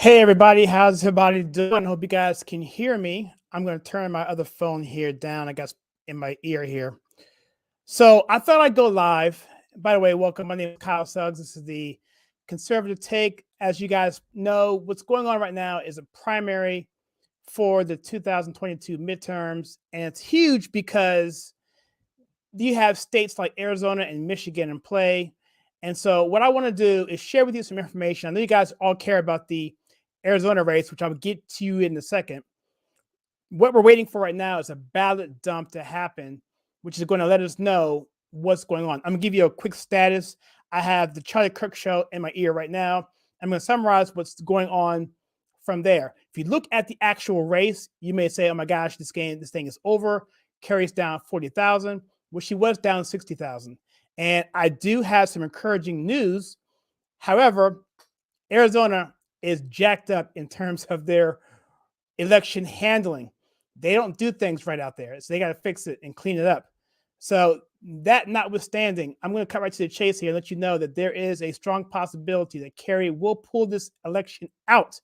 Hey everybody, how's everybody doing? Hope you guys can hear me. I'm going to turn my other phone here down, I guess, in my ear here. So I thought I'd go live. By the way, welcome. My name is Kyle Suggs. This is the Conservative Take. As you guys know, what's going on right now is a primary for the 2022 midterms, and it's huge because you have states like Arizona and Michigan in play. And so what I want to do is share with you some information. I know you guys all care about the Arizona race, which I'll get to you in a second. What we're waiting for right now is a ballot dump to happen, which is going to let us know what's going on. I'm going to give you a quick status. I have the Charlie Kirk show in my ear right now. I'm going to summarize what's going on from there. If you look at the actual race, you may say, oh my gosh, this thing is over. Kerry's down 40,000. Well, she was down 60,000. And I do have some encouraging news. However, Arizona is jacked up in terms of their election handling. They don't do things right out there. So they got to fix it and clean it up. So that notwithstanding, I'm going to cut right to the chase here and let you know that there is a strong possibility that Kerry will pull this election out.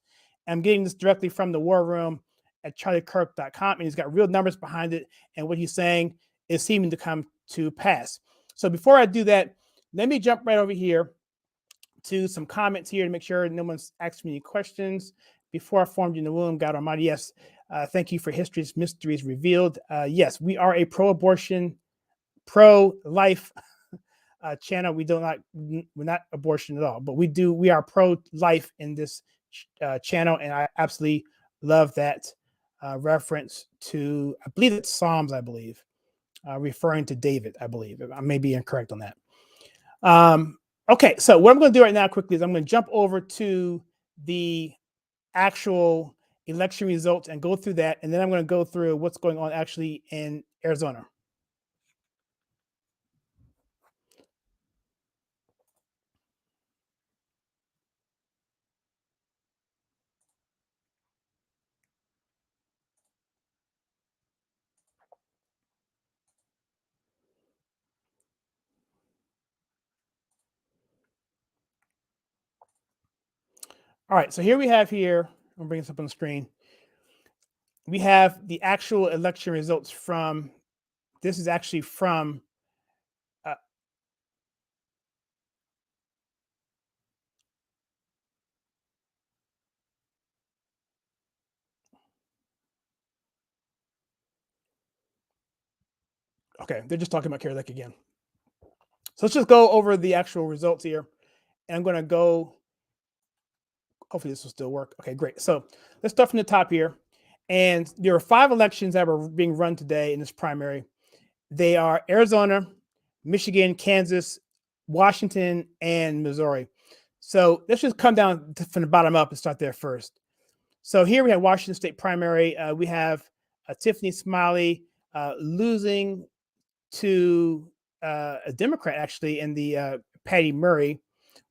I'm getting this directly from the war room at charliekirk.com, and he's got real numbers behind it. And what he's saying is seeming to come to pass. So before I do that, let me jump right over here to some comments here to make sure no one's asking me any questions. Before I formed you in the womb, God Almighty, yes. Thank you for History's Mysteries Revealed. Yes, we are a pro-abortion, pro-life channel. We're not abortion at all, but we are pro-life in this channel, and I absolutely love that reference to, I believe it's Psalms, referring to David, I believe. I may be incorrect on that. Okay, so what I'm going to do right now quickly is I'm going to jump over to the actual election results and go through that, and then I'm going to go through what's going on actually in Arizona. All right, so here we have I'm bringing this up on the screen. We have the actual election results from, this is actually from okay, they're just talking about Kerry Lake again. So let's just go over the actual results here. And I'm going to go, hopefully this will still work. Okay, great. So let's start from the top here. And there are 5 elections that were being run today in this primary. They are Arizona, Michigan, Kansas, Washington, and Missouri. So let's just come down from the bottom up and start there first. So here we have Washington State primary. We have Tiffany Smiley losing to a Democrat, actually, in the Patty Murray,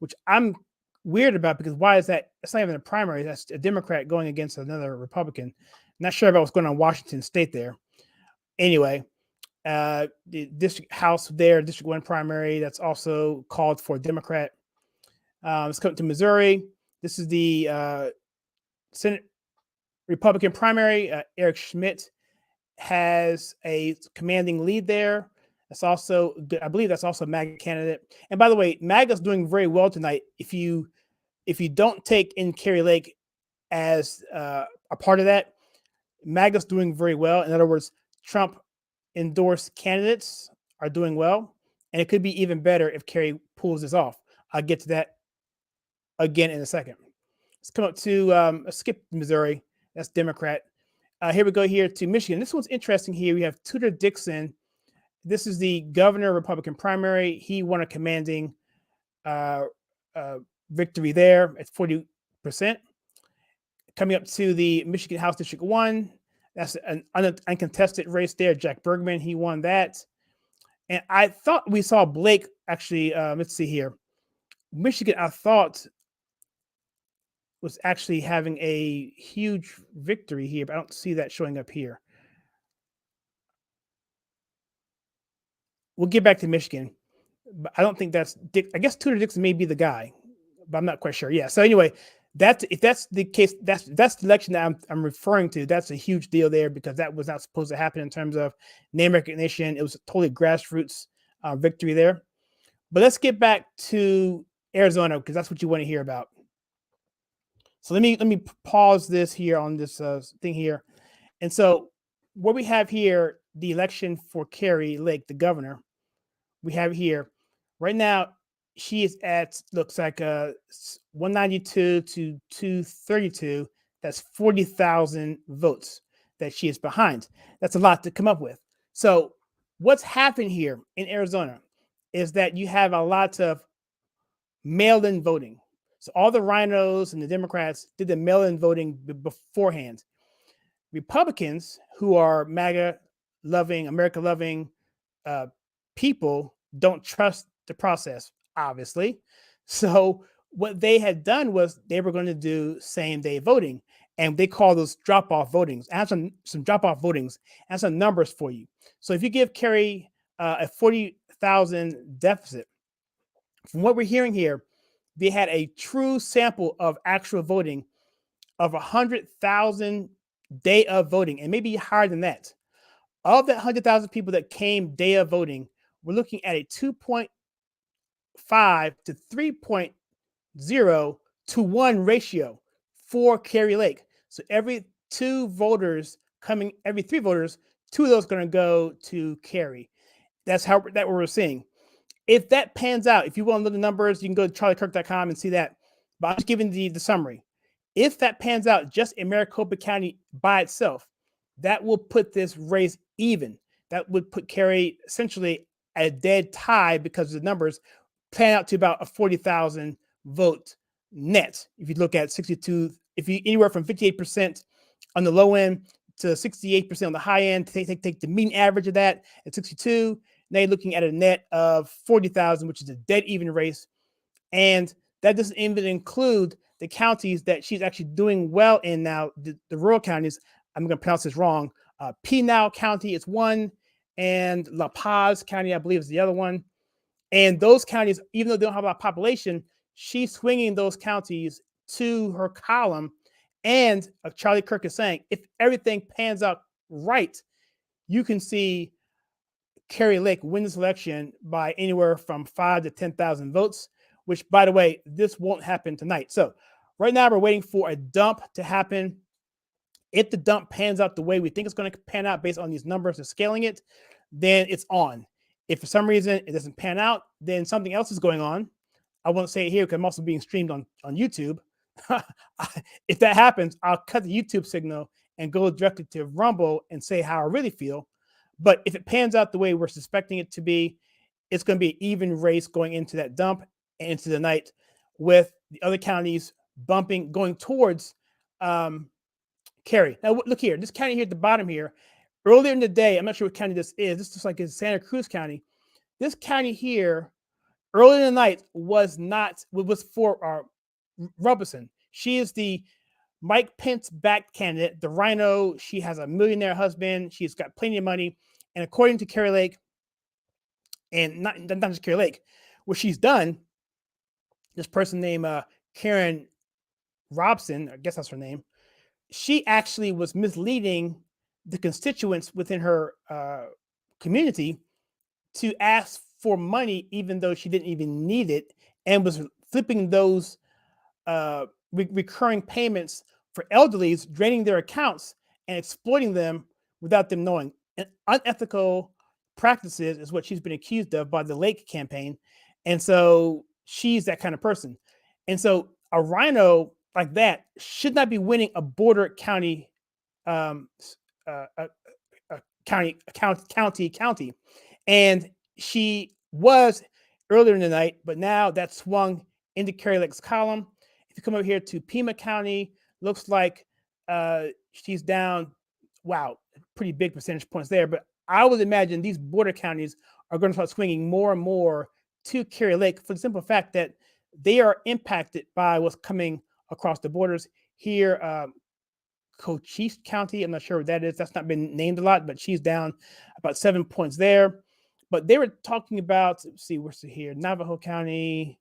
which I'm weird about, because why is that? It's not even a primary. That's a Democrat going against another Republican. Not sure about what's going on in Washington State there. Anyway, the district house there, District 1 primary, that's also called for Democrat. Let's come to Missouri. This is the Senate Republican primary. Eric Schmidt has a commanding lead there. That's also, I believe that's also a MAGA candidate. And by the way, MAGA's doing very well tonight. If you don't take in Kerry Lake as a part of that, MAGA's doing very well. In other words, Trump endorsed candidates are doing well, and it could be even better if Kerry pulls this off. I'll get to that again in a second. Let's come up to skip Missouri. That's Democrat. Here we go here to Michigan. This one's interesting here. We have Tudor Dixon. This is the governor Republican primary. He won a commanding victory there at 40%. Coming up to the Michigan House District 1. That's an uncontested race there. Jack Bergman, he won that. And I thought we saw Blake actually, let's see here. Michigan, I thought, was actually having a huge victory here, but I don't see that showing up here. We'll get back to Michigan, but I don't think that's Dick. I guess Tudor Dixon may be the guy, but I'm not quite sure. Yeah. So anyway, if that's the case, that's the election that I'm referring to. That's a huge deal there because that was not supposed to happen in terms of name recognition. It was a totally grassroots victory there. But let's get back to Arizona because that's what you want to hear about. So let me pause this here on this thing here. And so what we have here, the election for Kari Lake, the governor, we have here right now. She is at, looks like 192 to 232. That's 40,000 votes that she is behind. That's a lot to come up with. So what's happened here in Arizona is that you have a lot of mail-in voting. So all the rhinos and the Democrats did the mail-in voting beforehand. Republicans, who are MAGA loving, America loving people, don't trust the process, obviously. So what they had done was they were going to do same day voting, and they call those drop off votings. I have some drop off votings and some numbers for you. So if you give Kari a 40,000 deficit, from what we're hearing here, they had a true sample of actual voting of 100,000 day of voting, and maybe higher than that. Of that 100,000 people that came day of voting, we're looking at a 2.5 to 3.0 to 1 ratio for Kari Lake. So every 2 voters coming, every 3 voters, 2 of those are going to go to Kari. That's what we're seeing. If that pans out, if you want to know the numbers, you can go to charliekirk.com and see that. But I'm just giving the summary. If that pans out just in Maricopa County by itself, that will put this race even. That would put Kari essentially at a dead tie because the numbers pan out to about a 40,000 vote net. If you look at 62, if you anywhere from 58% on the low end to 68% on the high end, take the mean average of that at 62. Now you're looking at a net of 40,000, which is a dead even race. And that doesn't even include the counties that she's actually doing well in now, the rural counties. I'm going to pronounce this wrong. Pinal County is one, and La Paz County, I believe, is the other one. And those counties, even though they don't have a lot of population, she's swinging those counties to her column. And Charlie Kirk is saying, if everything pans out right, you can see Kari Lake win this election by anywhere from 5 to 10,000 votes, which, by the way, this won't happen tonight. So right now we're waiting for a dump to happen. If the dump pans out the way we think it's going to pan out based on these numbers and scaling it, then it's on. If for some reason it doesn't pan out, then something else is going on. I won't say it here because I'm also being streamed on YouTube. If that happens, I'll cut the YouTube signal and go directly to Rumble and say how I really feel. But if it pans out the way we're suspecting it to be, it's going to be an even race going into that dump and into the night, with the other counties bumping, going towards Kari. Now, look here. This county here at the bottom here, earlier in the day, I'm not sure what county this is. This is like in Santa Cruz County. This county here, early in the night, was for Robeson. She is the Mike Pence backed candidate, the rhino. She has a millionaire husband. She's got plenty of money. And according to Kari Lake, and not just Kari Lake, what she's done, this person named Karen Robson, I guess that's her name, she actually was misleading the constituents within her community to ask for money, even though she didn't even need it, and was flipping those recurring payments for elderlies, draining their accounts and exploiting them without them knowing. And unethical practices is what she's been accused of by the Lake campaign. And so she's that kind of person. And so a rhino like that should not be winning a border county, county. And she was earlier in the night, but now that swung into Kari Lake's column. If you come over here to Pima County, looks like she's down, wow, pretty big percentage points there. But I would imagine these border counties are going to start swinging more and more to Kari Lake for the simple fact that they are impacted by what's coming across the borders. Here, Cochise County, I'm not sure what that is. That's not been named a lot, but she's down about 7 points there. But they were talking about, let's see, where's it here? Navajo County.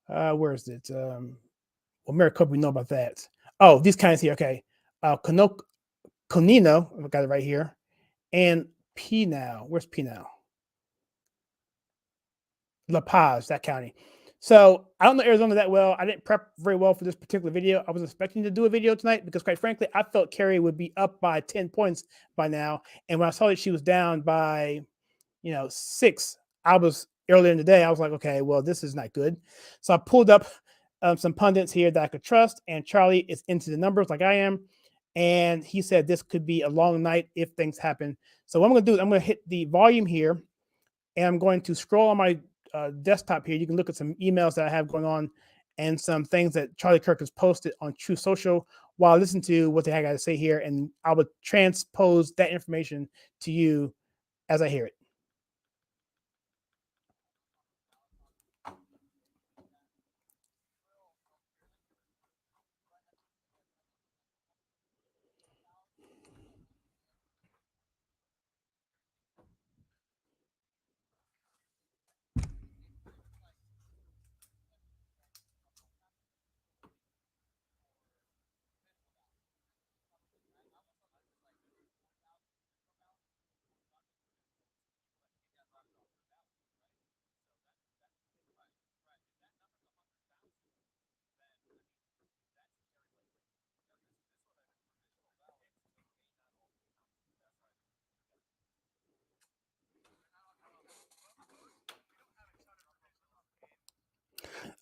Where is it? Well, Maricopa, we know about that. Oh, these kinds here. Okay. Conino, I got it right here. And Pinal. Where's Pinal? La Paz, that county. So I don't know Arizona that well. I didn't prep very well for this particular video. I was expecting to do a video tonight because, quite frankly, I felt Carrie would be up by 10 points by now. And when I saw that she was down by, 6, I was earlier in the day. I was like, okay, well, this is not good. So I pulled up some pundits here that I could trust. And Charlie is into the numbers like I am. And he said this could be a long night if things happen. So what I'm going to do is I'm going to hit the volume here and I'm going to scroll on my desktop here. You can look at some emails that I have going on and some things that Charlie Kirk has posted on True Social while I listen to what they have got to say here. And I will transpose that information to you as I hear it.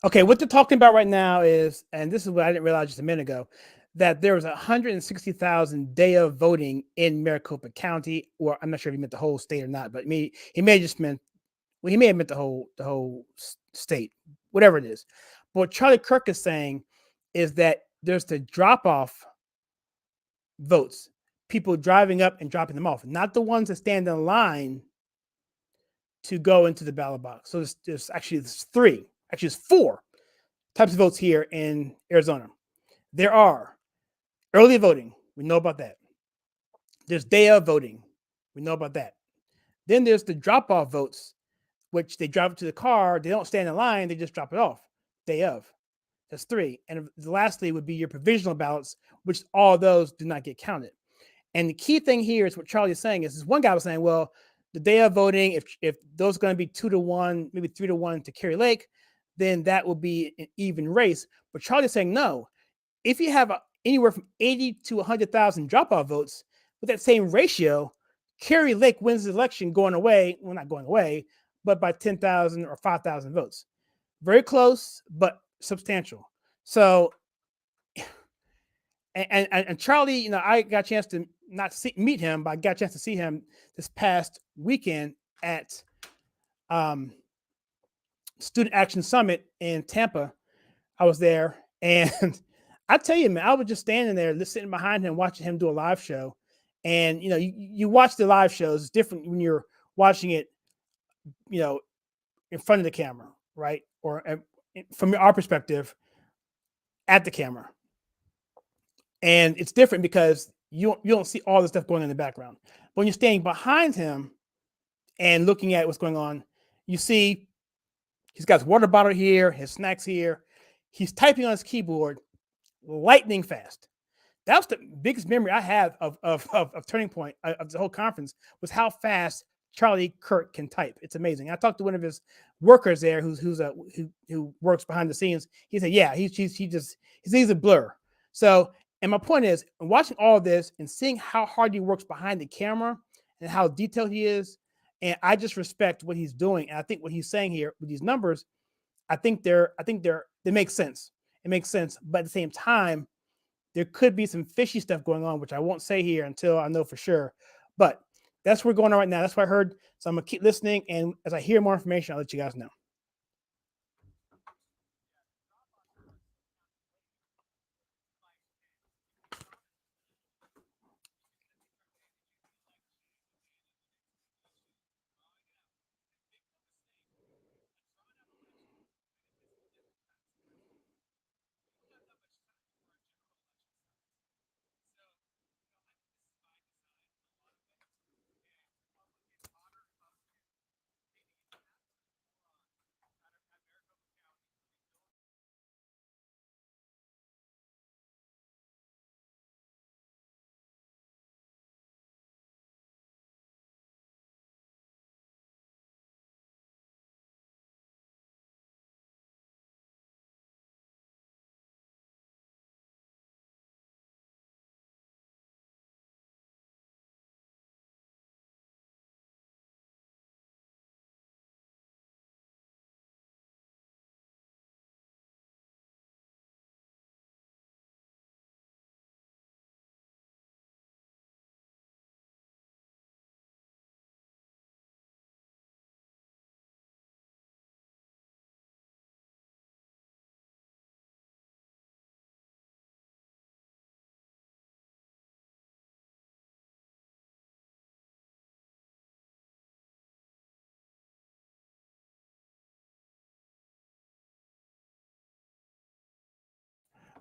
Okay, what they're talking about right now is, and this is what I didn't realize just a minute ago, that there was 160,000 day of voting in Maricopa County, or I'm not sure if he meant the whole state or not, but he may have just meant, well, he may have meant the whole state, whatever it is. But what Charlie Kirk is saying is that there's the drop off votes, people driving up and dropping them off, not the ones that stand in line to go into the ballot box. So there's actually three, actually there's four types of votes here in Arizona. There are early voting. We know about that. There's day of voting. We know about that. Then there's the drop off votes, which they drive up to the car. They don't stand in line. They just drop it off. Day of. That's three. And lastly would be your provisional ballots, which all those do not get counted. And the key thing here is what Charlie is saying is one guy was saying, well, the day of voting, if those are going to be 2-1, maybe 3-1 to Carrie Lake, then that will be an even race. But Charlie's saying no. If you have anywhere from 80 to 100,000 drop-off votes with that same ratio, Carrie Lake wins the election going away. Well, not going away, but by 10,000 or 5,000 votes. Very close, but substantial. So, and Charlie, I got a chance to not meet him, but I got a chance to see him this past weekend at Student Action Summit in Tampa. I was there, and I tell you, man, I was just standing there, sitting behind him, watching him do a live show. And you watch the live shows. It's different when you're watching it, in front of the camera, right? Or from our perspective, at the camera. And it's different because you don't see all the stuff going on in the background. But when you're standing behind him and looking at what's going on, you see he's got his water bottle here, his snacks here. He's typing on his keyboard lightning fast. That was the biggest memory I have of Turning Point of the whole conference was how fast Charlie Kirk can type. It's amazing. I talked to one of his workers there who works behind the scenes. He said, yeah, he's a blur. So, and my point is, watching all of this and seeing how hard he works behind the camera and how detailed he is, and I just respect what he's doing. And I think what he's saying here with these numbers, they make sense. It makes sense, but at the same time, there could be some fishy stuff going on, which I won't say here until I know for sure. But that's where we're going on right now. That's what I heard. So I'm going to keep listening. And as I hear more information, I'll let you guys know.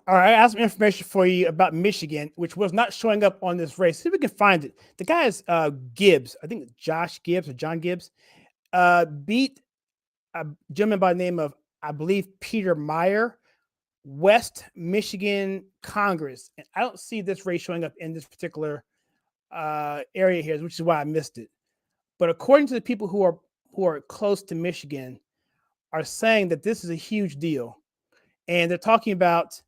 All right, I have some information for you about Michigan, which was not showing up on this race. See if we can find it. The guy is Gibbs. I think Josh Gibbs or John Gibbs beat a gentleman by the name of, I believe, Peter Meyer, West Michigan Congress. And I don't see this race showing up in this particular area here, which is why I missed it. But according to the people who are close to Michigan, are saying that this is a huge deal, and they're talking about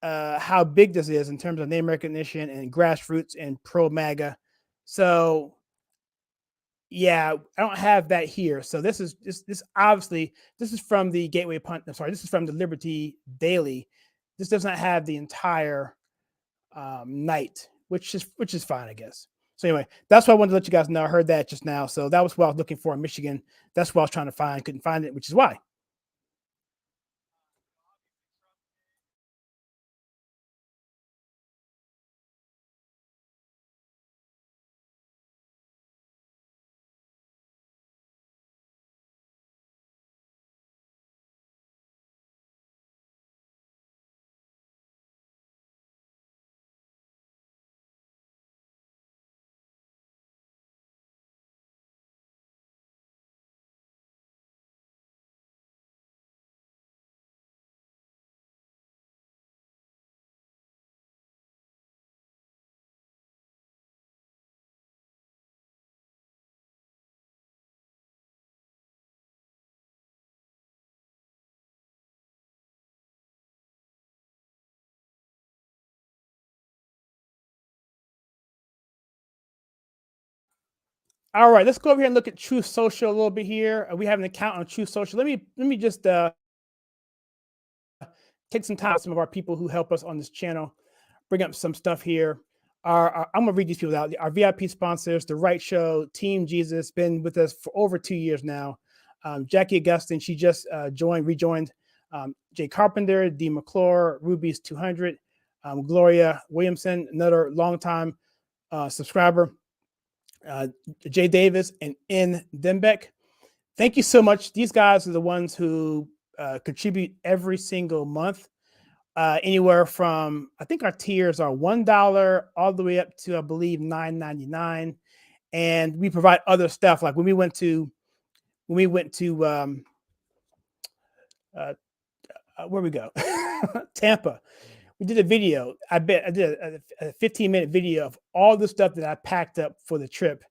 how big this is in terms of name recognition and grassroots and pro MAGA. So yeah, I don't have that here. So this obviously this is from the Gateway Punt. I'm sorry, this is from the Liberty Daily. This does not have the entire night, which is fine, I guess. So anyway, that's what I wanted to let you guys know. I heard that just now. So that was what I was looking for in Michigan. That's what I was trying to find. Couldn't find it, which is why. All right, let's go over here and look at Truth Social a little bit here. We have an account on Truth Social. Let me just take some time. Some of our people who help us on this channel bring up some stuff here. I'm gonna read these people out. Our VIP sponsors: The Right Show, Team Jesus, been with us for over 2 years now. Jackie Augustine, she just rejoined. Jay Carpenter, D. McClure, Ruby's 200, Gloria Williamson, another longtime subscriber. Jay Davis and N. Dembeck. Thank you so much. These guys are the ones who contribute every single month. Anywhere from, I think our tiers are $1 all the way up to, I believe, $9.99, and we provide other stuff. Like when we went to where we go, Tampa. We did a video. I did a 15-minute video of all the stuff that I packed up for the trip,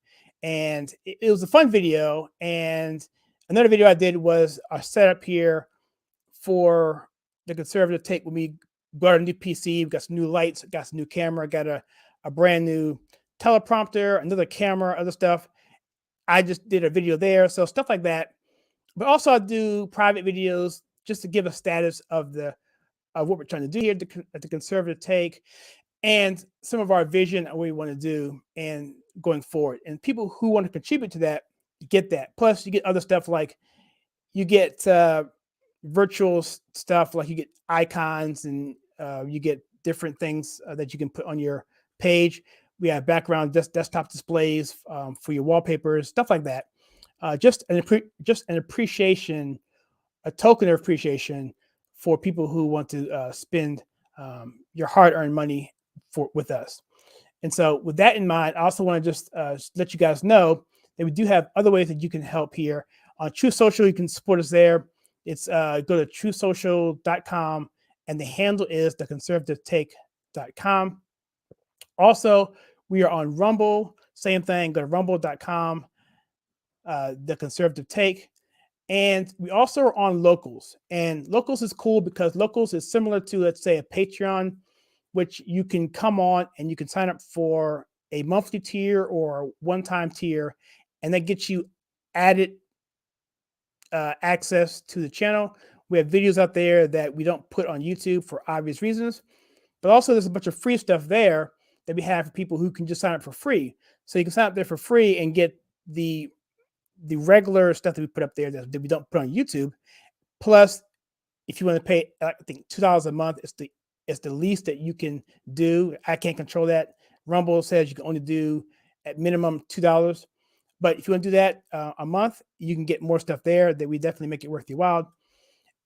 and it was a fun video. And another video I did was our setup here for the conservative take when we bought a new PC. We got some new lights, got some new camera, got a brand new teleprompter, another camera, other stuff. I just did a video there, so stuff like that. But also I do private videos just to give a status of what we're trying to do here at the conservative take, and some of our vision and what we want to do and going forward. And people who want to contribute to that get that. Plus, you get other stuff like you get virtual stuff, like you get icons and you get different things that you can put on your page. We have background desktop displays for your wallpapers, stuff like that. Just an appreciation, a token of appreciation for people who want to spend your hard-earned money with us. And so with that in mind, I also want to just let you guys know that we do have other ways that you can help here. On Truth Social, you can support us there. It's go to truthsocial.com, and the handle is theconservativetake.com. Also, we are on Rumble. Same thing. Go to rumble.com, The Conservative Take. And we also are on Locals. And Locals is cool because Locals is similar to, let's say, a Patreon, which you can come on and you can sign up for a monthly tier or a one-time tier, and that gets you added access to the channel. We have videos out there that we don't put on YouTube for obvious reasons, but also there's a bunch of free stuff there that we have for people who can just sign up for free. So you can sign up there for free and get the regular stuff that we put up there that we don't put on YouTube. Plus, if you want to pay, I think $2 a month, it's the least that you can do. I can't control that. Rumble says you can only do at minimum $2. But if you want to do that a month, you can get more stuff there that we definitely make it worth your while.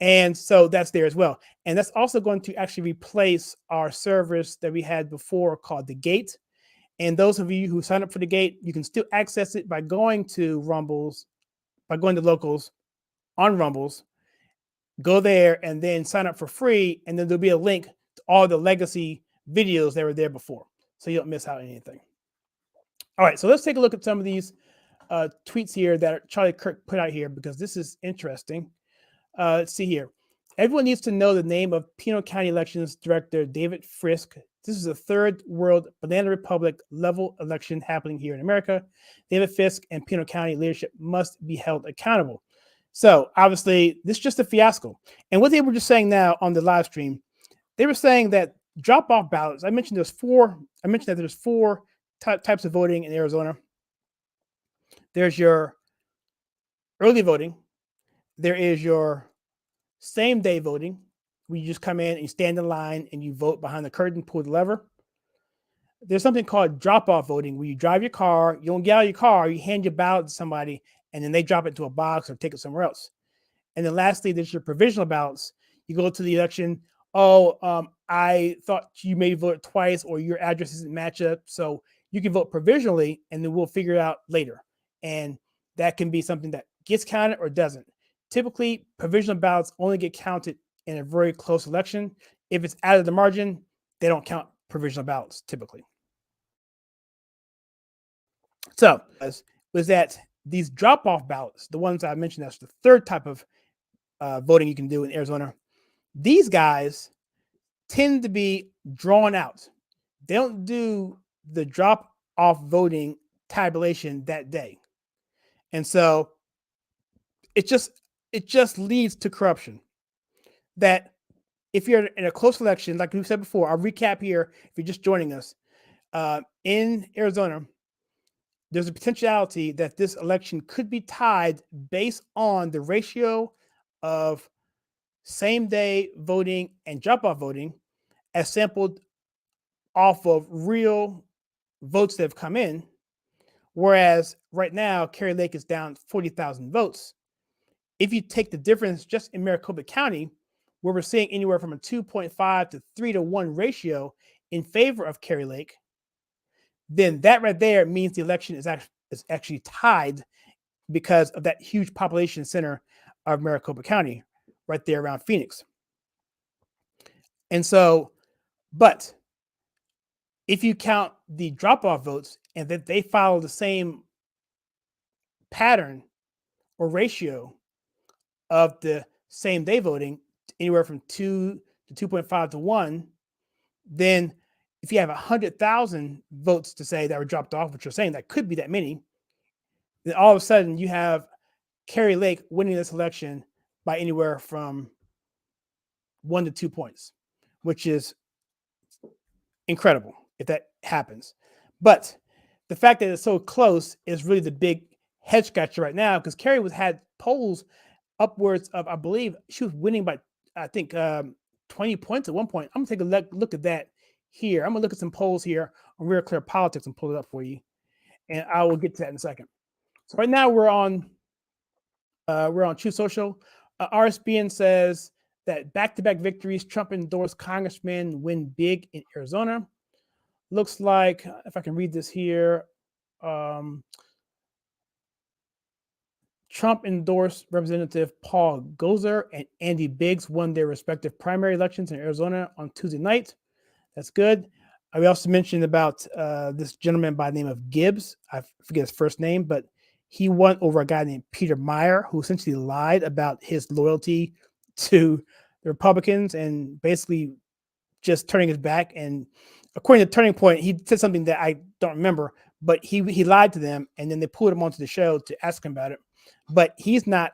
And so that's there as well. And that's also going to actually replace our servers that we had before called the Gate. And those of you who sign up for the Gate, you can still access it by going to Rumbles, by going to locals on Rumbles, go there and then sign up for free. And then there'll be a link to all the legacy videos that were there before. So you don't miss out on anything. All right, so let's take a look at some of these tweets here that Charlie Kirk put out here, because this is interesting. Let's see here. Everyone needs to know the name of Pinal County Elections Director David Frisk. This is a third world Banana Republic level election happening here in America. David Frisk and Pinal County leadership must be held accountable. So obviously, this is just a fiasco. And what they were just saying now on the live stream, they were saying that drop-off ballots. I mentioned that there's four types of voting in Arizona. There's your early voting. There is your same day voting, where you just come in and you stand in line and you vote behind the curtain, pull the lever. There's something called drop-off voting, where you drive your car, you don't get out of your car, you hand your ballot to somebody, and then they drop it into a box or take it somewhere else. And then lastly, there's your provisional ballots. You go to the election. I thought you may vote twice, or your address doesn't match up, so you can vote provisionally, and then we'll figure it out later. And that can be something that gets counted or doesn't. Typically, provisional ballots only get counted in a very close election. If it's out of the margin, they don't count provisional ballots typically. So, was that these drop-off ballots, the ones I mentioned, that's the third type of voting you can do in Arizona. These guys tend to be drawn out. They don't do the drop-off voting tabulation that day. And so it just leads to corruption. That if you're in a close election, like we said before, I'll recap here if you're just joining us. In Arizona, there's a potentiality that this election could be tied based on the ratio of same-day voting and drop-off voting as sampled off of real votes that have come in. Whereas right now, Kari Lake is down 40,000 votes. If you take the difference just in Maricopa County, where we're seeing anywhere from a 2.5 to 3-to-1 ratio in favor of Kari Lake, then that right there means the election is actually tied because of that huge population center of Maricopa County right there around Phoenix. And so, but if you count the drop-off votes and that they follow the same pattern or ratio of the same day voting, anywhere from 2 to 2.5 to 1, then if you have 100,000 votes to say that were dropped off, which you're saying that could be that many, then all of a sudden you have Kari Lake winning this election by anywhere from 1 to 2 points, which is incredible if that happens. But the fact that it's so close is really the big head scratcher right now, because Kari had polls upwards of, I believe she was winning by, I think, 20 points at one point. I'm gonna take a look at that here. I'm gonna look at some polls here on Real Clear Politics and pull it up for you, and I will get to that in a second. So right now we're on True Social. RSBN says that back-to-back victories, Trump endorsed congressmen win big in Arizona. Looks like, if I can read this here, Trump endorsed Representative Paul Gosar and Andy Biggs won their respective primary elections in Arizona on Tuesday night. That's good. We also mentioned about this gentleman by the name of Gibbs. I forget his first name, but he won over a guy named Peter Meyer, who essentially lied about his loyalty to the Republicans and basically just turning his back. And according to Turning Point, he said something that I don't remember, but he lied to them, and then they pulled him onto the show to ask him about it. But he's not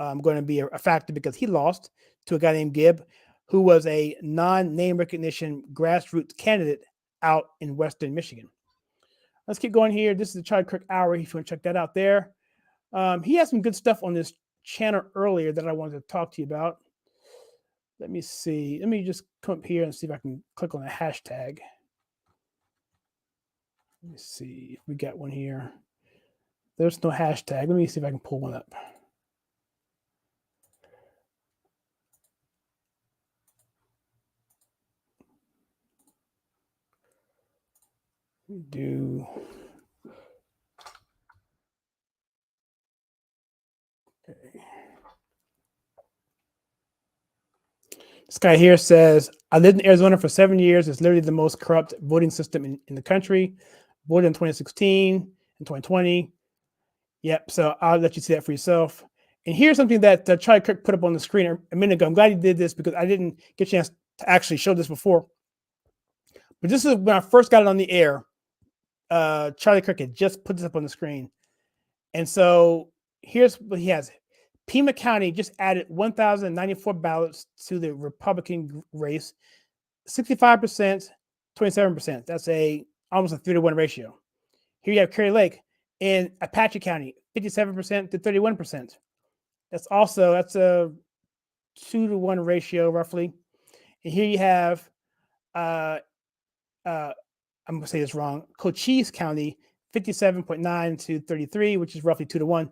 going to be a factor because he lost to a guy named Gibb, who was a non-name recognition grassroots candidate out in Western Michigan. Let's keep going here. This is the Charlie Kirk Hour. If you want to check that out there. He has some good stuff on this channel earlier that I wanted to talk to you about. Let me see. Let me just come up here and see if I can click on a hashtag. Let me see if we got one here. There's no hashtag. Let me see if I can pull one up. Do this guy here says, I lived in Arizona for 7 years. It's literally the most corrupt voting system in the country. Voted in 2016 and 2020. Yep. So I'll let you see that for yourself. And here's something that Charlie Kirk put up on the screen a minute ago. I'm glad he did this because I didn't get a chance to actually show this before. But this is when I first got it on the air. Charlie Kirk had just put this up on the screen. And so here's what he has. Pima County just added 1,094 ballots to the Republican race, 65%, 27%. That's almost a 3-to-1 ratio. Here you have Kerry Lake in Apache County, 57% to 31%. That's a 2-to-1 ratio roughly. And here you have, I'm gonna say this wrong, Cochise County, 57.9 to 33, which is roughly 2-to-1.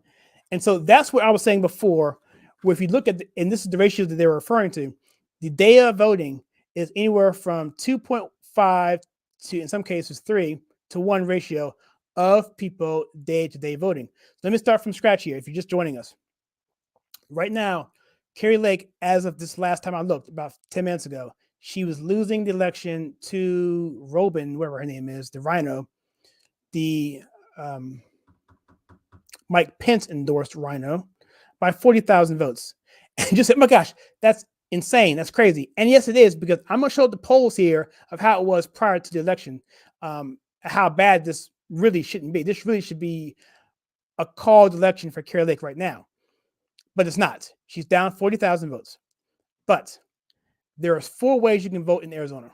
And so that's what I was saying before, where if you look at, and this is the ratio that they were referring to, the day of voting is anywhere from 2.5 to, in some cases, 3-to-1 ratio of people day-to-day voting. Let me start from scratch here. If you're just joining us right now, Kerry Lake, as of this last time I looked, about 10 minutes ago, she was losing the election to Robin, whatever her name is, the Rhino, the Mike Pence endorsed Rhino, by 40,000 votes. And just said, oh my gosh, that's insane. That's crazy. And yes, it is, because I'm going to show the polls here of how it was prior to the election, how bad this really shouldn't be. This really should be a called election for Kerry Lake right now. But it's not. She's down 40,000 votes. But there are 4 ways you can vote in Arizona.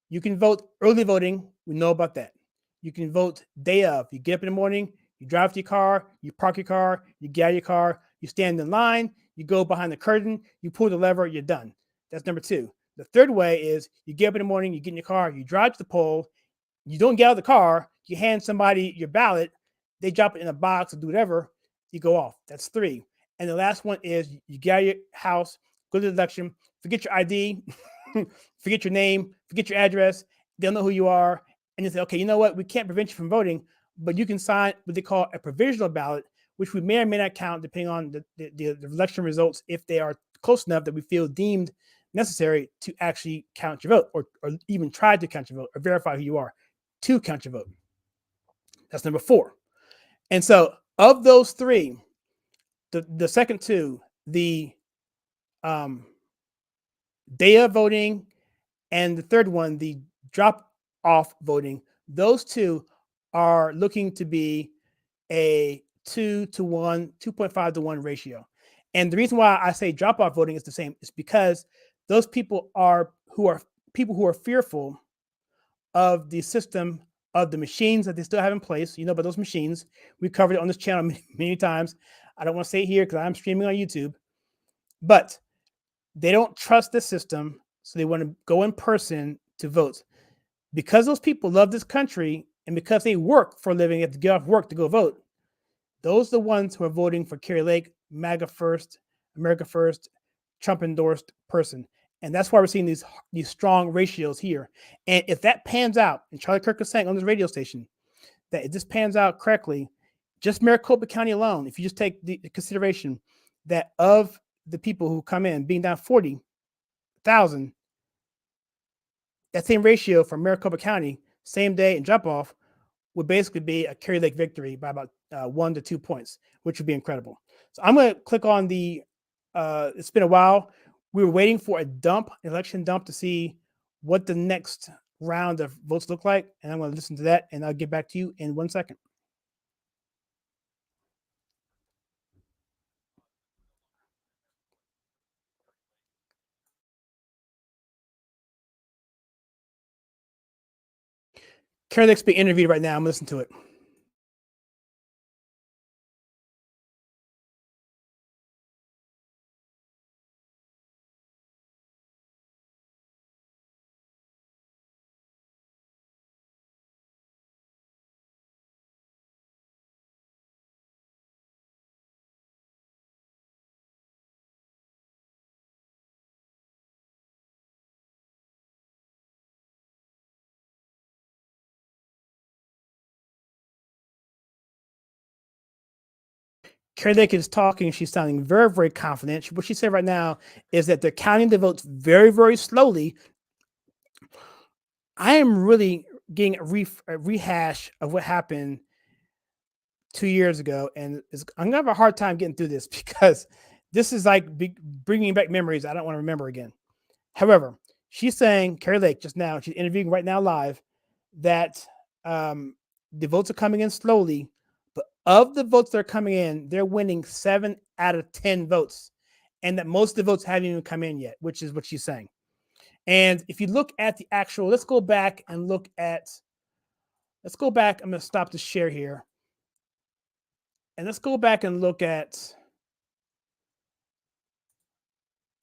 You can vote early voting. We know about that. You can vote day of. You get up in the morning, you drive to your car, you park your car, you get out of your car, you stand in line, you go behind the curtain, you pull the lever, you're done. That's number 2. The third way is you get up in the morning, you get in your car, you drive to the poll, you don't get out of the car, you hand somebody your ballot, they drop it in a box or do whatever, you go off. That's 3. And the last one is you get out of your house, go to the election, forget your ID, forget your name, forget your address. They'll know who you are. And you say, okay, you know what? We can't prevent you from voting, but you can sign what they call a provisional ballot, which we may or may not count depending on the election results, if they are close enough that we feel deemed necessary to actually count your vote, or even try to count your vote, or verify who you are to count your vote. That's number 4. And so of those 3, the second 2, the day of voting, and the third one, the drop off voting, those 2 are looking to be a 2-to-1, 2.5-to-1 ratio. And the reason why I say drop off voting is the same is because those people are people who are fearful of the system, of the machines that they still have in place. You know about those machines. We covered it on this channel many times. I don't want to say it here because I'm streaming on YouTube, but they don't trust the system, so they want to go in person to vote. Because those people love this country and because they work for a living, they have to get off work to go vote. Those are the ones who are voting for Kerry Lake, MAGA first, America first, Trump endorsed person. And that's why we're seeing these strong ratios here. And if that pans out, and Charlie Kirk is saying on this radio station that if this pans out correctly, just Maricopa County alone, if you just take the consideration that of the people who come in being down 40,000, that same ratio for Maricopa County, same day and drop off, would basically be a Kerry Lake victory by about 1 to 2 points, which would be incredible. So I'm going to click on the, it's been a while. We were waiting for election dump to see what the next round of votes look like. And I'm going to listen to that and I'll get back to you in 1 second. Kerry Lake's being interviewed right now. I'm listening to it. Carrie Lake is talking. She's sounding very, very confident. What she said right now is that they're counting the votes very, very slowly. I am really getting a rehash of what happened 2 years ago, and I'm gonna have a hard time getting through this because this is like bringing back memories I don't want to remember again. However, she's saying, Carrie Lake, just now, she's interviewing right now live, that the votes are coming in slowly, but of the votes that are coming in, they're winning 7 out of 10 votes, and that most of the votes haven't even come in yet, which is what she's saying. And if you look at the actual, let's go back. I'm going to stop the share here. And let's go back and look at,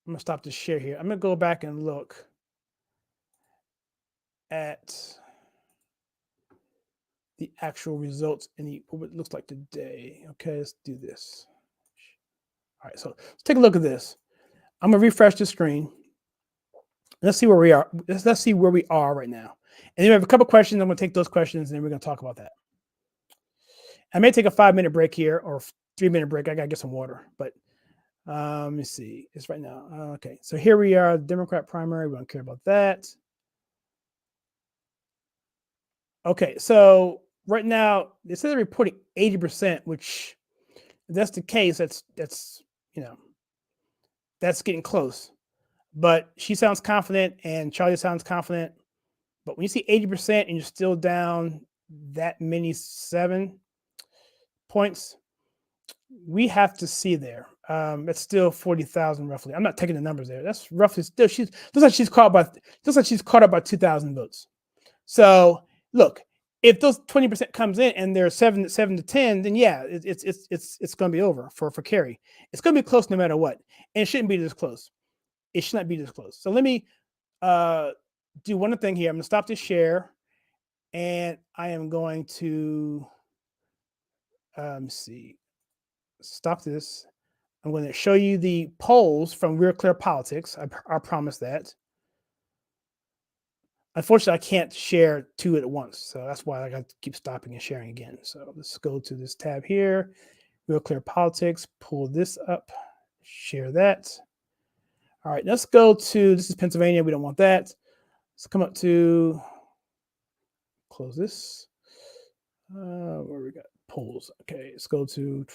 I'm going to stop the share here. I'm going to go back and look at the actual results in what it looks like today. Okay, let's do this. All right, so let's take a look at this. I'm going to refresh the screen. Let's see where we are. Let's see where we are right now. And then we have a couple questions. I'm going to take those questions, and then we're going to talk about that. I may take a 5-minute break here, or 3-minute break. I got to get some water. But let me see. It's right now. Okay, so here we are, Democrat primary. We don't care about that. Okay, so right now, they said they're reporting 80%, which if that's the case, that's that's getting close. But she sounds confident, and Charlie sounds confident. But when you see 80% and you're still down that many 7 points, we have to see there. It's still 40,000 roughly. I'm not taking the numbers there. That's roughly still. Looks like she's caught up by 2,000 votes. So look, if those 20% comes in and they're 7 to 10, then yeah, it's going to be over for Kerry. It's going to be close no matter what, and it shouldn't be this close. It should not be this close. So let me do one thing here. I'm going to stop this share, and I am going to stop this. I'm going to show you the polls from Real Clear Politics. I promise that. Unfortunately, I can't share 2 at once, so that's why I got to keep stopping and sharing again. So let's go to this tab here, Real Clear Politics, pull this up, share that. All right, let's go to, this is Pennsylvania. We don't want that. Let's come up to, close this. Where we got polls. Okay, let's go to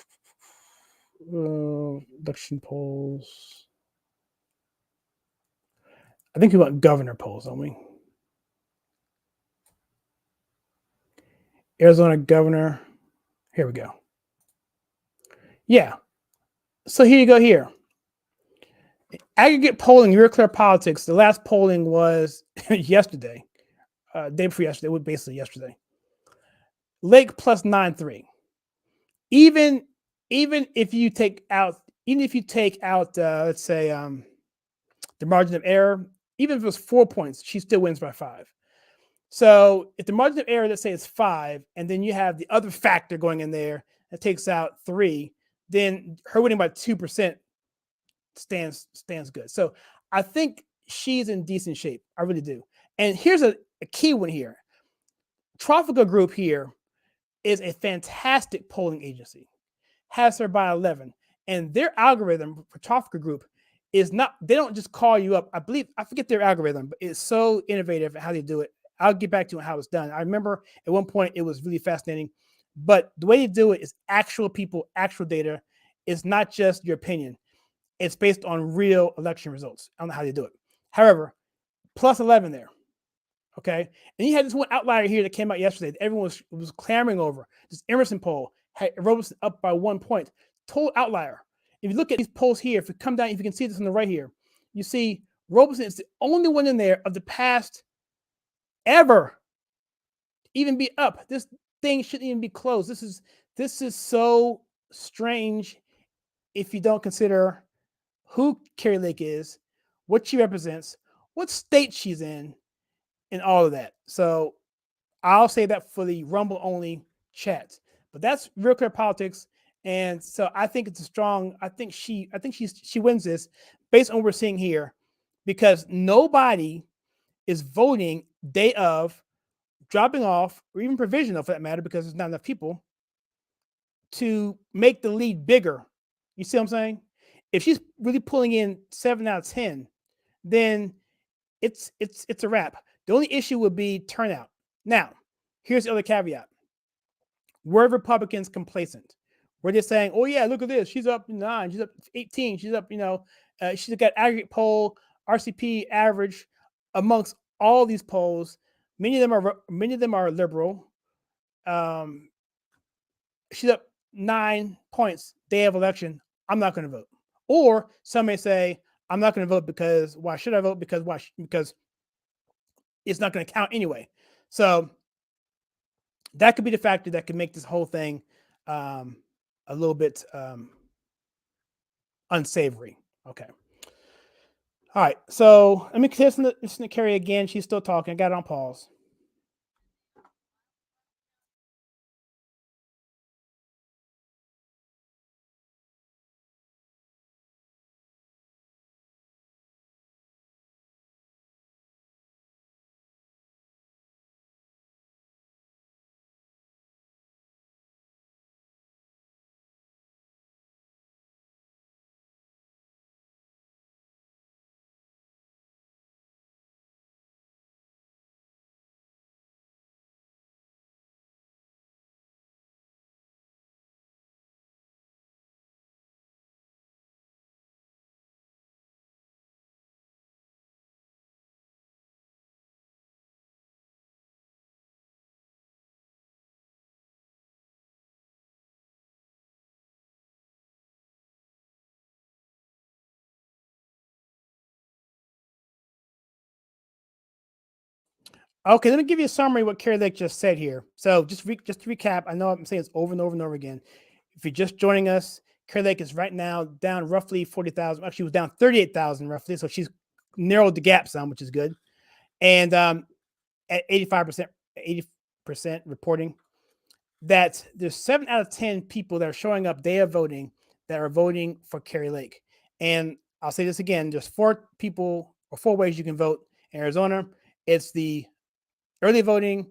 election polls. I think we want governor polls, don't we? Arizona governor. Here we go. Yeah. So here you go here. Aggregate polling, Real Clear Politics. The last polling was yesterday. Day before yesterday, basically yesterday. Lake plus 9.3. Even if you take out, let's say the margin of error, even if it was 4 points, she still wins by 5. So if the margin of error, let's say, is 5, and then you have the other factor going in there that takes out 3, then her winning by 2% stands good. So I think she's in decent shape. I really do. And here's a key one here. Traffica Group here is a fantastic polling agency. Has her by 11. And their algorithm for Traffica Group is not, they don't just call you up. I forget their algorithm, but it's so innovative how they do it. I'll get back to how it's done. I remember at one point it was really fascinating, but the way you do it is actual people, actual data. It's not just your opinion. It's based on real election results. I don't know how they do it. However, plus 11 there. Okay. And you had this one outlier here that came out yesterday that everyone was clamoring over. This Emerson poll had Robeson up by 1 point. Total outlier. If you look at these polls here, if you come down, if you can see this on the right here, you see Robeson is the only one in there of the past ever even be up. This thing shouldn't even be closed. This is so strange if you don't consider who Carrie Lake is, what she represents, what state she's in, and all of that. So I'll say that for the Rumble only chat. But that's Real Clear Politics. And so I think it's a strong, I think she wins this based on what we're seeing here, because nobody is voting day of, dropping off, or even provisional for that matter, because there's not enough people, to make the lead bigger. You see what I'm saying? If she's really pulling in 7 out of 10, then it's a wrap. The only issue would be turnout. Now, here's the other caveat. Were Republicans complacent? Were they saying, "Oh yeah, look at this. She's up 9. She's up 18. She's up. She's got aggregate poll RCP average amongst all these polls. Many of them are liberal. She's up 9 points day of election. I'm not going to vote." Or some may say, "I'm not going to vote because why should I vote? Because because it's not going to count anyway." So that could be the factor that could make this whole thing a little bit unsavory. Okay. All right. So let me listen to Carrie again. She's still talking. I got it on pause. Okay, let me give you a summary of what Carrie Lake just said here. So just to recap, I know I'm saying this over and over and over again. If you're just joining us, Carrie Lake is right now down roughly 40,000. Actually, she was down 38,000 roughly. So she's narrowed the gap some, which is good. And at 85%, 80% reporting that there's 7 out of 10 people that are showing up day of voting that are voting for Carrie Lake. And I'll say this again, there's 4 people or 4 ways you can vote in Arizona. It's the early voting,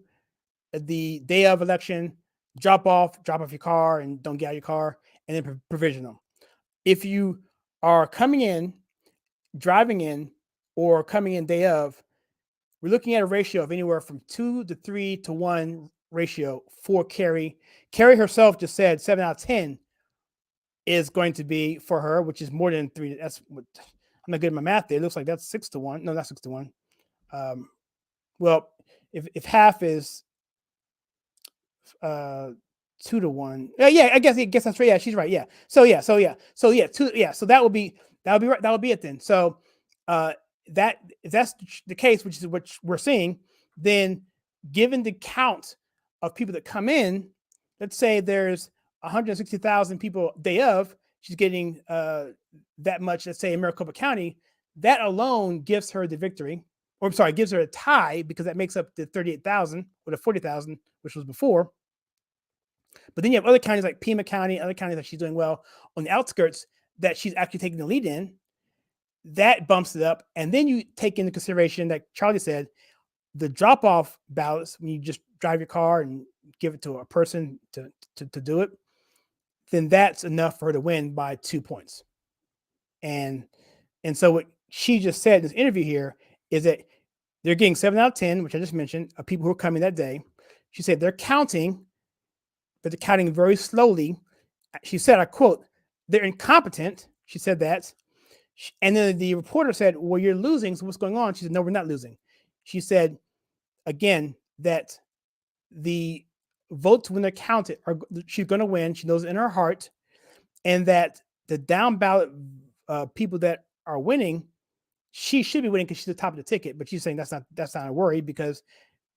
the day of election, drop off your car and don't get out of your car, and then provisional. If you are coming in, driving in, or coming in day of, we're looking at a ratio of anywhere from 2 to 3 to 1 ratio for Carrie. Carrie herself just said 7 out of 10 is going to be for her, which is more than 3. That's what I'm not good at my math there. It looks like that's 6 to 1. No, not 6 to 1. Well, if half is 2 to 1. Yeah, I guess that's right. Yeah, she's right. Yeah. So 2. Yeah. So that would be right. That would be it then. So that if that's the case, which is what we're seeing, then given the count of people that come in, let's say there's 160,000 people day of, she's getting that much. Let's say in Maricopa County, that alone gives her the victory. Or I'm sorry, gives her a tie because that makes up the 38,000 or the 40,000, which was before. But then you have other counties like Pima County, other counties that she's doing well on the outskirts that she's actually taking the lead in. That bumps it up. And then you take into consideration that Charlie said, the drop-off ballots, when you just drive your car and give it to a person to do it, then that's enough for her to win by 2 points. And so what she just said in this interview here is that they're getting 7 out of 10, which I just mentioned, of people who are coming that day. She said they're counting, but they're counting very slowly. She said, I quote, "They're incompetent." She said that. And then the reporter said, "Well, you're losing. So what's going on?" She said, "No, we're not losing." She said, again, that the votes, when they're counted, she's going to win. She knows it in her heart. And that the down ballot people that are winning, she should be winning because she's the top of the ticket. But she's saying that's not a worry because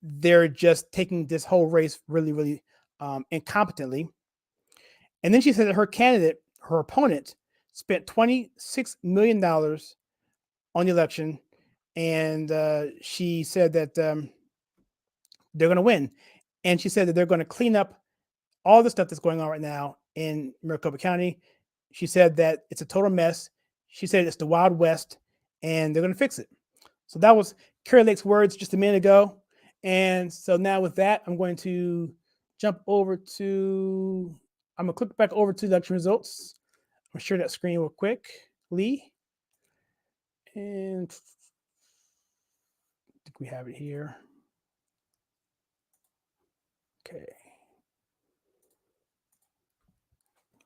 they're just taking this whole race really, really incompetently. And then she said that her candidate, her opponent, spent $26 million on the election. And she said that they're going to win. And she said that they're going to clean up all the stuff that's going on right now in Maricopa County. She said that it's a total mess. She said it's the Wild West and they're going to fix it. So that was Carrie Lake's words just a minute ago. And so now with that, I'm going to jump over to I'm gonna click back over to the election results. I'm gonna share that screen real quickly. And I think we have it here. Okay.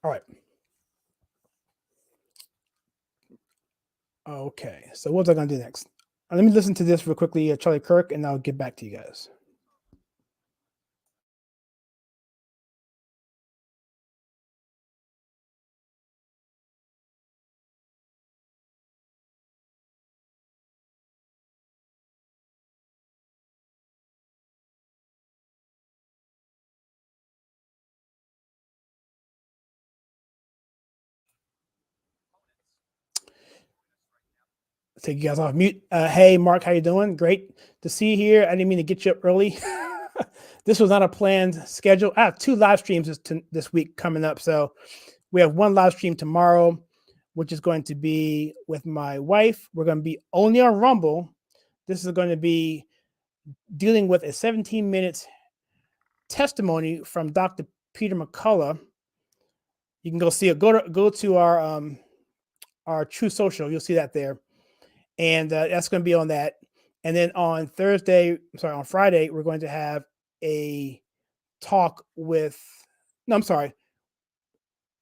All right. Okay. So what's I gonna do next? Let me listen to this real quickly, Charlie Kirk, and I'll get back to you guys. Take you guys off mute. Hey, Mark, how you doing? Great to see you here. I didn't mean to get you up early. This was not a planned schedule. I have 2 live streams this week coming up. So we have 1 live stream tomorrow, which is going to be with my wife. We're going to be only on Rumble. This is going to be dealing with a 17-minute testimony from Dr. Peter McCullough. You can go see it. Go to our True Social. You'll see that there. And that's going to be on that. And then on Friday, we're going to have a talk with, no, I'm sorry.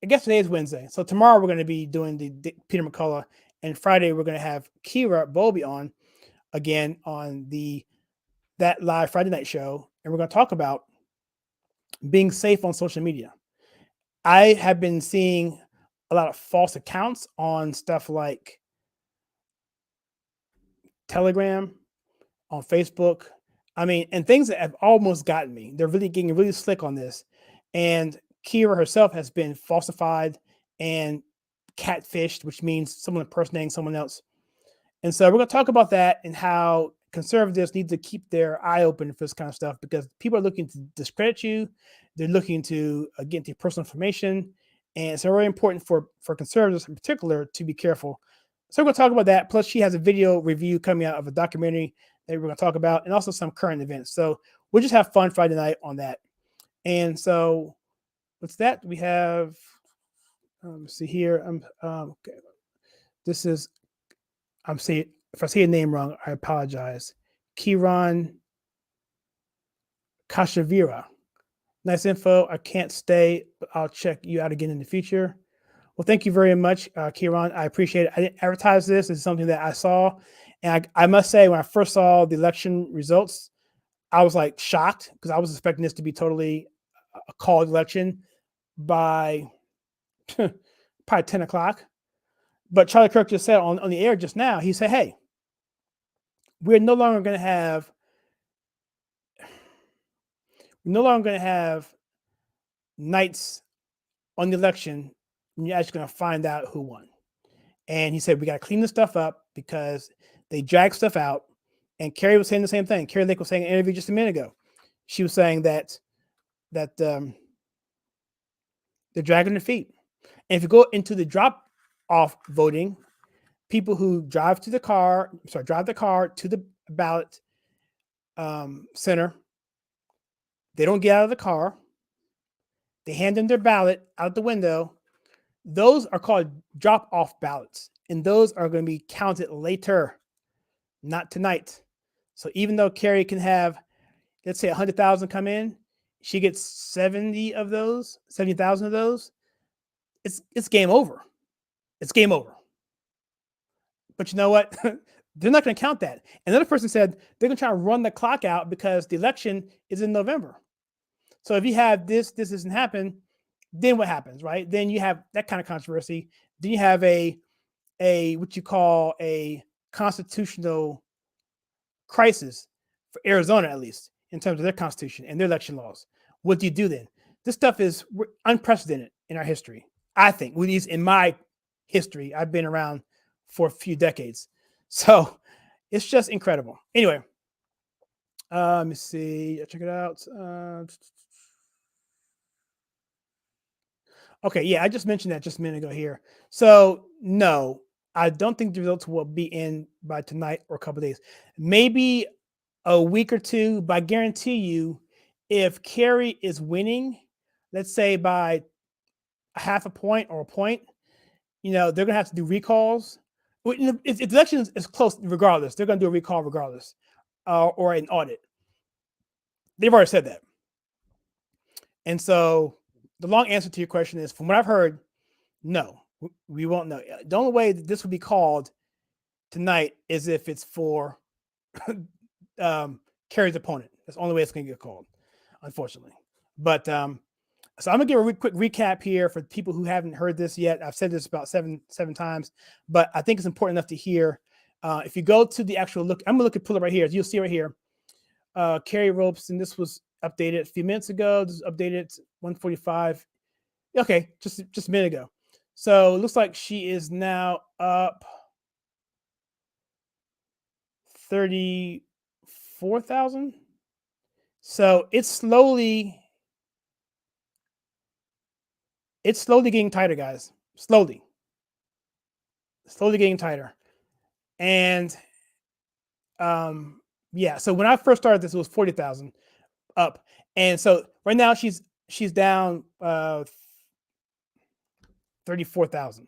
I guess today is Wednesday. So tomorrow we're going to be doing the Peter McCullough. And Friday, we're going to have Kira Bowlby on again on that live Friday night show. And we're going to talk about being safe on social media. I have been seeing a lot of false accounts on stuff like Telegram, on Facebook. I mean, and things that have almost gotten me. They're really getting really slick on this. And Kira herself has been falsified and catfished, which means someone impersonating someone else. And so we're going to talk about that and how conservatives need to keep their eye open for this kind of stuff, because people are looking to discredit you. They're looking to get into your personal information. And it's very important for conservatives in particular to be careful. So we're going to talk about that. Plus, she has a video review coming out of a documentary that we're going to talk about, and also some current events. So we'll just have fun Friday night on that. And so what's that? We have, let's see here. Okay. This is, I'm saying, if I say a name wrong, I apologize. Kiran Kashavira. Nice info. I can't stay, but I'll check you out again in the future. Well, thank you very much, Kiran. I appreciate it. I didn't advertise this. It's something that I saw. And I must say, when I first saw the election results, I was like shocked, because I was expecting this to be totally a called election by probably 10 o'clock. But Charlie Kirk just said on the air just now, he said, hey, we're no longer going to have nights on the election when you're actually going to find out who won. And he said, we got to clean this stuff up because they drag stuff out. And Carrie was saying the same thing. Carrie Lake was saying in an interview just a minute ago. She was saying that they're dragging their feet. And if you go into the drop-off voting, people who drive the car to the ballot center, they don't get out of the car. They hand them their ballot out the window. Those are called drop-off ballots, and those are going to be counted later, not tonight. So even though Carrie can have, let's say, 100,000 come in, she gets 70,000 of those. It's game over. It's game over. But you know what? They're not going to count that. Another person said they're going to try to run the clock out because the election is in November. So if you have this doesn't happen, then what happens, right? Then you have that kind of controversy. Then you have a what you call a constitutional crisis for Arizona, at least in terms of their constitution and their election laws. What do you do then? This stuff is unprecedented in our history. I think, at least in my history, I've been around for a few decades. So it's just incredible. Anyway, let me see. Check it out. Okay, yeah, I just mentioned that just a minute ago here. So no, I don't think the results will be in by tonight or a couple of days. Maybe a week or two, but I guarantee you, if Kerry is winning, let's say by a half a point or a point, they're going to have to do recalls. If the election is close, regardless, they're going to do a recall regardless, or an audit. They've already said that. And so the long answer to your question is, from what I've heard, no, we won't know. The only way that this would be called tonight is if it's for Kerry's opponent. That's the only way it's going to get called, unfortunately. But so I'm going to give a quick recap here for people who haven't heard this yet. I've said this about seven times, but I think it's important enough to hear. If you go to the actual look, I'm going to pull it right here. You'll see right here. Kerry ropes, and this was updated a few minutes ago. This is updated 1:45. Okay, just a minute ago. So it looks like she is now up 34,000. So it's slowly getting tighter, guys. Slowly getting tighter. And yeah, so when I first started this, it was 40,000 up. And so right now she's down 34,000,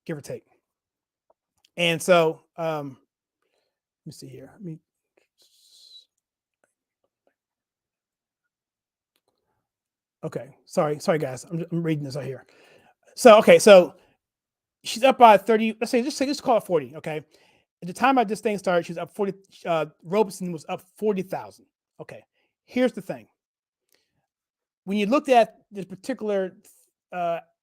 give or take. And so let me see here. Okay, sorry guys. I'm reading this right here. So okay, so she's up by 30. Let's call it 40. Okay, at the time this thing started, she was up 40. Robeson was up 40,000. Okay, here's the thing. When you looked at this particular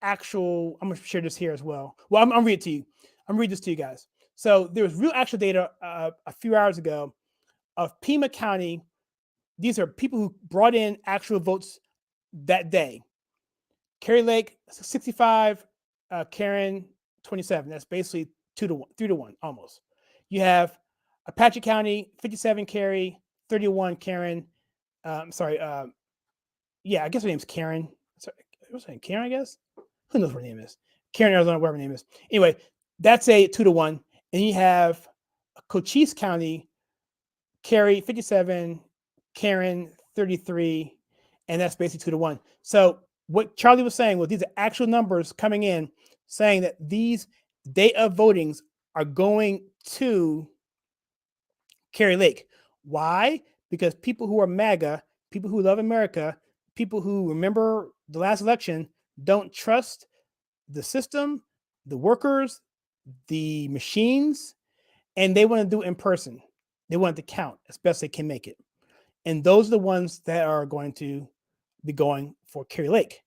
actual, I'm going to share this here as well. Well, I'm read it to you. I'm read this to you guys. So there was real actual data a few hours ago of Pima County. These are people who brought in actual votes that day. Kerry Lake 65, Karen 27. That's basically 2-1, 3-1 almost. You have Apache County 57 Kerry, 31 Karen. Yeah, I guess her name's Karen. Sorry, what's her name? Karen, I guess. Who knows what her name is? Karen, Arizona, whatever her name is. Anyway, that's a 2-1. And you have Cochise County, Kerry 57, Karen 33, and that's basically 2-1. So what Charlie was saying was these are actual numbers coming in saying that these day of votings are going to Kerry Lake. Why? Because people who are MAGA, people who love America, people who remember the last election don't trust the system, the workers, the machines, and they want to do it in person. They want it to count as best they can make it. And those are the ones that are going to be going for Kerry Lake.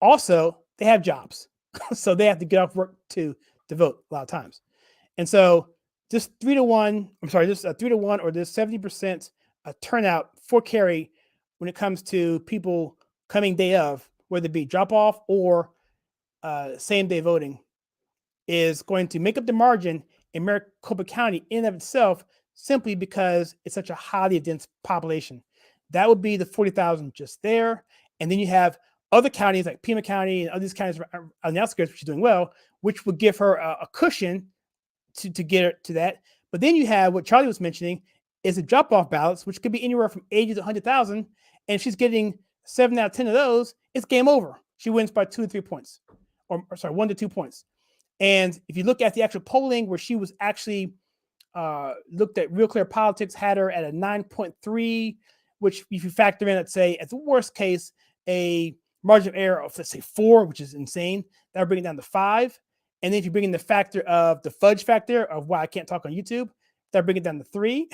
Also, they have jobs. So they have to get off work to vote a lot of times. And so this 3-1, this 3-1 or this 70% turnout for Kerry when it comes to people coming day of, whether it be drop off or same day voting, is going to make up the margin in Maricopa County in and of itself, simply because it's such a highly dense population. That would be the 40,000 just there. And then you have other counties like Pima County and other counties on the outskirts, which is doing well, which would give her a cushion to get her to that. But then you have what Charlie was mentioning is the drop-off ballots, which could be anywhere from 80 to 100,000. And she's getting 7 out of 10 of those. It's game over. She wins by 2 to 3 points, or 1 to 2 points. And if you look at the actual polling where she was actually looked at, Real Clear Politics had her at a 9.3, which if you factor in, let's say, at the worst case, a margin of error of, let's say, 4, which is insane, that would bring it down to 5. And then if you bring in the factor of the fudge factor of why I can't talk on YouTube, that bring it down to 3.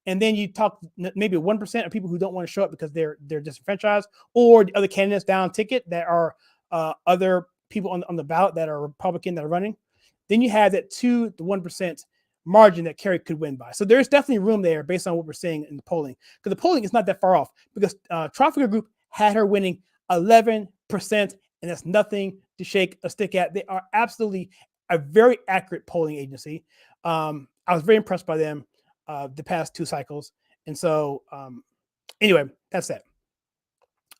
And then you talk maybe 1% of people who don't want to show up because they're disenfranchised, or the other candidates down ticket that are other people on the ballot that are Republican that are running. Then you have that 2 to 1% margin that Kerry could win by. So there's definitely room there based on what we're seeing in the polling, because the polling is not that far off, because Trafficker Group had her winning 11%, and that's nothing to shake a stick at. They are absolutely a very accurate polling agency. I was very impressed by them the past 2 cycles. And so anyway, that's that.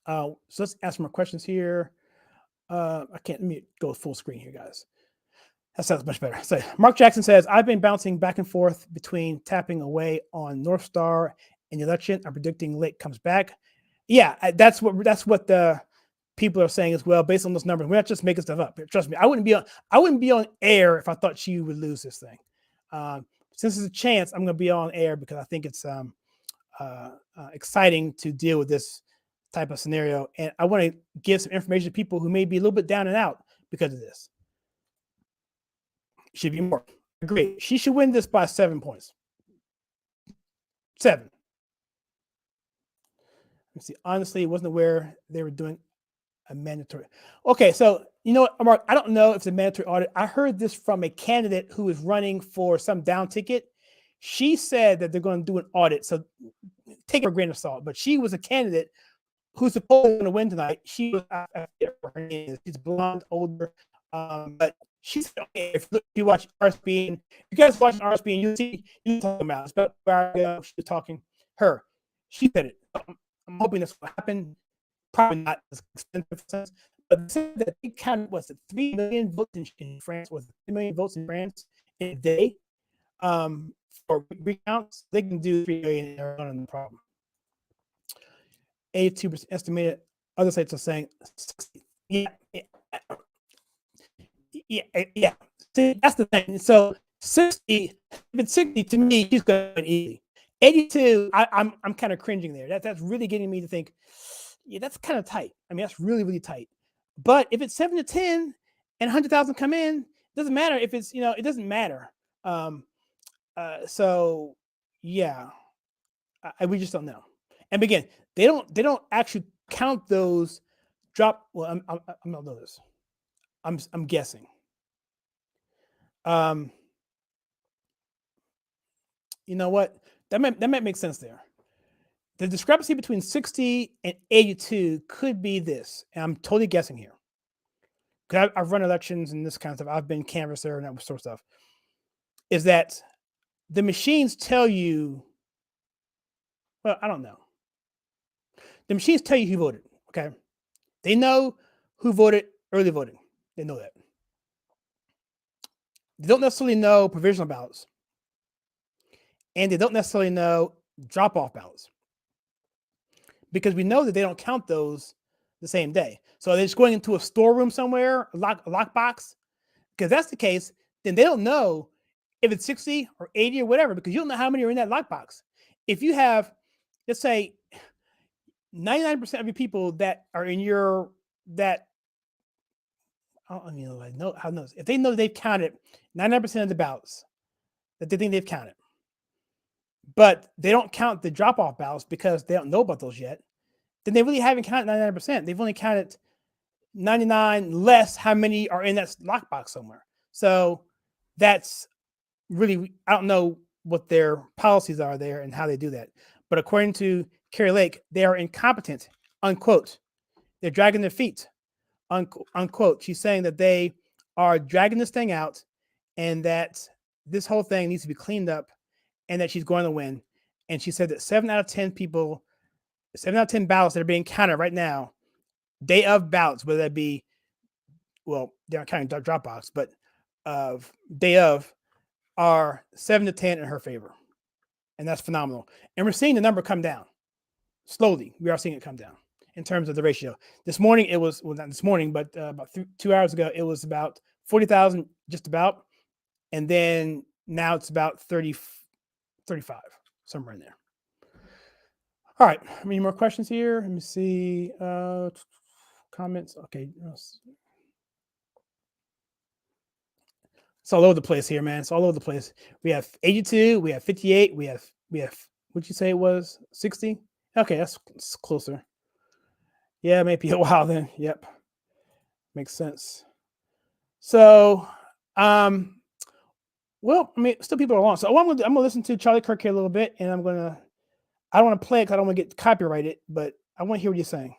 So let's ask more questions here. Let me go full screen here, guys. That sounds much better. So Mark Jackson says, I've been bouncing back and forth between tapping away on North Star and the election. I'm predicting Lake comes back. Yeah, that's what the people are saying as well, based on those numbers, we're not just making stuff up. Trust me, I wouldn't be on air if I thought she would lose this thing. Since there's a chance, I'm going to be on air because I think it's exciting to deal with this type of scenario, and I want to give some information to people who may be a little bit down and out because of this. Should be more. Agree. She should win this by 7 points. 7. Let's see. Honestly, I wasn't aware they were doing a mandatory. Okay, so you know what, Mark? I don't know if it's a mandatory audit. I heard this from a candidate who is running for some down ticket. She said that they're going to do an audit, so take it for a grain of salt. But she was a candidate who's supposedly going to win tonight. She was, her name is, she's blonde, older, but she said, okay, if you watch RSB, and you guys watch RSB, and you see you talking about it's about an hour ago, she was talking. Her, she said it. I'm hoping this will happen. Probably not as expensive, but said that they counted, was it 3 million votes in France? Was it 3 million votes in France in a day? For recounts, they can do 3 million in Arizona, no problem. 82% estimated. Other sites are saying 60. Yeah. See, that's the thing. So 60, if it's 60 to me, she's going easy. 82, I'm kind of cringing there. That's really getting me to think, yeah, that's kind of tight. I mean, that's really, really tight. But if it's 7 to 10 and 100,000 come in, it doesn't matter if it's, it doesn't matter. So yeah, we just don't know. And again, they don't actually count those drop. Well, I'm not know this. I'm guessing. You know what? That might make sense there. The discrepancy between 60 and 82 could be this, and I'm totally guessing here. Because I've run elections and this kind of stuff. I've been canvasser and that sort of stuff. Is that the machines tell you? Well, I don't know. The machines tell you who voted. Okay, they know who voted early voting. They know that. They don't necessarily know provisional ballots, and they don't necessarily know drop-off ballots, because we know that they don't count those the same day. So they're just going into a storeroom somewhere, a lockbox. Because that's the case, then they don't know if it's 60 or 80 or whatever, because you don't know how many are in that lockbox. If you have, let's say, 99% of your people that are in your, that, I don't know, like, know how knows if they know they've counted 99% of the ballots that they think they've counted, but they don't count the drop-off ballots because they don't know about those yet, then they really haven't counted 99%. They've only counted 99 less how many are in that lockbox somewhere. So that's really, I don't know what their policies are there and how they do that. But according to Carrie Lake, they are incompetent, unquote. They're dragging their feet, unquote. She's saying that they are dragging this thing out and that this whole thing needs to be cleaned up and that she's going to win. And she said that 7 out of 10 people, 7 out of 10 ballots that are being counted right now, day of ballots, whether that be, well, they're not counting Dropbox, but day of, are 7 to 10 in her favor. And that's phenomenal. And we're seeing the number come down slowly. We are seeing it come down in terms of the ratio. This morning, it was, well, not this morning, but about 2 hours ago, it was about 40,000, just about. And then now it's about 30, 35, somewhere in there. All right. Any more questions here? Let me see. Comments. Okay. It's all over the place here, man. It's all over the place. We have 82, we have 58, we have, what'd you say it was? 60? Okay, that's closer. Yeah, maybe a while then. Yep. Makes sense. So, well, I mean, still people are along. So I'm gonna listen to Charlie Kirk here a little bit, and I don't want to play it because I don't want to get copyrighted, but I want to hear what you're saying.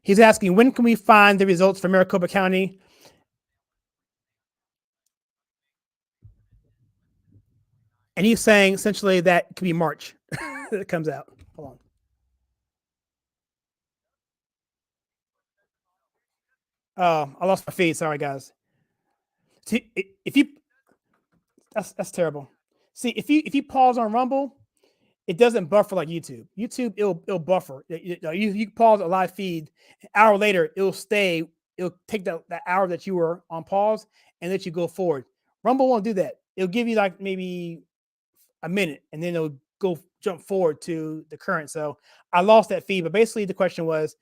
He's asking, when can we find the results for Maricopa County? And he's saying essentially that could be March that it comes out. Hold on. I lost my feed. Sorry, guys. See, if you that's terrible. See, if you pause on Rumble, it doesn't buffer like YouTube. YouTube, it'll buffer. You pause a live feed, an hour later, it'll stay. It'll take that hour that you were on pause and let you go forward. Rumble won't do that. It'll give you like maybe a minute, and then it'll go jump forward to the current. So I lost that feed. But basically, the question was,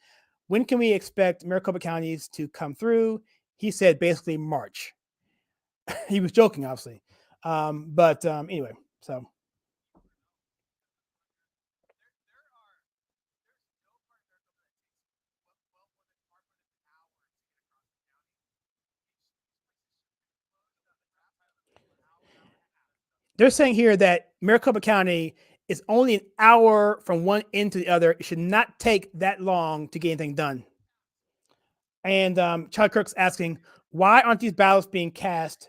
when can we expect Maricopa counties to come through? He said basically March. He was joking, obviously. But anyway, so they're saying here that Maricopa County is only an hour from one end to the other. It should not take that long to get anything done. And Charlie Kirk's asking, why aren't these ballots being counted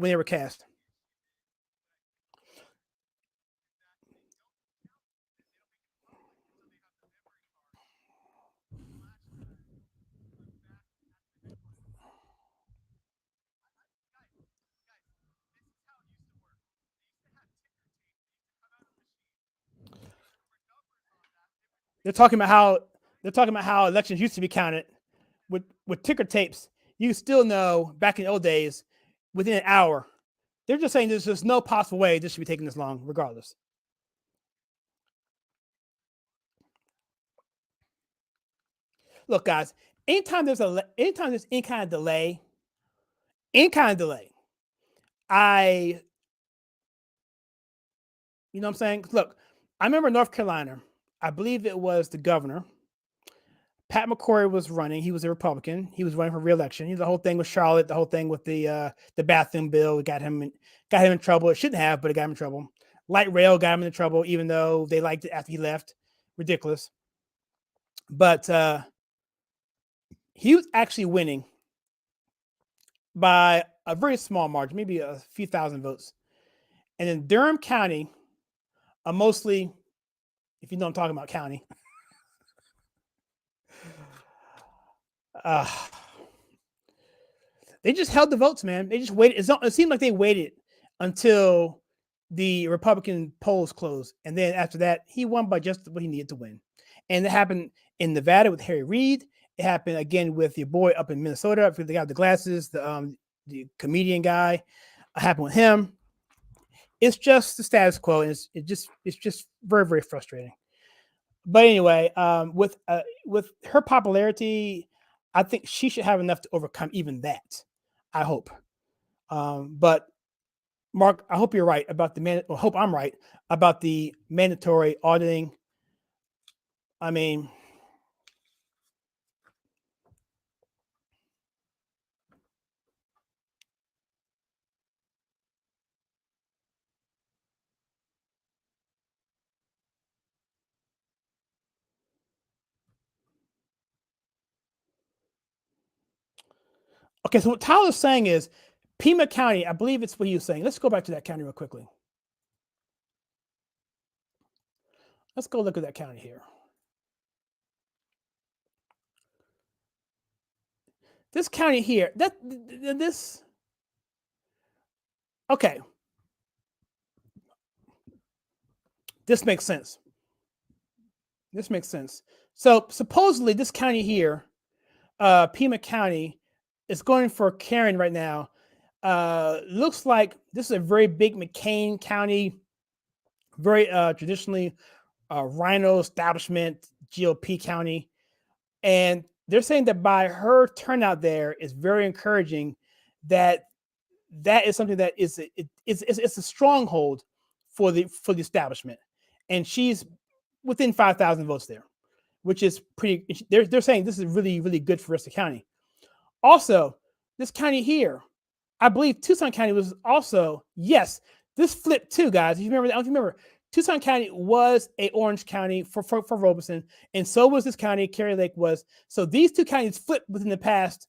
when they were cast? They're talking about how elections used to be counted with ticker tapes. You still know back in the old days, within an hour. They're just saying there's just no possible way this should be taking this long, regardless. Look, guys, anytime there's any kind of delay, I you know what I'm saying? Look, I remember North Carolina. I believe it was the governor. Pat McCrory was running. He was a Republican. He was running for re-election. The whole thing with Charlotte, the whole thing with the bathroom bill, it got him in trouble. It shouldn't have, but it got him in trouble. Light rail got him in trouble, even though they liked it after he left. Ridiculous. But he was actually winning by a very small margin, maybe a few thousand votes. And in Durham County, mostly, if you know what I'm talking about, county. They just held the votes, man. They just waited. It seemed like they waited until the Republican polls closed. And then after that, he won by just what he needed to win. And it happened in Nevada with Harry Reid. It happened again with your boy up in Minnesota. I forget the guy with the glasses, the comedian guy. It happened with him. It's just the status quo, and it's just very, very frustrating. But anyway, with her popularity, I think she should have enough to overcome even that. I hope. But Mark, I hope you're right about I hope I'm right about the mandatory auditing. I mean, okay, so what Tyler's saying is Pima County, I believe it's what he was saying. Let's go back to that county real quickly. Let's go look at that county here. This county here, okay. This makes sense. So supposedly this county here, Pima County, is going for Karen right now. Looks like this is a very big McCain County, very traditionally Rhino establishment, GOP county. And they're saying that by her turnout there is very encouraging, that is something that it's a stronghold for the establishment. And she's within 5,000 votes there, which is pretty. They're saying this is really, really good for Rest County. Also, this county here, I believe Tucson County was also, yes, this flipped too, guys. If you remember, I don't remember, Tucson County was a orange county for Robeson, and so was this county. Cary Lake was. So these two counties flipped within the past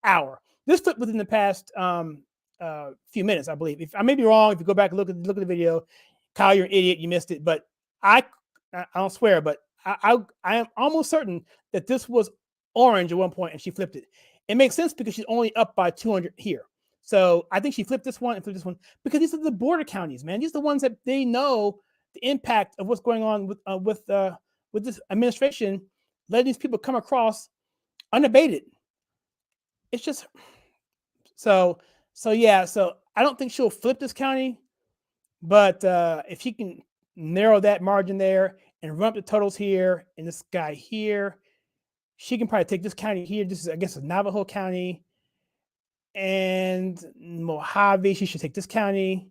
hour. This flipped within the past few minutes, I believe. If I may be wrong, if you go back and look at the video, Kyle, you're an idiot, you missed it. But I don't swear, but I am almost certain that this was orange at one point and she flipped it. It makes sense because she's only up by 200 here. So I think she flipped this one and flipped this one because these are the border counties, man. These are the ones that they know the impact of what's going on with this administration, letting these people come across unabated. It's just so yeah. So I don't think she'll flip this county, but if she can narrow that margin there and run up the totals here and this guy here, she can probably take this county here. This is, I guess, Navajo County. And Mojave, she should take this county.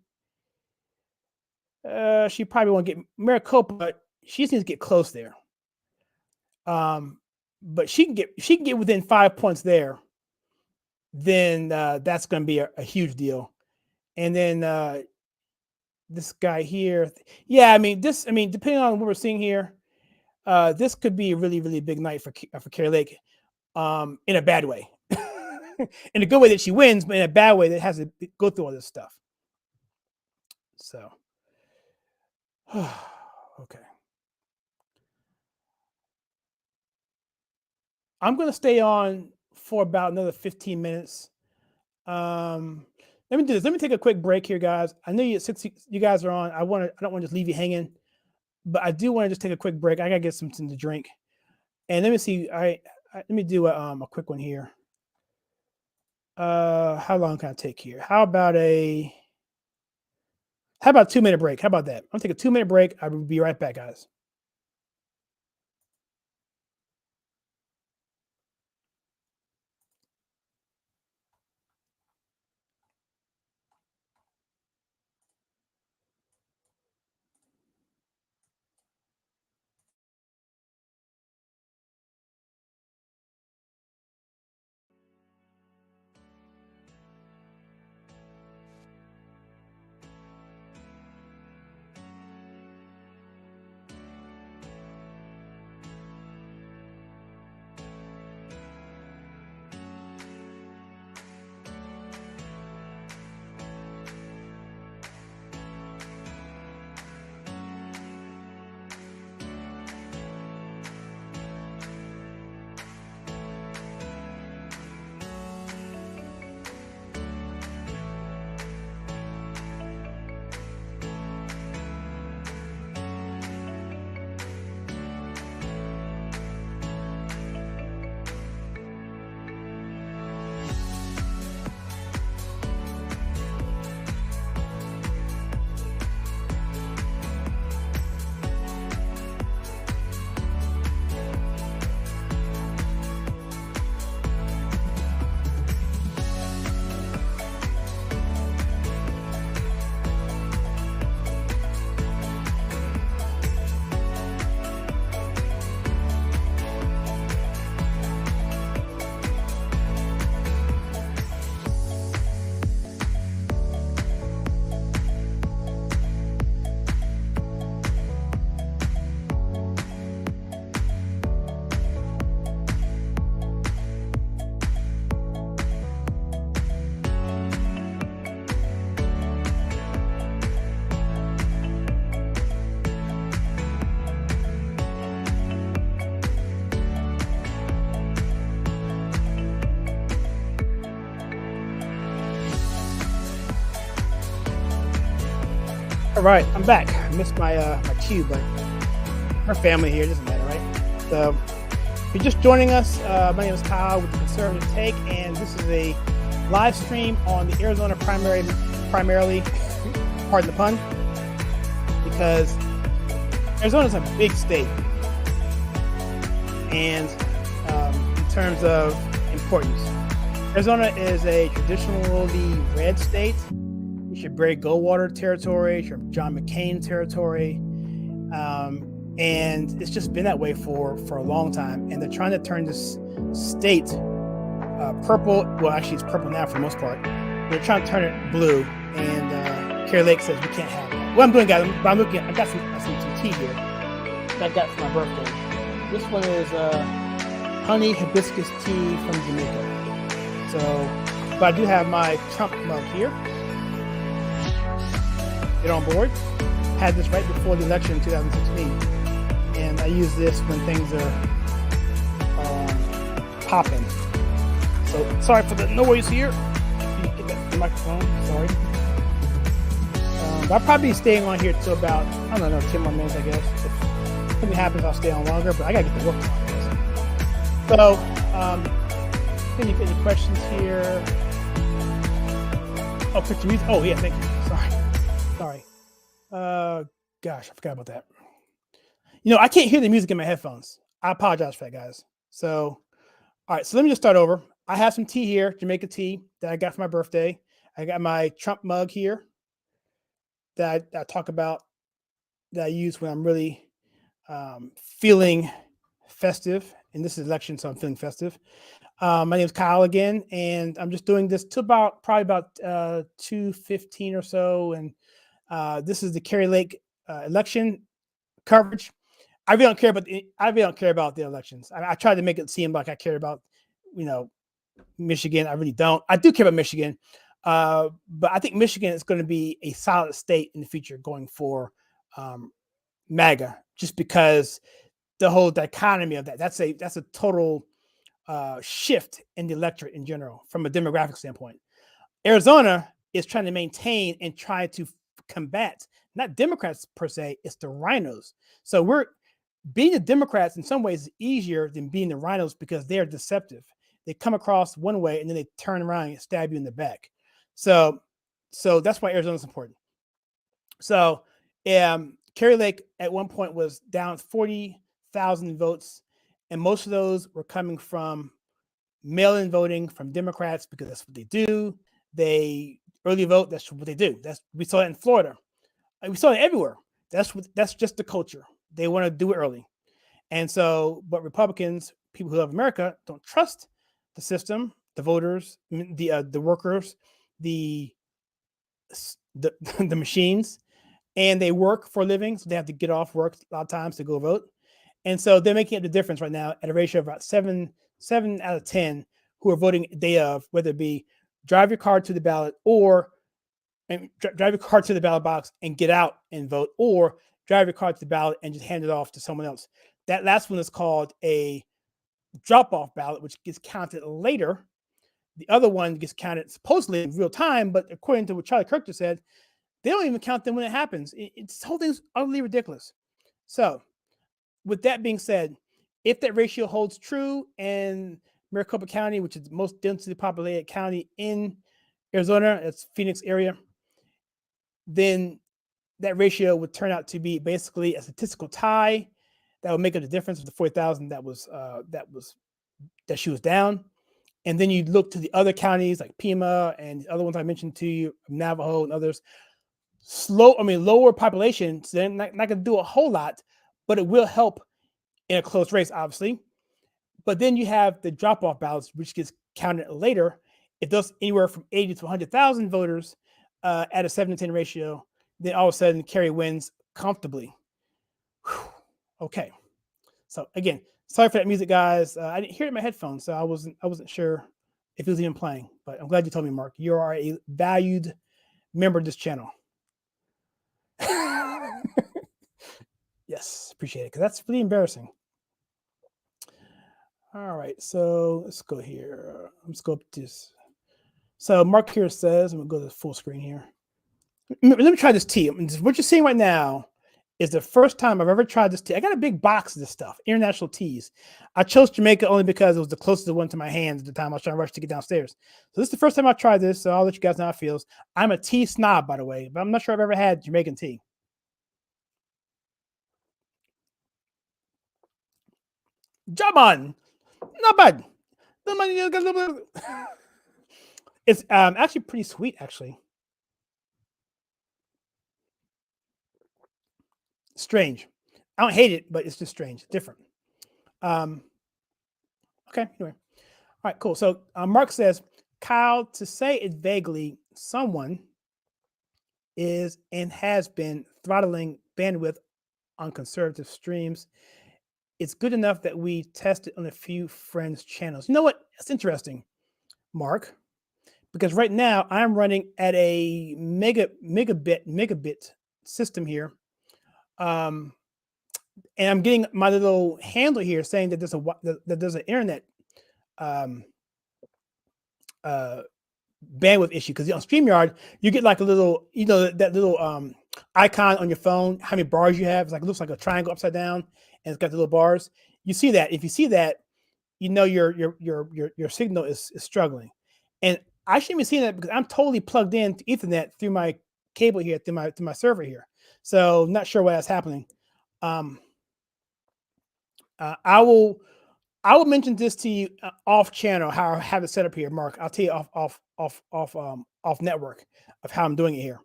She probably won't get Maricopa, but she just needs to get close there. But she can get within 5 points there. Then that's going to be a huge deal. And then this guy here, yeah, I mean, depending on what we're seeing here, this could be a really, really big night for Kari Lake, in a bad way. In a good way that she wins, but in a bad way that has to go through all this stuff. So, okay. I'm going to stay on for about another 15 minutes. Let me do this. Let me take a quick break here, guys. I know since you guys are on, I don't want to just leave you hanging, but I do want to just take a quick break. I got to get something to drink. And let me see. Let me do a quick one here. How long can I take here? How about a 2-minute break? How about that? I'm gonna take a 2-minute break. I will be right back, guys. All right, I'm back. I missed my cue, but our family here, doesn't matter, right? So if you're just joining us, my name is Kyle with the Conservative Take, and this is a live stream on the Arizona primarily, pardon the pun, because Arizona is a big state, and in terms of importance, Arizona is a traditionally red state. It's your Barry Goldwater territory, it's your John McCain territory, and it's just been that way for a long time. And they're trying to turn this state purple. Well, actually, it's purple now for the most part. They're trying to turn it blue, and Kari Lake says we can't have it. What I'm doing, guys, I'm looking. I got some tea here that I got for my birthday. This one is honey hibiscus tea from Jamaica. So, but I do have my Trump mug here. Get on board. Had this right before the election in 2016, and I use this when things are popping. So sorry for the noise here. If you get the microphone, sorry. I'll probably be staying on here till about, I don't know, 10 more minutes, I guess. If something happens, I'll stay on longer, but I gotta get to work tomorrow. So, any questions here? Oh, picture music. Oh, yeah, thank you. Sorry. Gosh, I forgot about that. I can't hear the music in my headphones. I apologize for that, guys. So, all right, so let me just start over. I have some tea here, Jamaica tea, that I got for my birthday. I got my Trump mug here that I talk about, that I use when I'm really feeling festive. And this is election, so I'm feeling festive. My name is Kyle again, and I'm just doing this till probably about 2:15 or so. And this is the Kerry Lake election coverage. I really don't care about the elections. I tried to make it seem like I care about, Michigan. I really don't. I do care about Michigan. But I think Michigan is going to be a solid state in the future going for MAGA, just because the whole dichotomy of that. That's a total shift in the electorate in general from a demographic standpoint. Arizona is trying to maintain and try to combat, not Democrats per se, it's the rhinos. So being the Democrats in some ways is easier than being the rhinos because they're deceptive. They come across one way and then they turn around and stab you in the back. So that's why Arizona is important. So Kerry Lake at one point was down 40,000 votes, and most of those were coming from mail-in voting from Democrats because that's what they do. They early vote. That's what they do. We saw it in Florida. We saw it everywhere. That's just the culture. They want to do it early, and so but Republicans, people who love America, don't trust the system, the voters, the workers, the machines, and they work for a living, so they have to get off work a lot of times to go vote. And so they're making up the difference right now at a ratio of about 7 out of 10 who are voting day of, whether it be drive your car to the ballot drive your car to the ballot box and get out and vote, or drive your car to the ballot and just hand it off to someone else. That last one is called a drop-off ballot, which gets counted later. The other one gets counted supposedly in real time, but according to what Charlie Kirk just said, they don't even count them when it happens. This whole thing's utterly ridiculous. So, with that being said, if that ratio holds true in Maricopa County, which is the most densely populated county in Arizona, it's Phoenix area, then that ratio would turn out to be basically a statistical tie that would make up the difference of the 40,000 that she was down. And then you look to the other counties like Pima and the other ones I mentioned to you, Navajo and others. Lower population, so they're not going to do a whole lot, but it will help in a close race, obviously. But then you have the drop-off ballots, which gets counted later. If those anywhere from 80 to 100,000 voters at a 7-10 ratio, then all of a sudden Kerry wins comfortably. Whew. Okay. So again, sorry for that music, guys. I didn't hear it in my headphones, so I wasn't sure if it was even playing. But I'm glad you told me, Mark. You are a valued member of this channel. Yes, appreciate it, because that's really embarrassing. All right, so let's go here. Let's go up this. So Mark here says, I'm gonna go to the full screen here. Let me try this tea. What you're seeing right now is the first time I've ever tried this tea. I got a big box of this stuff, international teas. I chose Jamaica only because it was the closest one to my hands at the time I was trying to rush to get downstairs. So this is the first time I tried this, so I'll let you guys know how it feels. I'm a tea snob, by the way, but I'm not sure I've ever had Jamaican tea. Jaman, not bad. It's actually pretty sweet, actually. Strange. I don't hate it, but it's just strange, different. Okay, anyway. All right, cool. So Mark says, Kyle, to say it vaguely, someone is and has been throttling bandwidth on conservative streams. It's good enough that we test it on a few friends' channels. You know what? That's interesting, Mark, because right now I'm running at a megabit system here. And I'm getting my little handle here saying that there's an internet bandwidth issue, because on StreamYard you get like a little, that little icon on your phone, how many bars you have. It's like, it looks like a triangle upside down, and it's got the little bars. You see that. If you see that, your signal is struggling. And I shouldn't be seeing that because I'm totally plugged in to Ethernet through my cable here, through my server here. So not sure why that's happening. I will mention this to you off channel, how I have it set up here, Mark. I'll tell you off network of how I'm doing it here,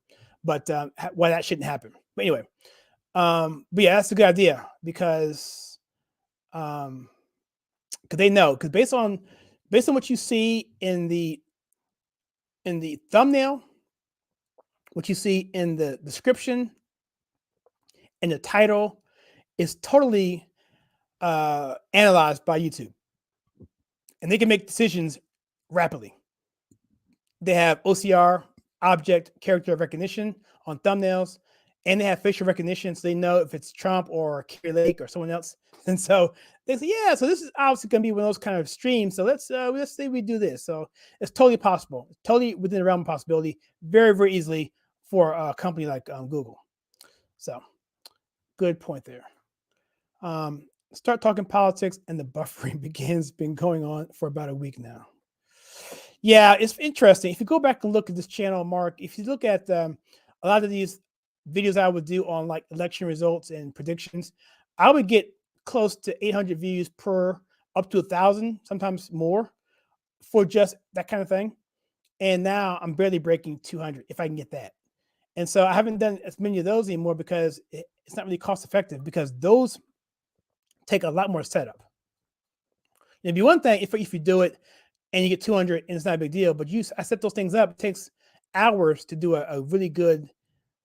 but why that shouldn't happen. But anyway, but yeah, that's a good idea, because they know, because based on what you see in the thumbnail, what you see in the description, and the title is totally analyzed by YouTube, and they can make decisions rapidly. They have OCR, object character recognition, on thumbnails, and they have facial recognition, so they know if it's Trump or Kerry Lake or someone else. And so they say, yeah, so this is obviously going to be one of those kind of streams. So let's say we do this. So it's totally possible, totally within the realm of possibility, very, very easily for a company like Google. So good point there. Start talking politics, and the buffering begins. Been going on for about a week now. Yeah, it's interesting. If you go back and look at this channel, Mark, if you look at a lot of these videos I would do on like election results and predictions, I would get close to 800 views per, up to 1,000, sometimes more, for just that kind of thing. And now I'm barely breaking 200, if I can get that. And so I haven't done as many of those anymore, because it's not really cost effective, because those take a lot more setup. It'd be one thing if you do it and you get 200 and it's not a big deal, but I set those things up. It takes hours to do a really good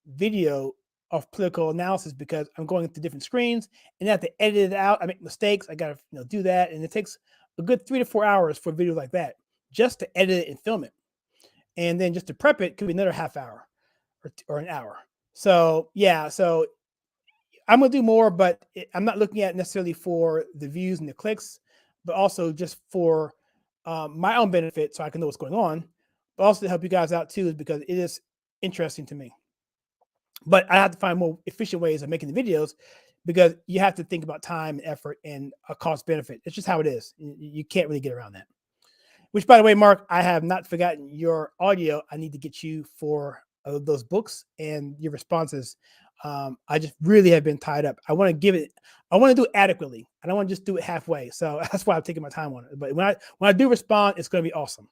video of political analysis, because I'm going to different screens and I have to edit it out. I make mistakes. I got to do that. And it takes a good 3 to 4 hours for a video like that, just to edit it and film it. And then just to prep it could be another half hour or an hour. So yeah, so I'm going to do more, but I'm not looking at necessarily for the views and the clicks, but also just for my own benefit, so I can know what's going on, but also to help you guys out too, is because it is interesting to me. But I have to find more efficient ways of making the videos, because you have to think about time and effort and a cost benefit. It's just how it is. You can't really get around that. Which, by the way, Mark, I have not forgotten your audio. I need to get you for those books and your responses. I just really have been tied up. I want to do it adequately. I don't want to just do it halfway. So that's why I'm taking my time on it. But when I do respond, it's going to be awesome.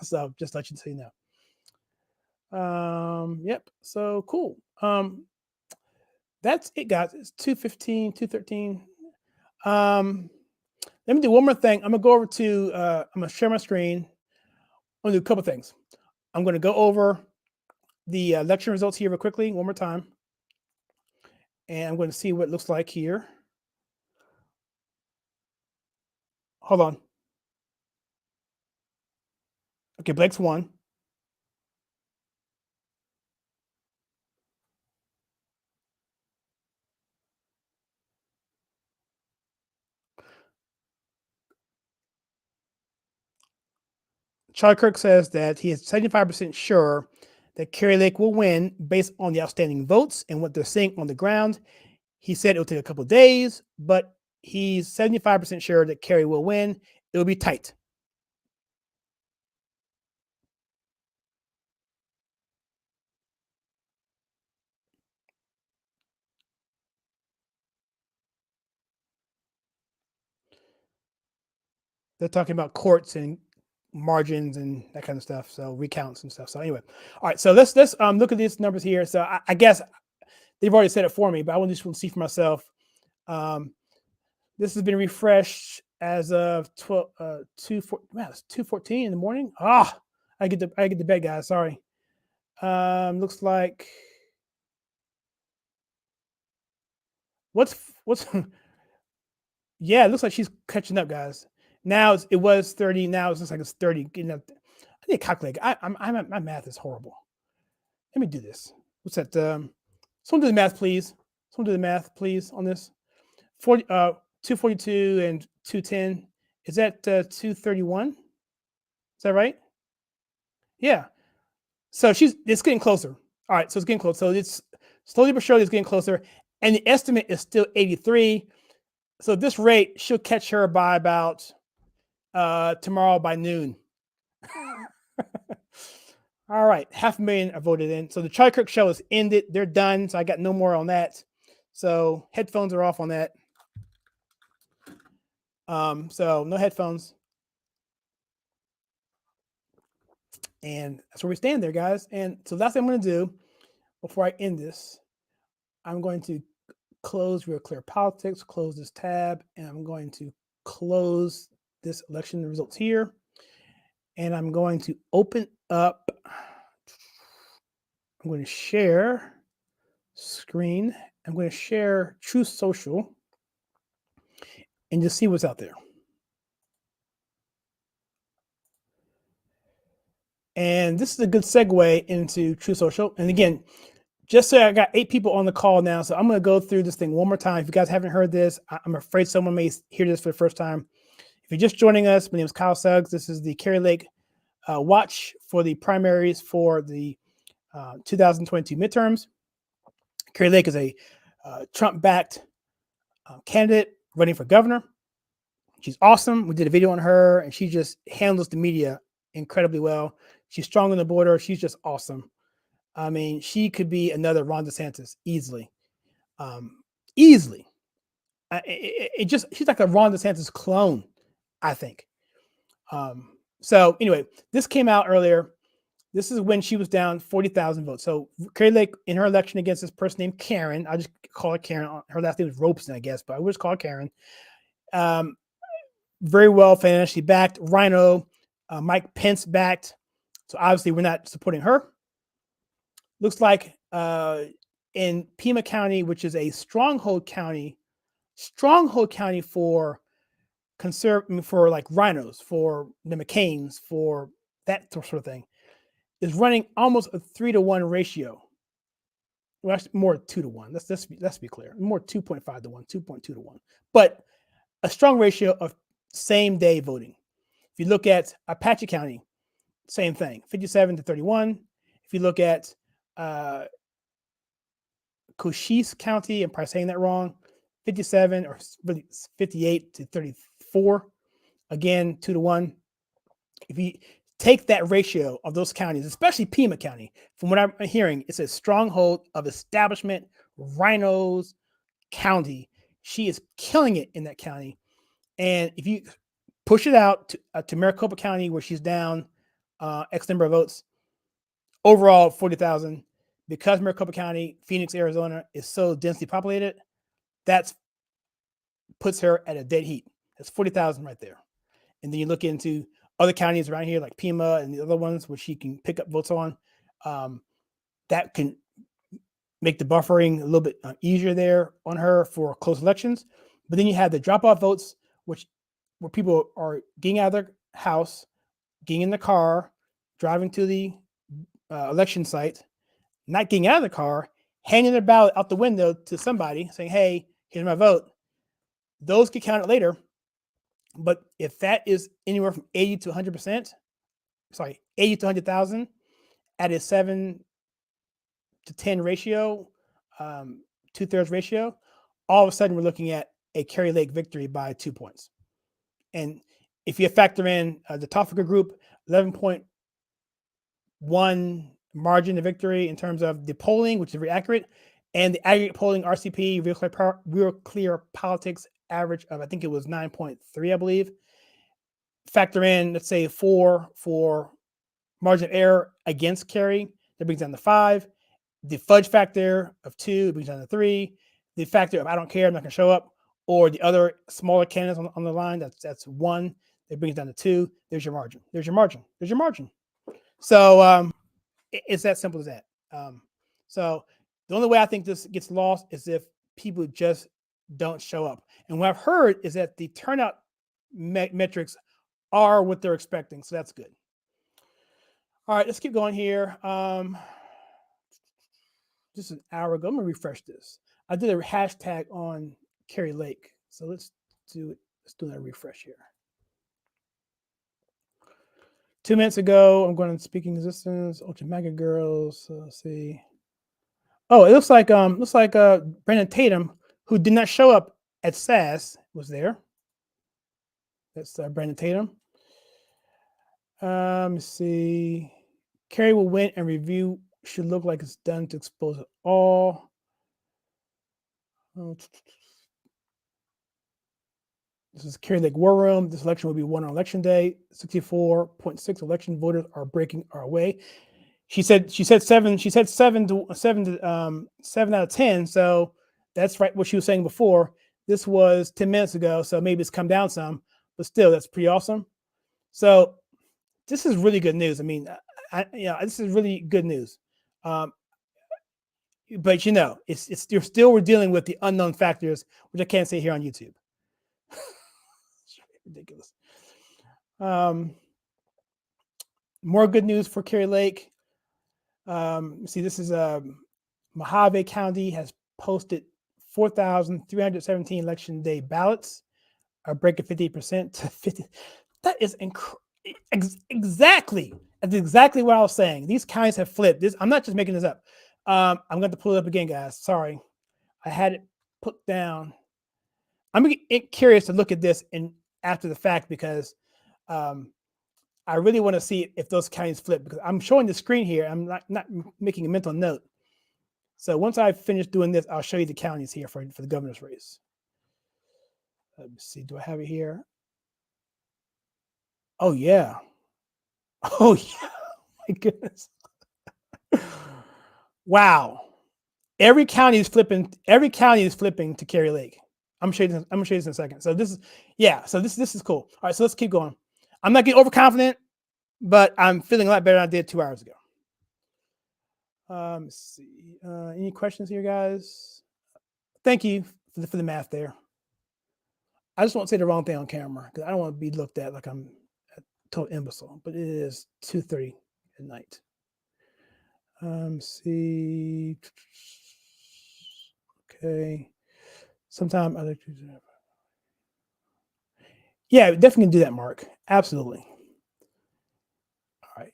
So just let you know. Yep. So cool. That's it, guys. It's 2:15, 2:13. Let me do one more thing. I'm gonna go over to I'm gonna share my screen. I'm gonna do a couple things. I'm gonna go over the lecture results here real quickly, one more time. And I'm going to see what it looks like here. Hold on. Okay, Blake's won. Charlie Kirk says that he is 75% sure that Kerry Lake will win based on the outstanding votes and what they're seeing on the ground. He said it will take a couple of days, but he's 75% sure that Kerry will win. It will be tight. They're talking about courts and margins and that kind of stuff, so recounts and stuff. So anyway, all right. So let's look at these numbers here. So I guess they've already said it for me, but I just want to see for myself. This has been refreshed as of 2:14 in the morning. I get to bed, guys. Sorry. Looks like what's yeah, it looks like she's catching up, guys. Now it was 30. Now it looks like it's 30. Getting up. I need to calculate. My math is horrible. Let me do this. What's that? Someone do the math, please. Someone do the math, please, on this. 242 and 210 Is that 231? Is that right? Yeah. So it's getting closer. All right, so it's getting close. So it's slowly but surely it's getting closer. And the estimate is still 83. So at this rate, she'll catch her by about tomorrow by noon. All right, 500,000 are voted in. So the Charlie Kirk show is ended. They're done. So I got no more on that. So headphones are off on that. So no headphones. And that's where we stand there, guys. And so that's what I'm going to do before I end this. I'm going to close Real Clear Politics, close this tab, and I'm going to close this election results here. And I'm going to open up, I'm going to share screen. I'm going to share Truth Social and just see what's out there. And this is a good segue into Truth Social. And again, just so I got 8 people on the call now, so I'm going to go through this thing one more time. If you guys haven't heard this, I'm afraid someone may hear this for the first time. If you're just joining us, my name is Kyle Suggs. This is the Kari Lake watch for the primaries for the 2022 midterms. Kari Lake is a Trump-backed candidate running for governor. She's awesome. We did a video on her, and she just handles the media incredibly well. She's strong on the border. She's just awesome. I mean, she could be another Ron DeSantis easily. Easily. She's like a Ron DeSantis clone, I think. So anyway, this came out earlier. This is when she was down 40,000 votes. So Kari Lake, in her election against this person named Karen, I just call her Karen. Her last name is Robeson, I guess, but I would just call her Karen. Very well financially backed. Rhino, Mike Pence backed. So obviously we're not supporting her. Looks like in Pima County, which is a stronghold county for for like rhinos, for the McCains, for that sort of thing, is running almost a 3-to-1 ratio. Well, actually more 2-to-1. Let's be clear. More 2.5 to 1, 2.2 to 1. But a strong ratio of same day voting. If you look at Apache County, same thing, 57 to 31. If you look at Cochise County, I'm probably saying that wrong, 57 or 58 to 34. Again, 2-to-1. If you take that ratio of those counties, especially Pima County, from what I'm hearing, it's a stronghold of establishment, rhinos county. She is killing it in that county. And if you push it out to Maricopa County, where she's down X number of votes, overall 40,000, because Maricopa County, Phoenix, Arizona is so densely populated, that puts her at a dead heat. That's 40,000 right there. And then you look into other counties around here, like Pima and the other ones, where she can pick up votes on. That can make the buffering a little bit easier there on her for close elections. But then you have the drop-off votes, where people are getting out of their house, getting in the car, driving to the election site, not getting out of the car, handing their ballot out the window to somebody, saying, "Hey, here's my vote." Those get counted later. But if that is anywhere from 80 to 100%, 80 to 100,000 at a 7 to 10 ratio, 2/3 ratio, all of a sudden we're looking at a Kari Lake victory by 2 points. And if you factor in the Toffiker group, 11.1 margin of victory in terms of the polling, which is very accurate, and the aggregate polling RCP, Real Clear Politics average of, I think it was 9.3, I believe. Factor in, let's say, 4 for margin of error against Kari, that brings down to 5. The fudge factor of 2 brings down to 3. The factor of I don't care, I'm not going to show up, or the other smaller candidates on the line, that's 1. That brings down to 2. There's your margin. There's your margin. There's your margin. So it's that simple as that. So the only way I think this gets lost is if people just don't show up. And what I've heard is that the turnout metrics are what they're expecting. So that's good. All right, let's keep going here. Just an hour ago, I'm gonna refresh this. I did a hashtag on Kari Lake. So let's do it. Let's do that refresh here. 2 minutes ago, I'm going to speaking existence, Ultra Mega Girls. Let's see. Oh, it looks like Brandon Tatum, who did not show up at SAS, was there. That's Brandon Tatum. Let's see. Carrie will win and review should look like it's done to expose it all. Oh, this is Carrie Lake War Room. This election will be won on election day. 64.6 election voters are breaking our way. She said seven. She said seven out of 10. So that's right what she was saying before. This was 10 minutes ago, so maybe it's come down some, but still, that's pretty awesome. So this is really good news. I mean, this is really good news. But it's we're dealing with the unknown factors, which I can't say here on YouTube. It's ridiculous. More good news for Carrie Lake. See, this is Mojave County has posted 4,317 election day ballots, are breaking 50% to 50. That is exactly what I was saying. These counties have flipped. This I'm not just making this up. I'm going to pull it up again, guys. Sorry, I had it put down. I'm curious to look at this after the fact because I really want to see if those counties flip because I'm showing the screen here. I'm not making a mental note. So once I finish doing this, I'll show you the counties here for the governor's race. Let me see. Do I have it here? Oh yeah. Oh yeah. My goodness. Wow. Every county is flipping to Carrie Lake. I'm gonna show you this in a second. So this is cool. All right, so let's keep going. I'm not getting overconfident, but I'm feeling a lot better than I did 2 hours ago. Let's see. Any questions here, guys? Thank you for the math there. I just won't say the wrong thing on camera because I don't want to be looked at like I'm a total imbecile. But it is 2:30 at night. See. Okay. Sometime I like to do that. Yeah, definitely do that, Mark. Absolutely. All right.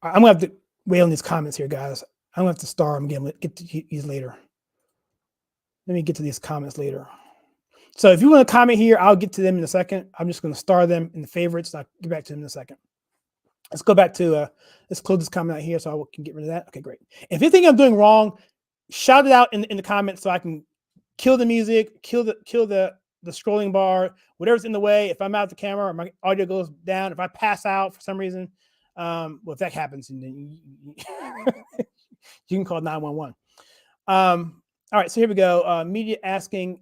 I'm gonna have to wait on these comments here, guys. I'm gonna have to star them again. Get to these later. Let me get to these comments later. So if you want to comment here, I'll get to them in a second. I'm just going to star them in the favorites. I'll get back to them in a second. Let's go back to let's close this comment out here so I can get rid of that. Okay, great. If you think I'm doing wrong, shout it out in the comments so I can kill the music, kill the scrolling bar, whatever's in the way. If I'm out the camera or my audio goes down, if I pass out for some reason, well, if that happens, then you can call 911. All right, so here we go. Media asking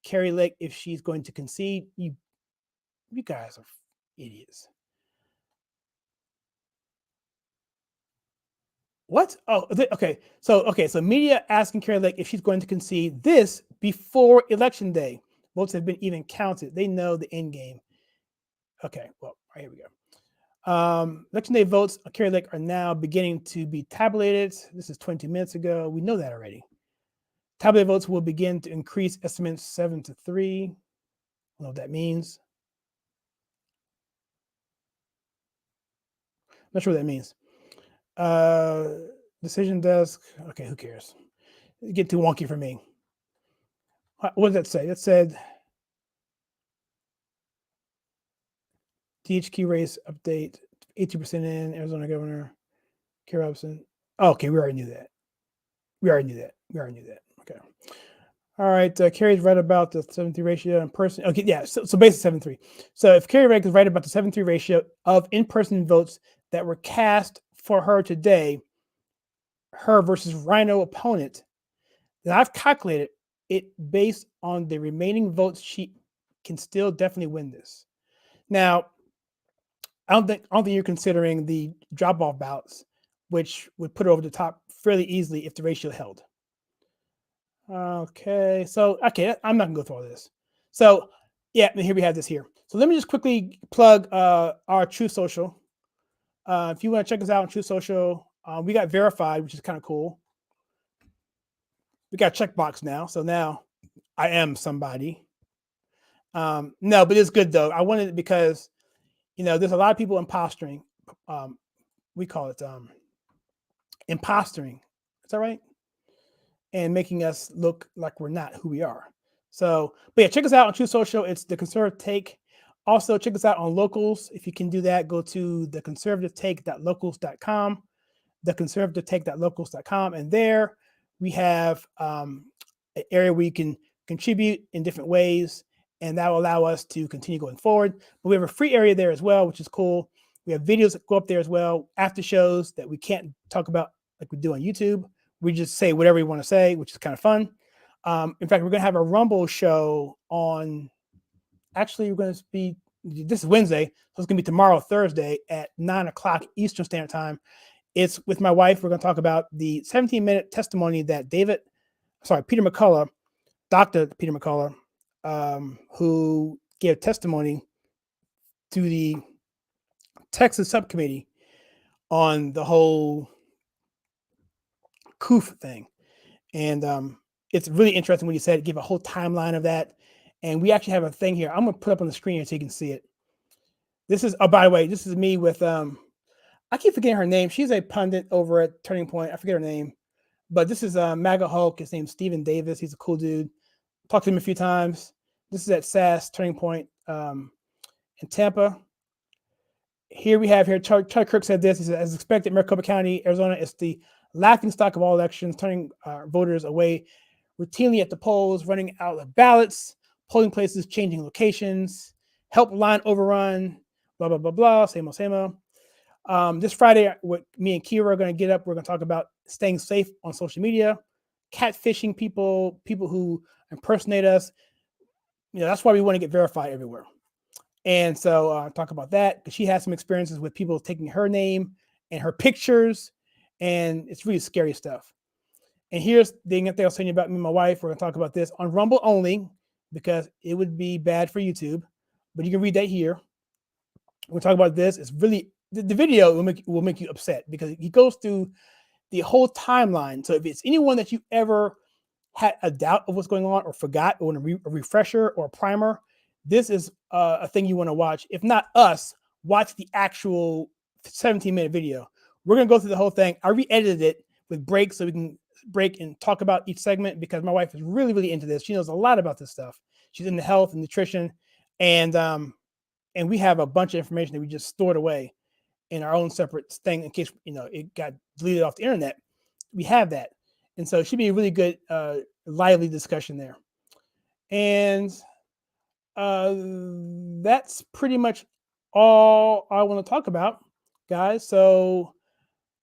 Carrie Lake if she's going to concede. You guys are idiots. What? Oh, okay. So media asking Carrie Lake if she's going to concede this before election day. Votes have been even counted. They know the end game. Okay, well, all right, here we go. Election day votes on Carrie Lake are now beginning to be tabulated. This is 20 minutes ago. We know that already. Tabulated votes will begin to increase estimates 7 to 3. I don't know what that means. I'm not sure what that means. Decision desk. Okay, who cares? It get too wonky for me. What did that say? That said DHQ race update 80% in Arizona governor Kerry Robinson. Oh, okay, we already knew that. Okay. All right, Kerry's right about the 7-3 ratio in person. Okay, yeah, so basically 7-3. So if Carrie Lake is right about the 7-3 ratio of in-person votes that were cast for her today, her versus Rhino opponent, then I've calculated it based on the remaining votes. She can still definitely win this. Now, I don't think you're considering the drop-off ballots, which would put her over the top fairly easily if the ratio held. Okay, so I'm not gonna go through all this. So yeah, here we have this here. So let me just quickly plug our Truth Social. If you want to check us out on Truth Social, we got verified, which is kind of cool. We got a checkbox now, so now I am somebody. No, but it's good though. I wanted it because, there's a lot of people impostoring. We call it impostoring. Is that right? And making us look like we're not who we are. So, but yeah, check us out on True Social. It's The Conservative Take. Also, check us out on Locals. If you can do that, go to theconservativetake.locals.com, theconservativetake.locals.com. And there we have an area where you can contribute in different ways, and that will allow us to continue going forward. But we have a free area there as well, which is cool. We have videos that go up there as well, after shows that we can't talk about like we do on YouTube. We just say whatever we want to say, which is kind of fun. In fact, we're going to have a Rumble show on, actually, we're going to be, this is Wednesday, so it's going to be tomorrow, Thursday at 9 o'clock Eastern Standard Time. It's with my wife. We're going to talk about the 17-minute testimony that Peter McCullough, Dr. Peter McCullough, who gave testimony to the Texas subcommittee on the whole COOF thing. And it's really interesting when you said give a whole timeline of that. And we actually have a thing here. I'm going to put up on the screen here so you can see it. This is, oh, by the way, this is me with, I keep forgetting her name. She's a pundit over at Turning Point. I forget her name. But this is MAGA Hulk. His name's Stephen Davis. He's a cool dude. Talked to him a few times. This is at SAS Turning Point in Tampa. Here we have Charlie Kirk said this. He said, as expected, Maricopa County, Arizona is the laughing stock of all elections, turning voters away routinely at the polls, running out of ballots, polling places, changing locations, helpline overrun, blah, blah, blah, blah, same old, same old. This Friday, what me and Kira are going to get up, we're going to talk about staying safe on social media, catfishing people who impersonate us. That's why we want to get verified everywhere. And so talk about that because she has some experiences with people taking her name and her pictures, and it's really scary stuff. And here's the thing I was telling you about me and my wife. We're going to talk about this on Rumble only because it would be bad for YouTube, but you can read that here. We'll talk about this. It's really, the video will make you upset because he goes through the whole timeline. So if it's anyone that you ever had a doubt of what's going on or forgot or a refresher or a primer, this is a thing you want to watch. If not us, watch the actual 17-minute video. We're going to go through the whole thing. I re-edited it with breaks so we can break and talk about each segment because my wife is really, really into this. She knows a lot about this stuff. She's into health and nutrition. And we have a bunch of information that we just stored away in our own separate thing in case, it got deleted off the internet. We have that. And so it should be a really good, lively discussion there. And that's pretty much all I want to talk about, guys. So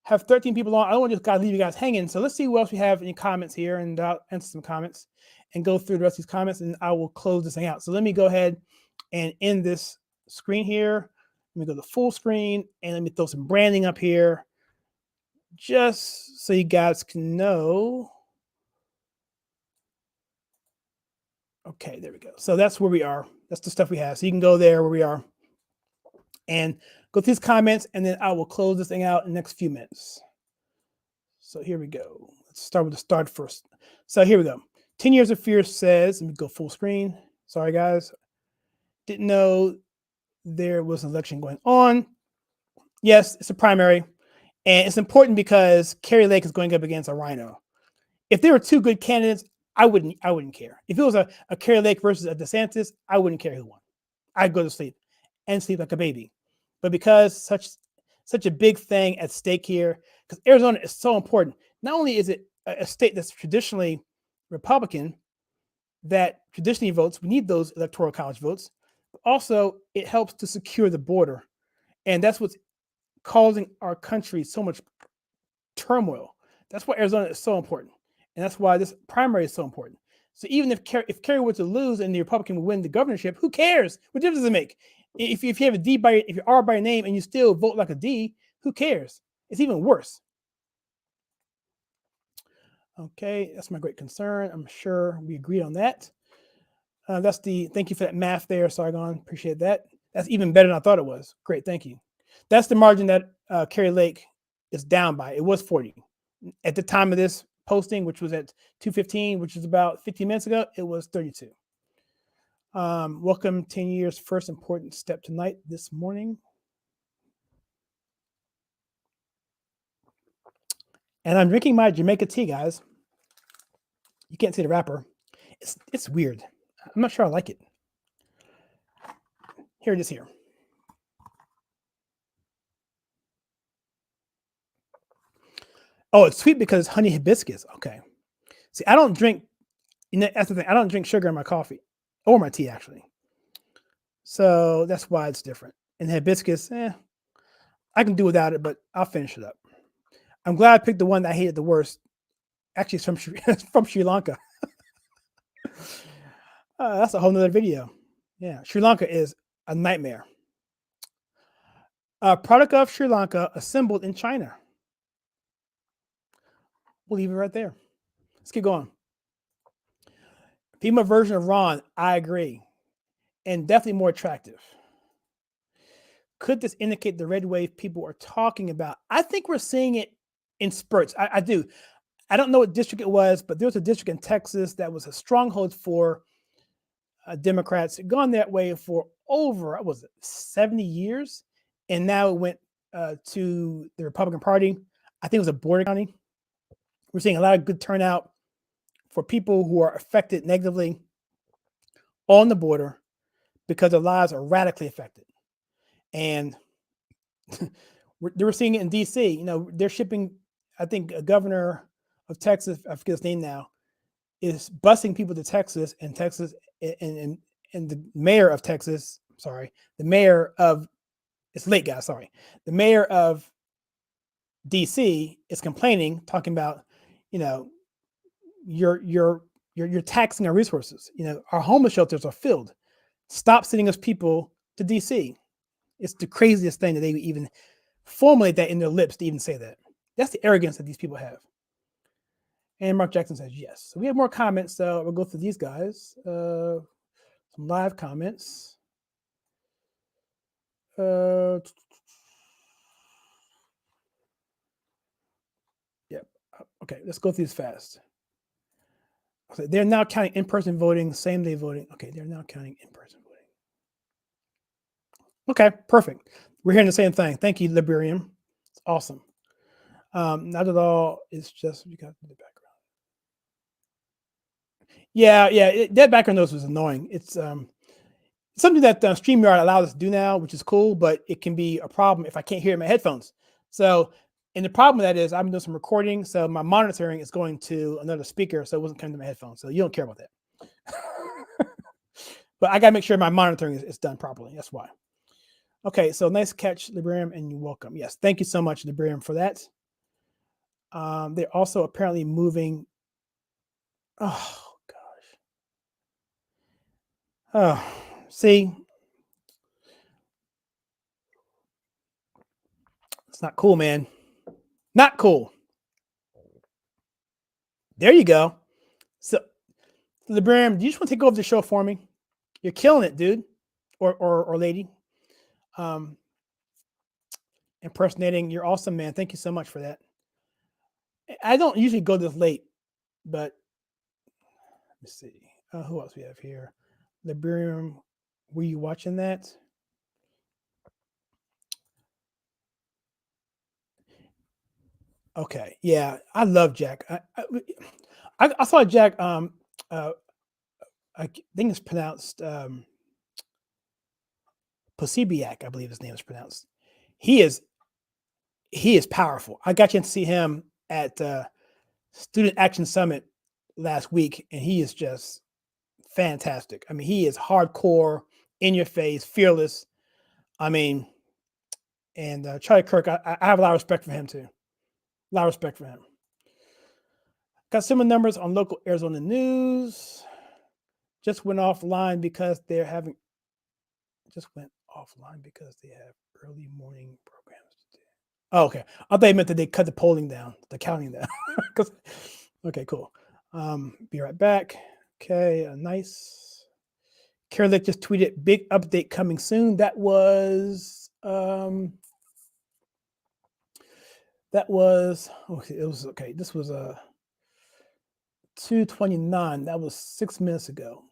have 13 people on. I don't want to just leave you guys hanging. So let's see what else we have in comments here, and I'll answer some comments and go through the rest of these comments, and I will close this thing out. So let me go ahead and end this screen here. Let me go to full screen, and let me throw some branding up here just so you guys can know. Okay, there we go. So that's where we are. That's the stuff we have. So you can go there where we are and go through these comments, and then I will close this thing out in the next few minutes. So here we go. Let's start with the start first. So here we go. 10 Years of Fear says, let me go full screen. Sorry, guys. Didn't know there was an election going on. Yes, it's a primary. And it's important because Kari Lake is going up against a rhino. If there were two good candidates, I wouldn't care. If it was a Kari Lake versus a DeSantis, I wouldn't care who won. I'd go to sleep and sleep like a baby. But because such a big thing at stake here, because Arizona is so important, not only is it a state that's traditionally Republican, that traditionally votes, we need those electoral college votes, but also it helps to secure the border. And that's what's causing our country so much turmoil. That's why Arizona is so important. And that's why this primary is so important. So even if Kari were to lose and the Republican would win the governorship, who cares? What difference does it make? If you have a D if you R by name and you still vote like a D, who cares? It's even worse. Okay, that's my great concern. I'm sure we agree on that. Thank you for that math there, Sargon. Appreciate that. That's even better than I thought it was. Great, thank you. That's the margin that Kari Lake is down by. It was 40. At the time of this posting, which was at 2:15, which is about 15 minutes ago, it was 32. Welcome 10 years, first important step tonight, this morning. And I'm drinking my Jamaica tea, guys. You can't see the wrapper. It's weird. I'm not sure I like it. Here it is here. Oh, it's sweet because it's honey hibiscus. Okay. See, I don't drink, that's the thing. I don't drink sugar in my coffee or my tea, actually. So that's why it's different. And hibiscus, I can do without it, but I'll finish it up. I'm glad I picked the one that I hated the worst. Actually, it's from Sri Lanka. That's a whole nother video. Yeah, Sri Lanka is a nightmare. A product of Sri Lanka assembled in China. We'll leave it right there. Let's keep going. Female version of Ron, I agree. And definitely more attractive. Could this indicate the red wave people are talking about? I think we're seeing it in spurts. I do. I don't know what district it was, but there was a district in Texas that was a stronghold for Democrats. Gone that way for over, what was it, 70 years? And now it went to the Republican Party. I think it was a border county. We're seeing a lot of good turnout for people who are affected negatively on the border because their lives are radically affected. And we're seeing it in DC. You know, they're shipping, I think a governor of Texas, I forget his name now, is busing people to Texas, and the mayor of Texas, the mayor of, it's late guys, the mayor of DC is complaining, talking about, you know, you're taxing our resources. You know, our homeless shelters are filled. Stop sending us people to DC. It's the craziest thing that they even formulate that in their lips to even say that. That's the arrogance that these people have. And Mark Jackson says yes. So we have more comments, so we'll go through these guys. Some live comments. Yep. Okay, let's go through this fast. Okay, they're now counting in-person voting, same-day voting. Okay, they're now counting in-person voting. Okay, perfect. We're hearing the same thing. Thank you, Liberium. It's awesome. Not at all. It's just you got the background. Yeah. That background noise was annoying. It's something that StreamYard allows us to do now, which is cool, but it can be a problem if I can't hear it in my headphones. So, and the problem with that is I'm doing some recording, so my monitoring is going to another speaker, so it wasn't coming to my headphones. So you don't care about that. But I got to make sure my monitoring is done properly. That's why. Okay, so nice catch, Librium, and you're welcome. Yes, thank you so much, Librium, for that. They're also apparently moving. Oh, gosh. Oh, see, it's not cool, man. Not cool. There you go. So, Librium, do you just want to take over the show for me? You're killing it, dude, or lady. Impersonating. You're awesome, man. Thank you so much for that. I don't usually go this late, but let's see. Who else we have here? Librium, were you watching that? Okay, yeah, I love Jack. I saw Jack. I think it's pronounced Posibiak, I believe his name is pronounced. He is powerful. I got you to see him at Student Action Summit last week, and he is just fantastic. I mean, he is hardcore, in your face, fearless. I mean, and Charlie Kirk, I have a lot of respect for him too. A lot of respect for him. Got similar numbers on local Arizona news. Just went offline because they have early morning programs today. Oh, okay. I thought they meant that they cut the polling down, the counting down. Okay, cool. Be right back. Okay, nice. Kerlick just tweeted big update coming soon. That was okay. It was okay. This was 2:29. That was 6 minutes ago.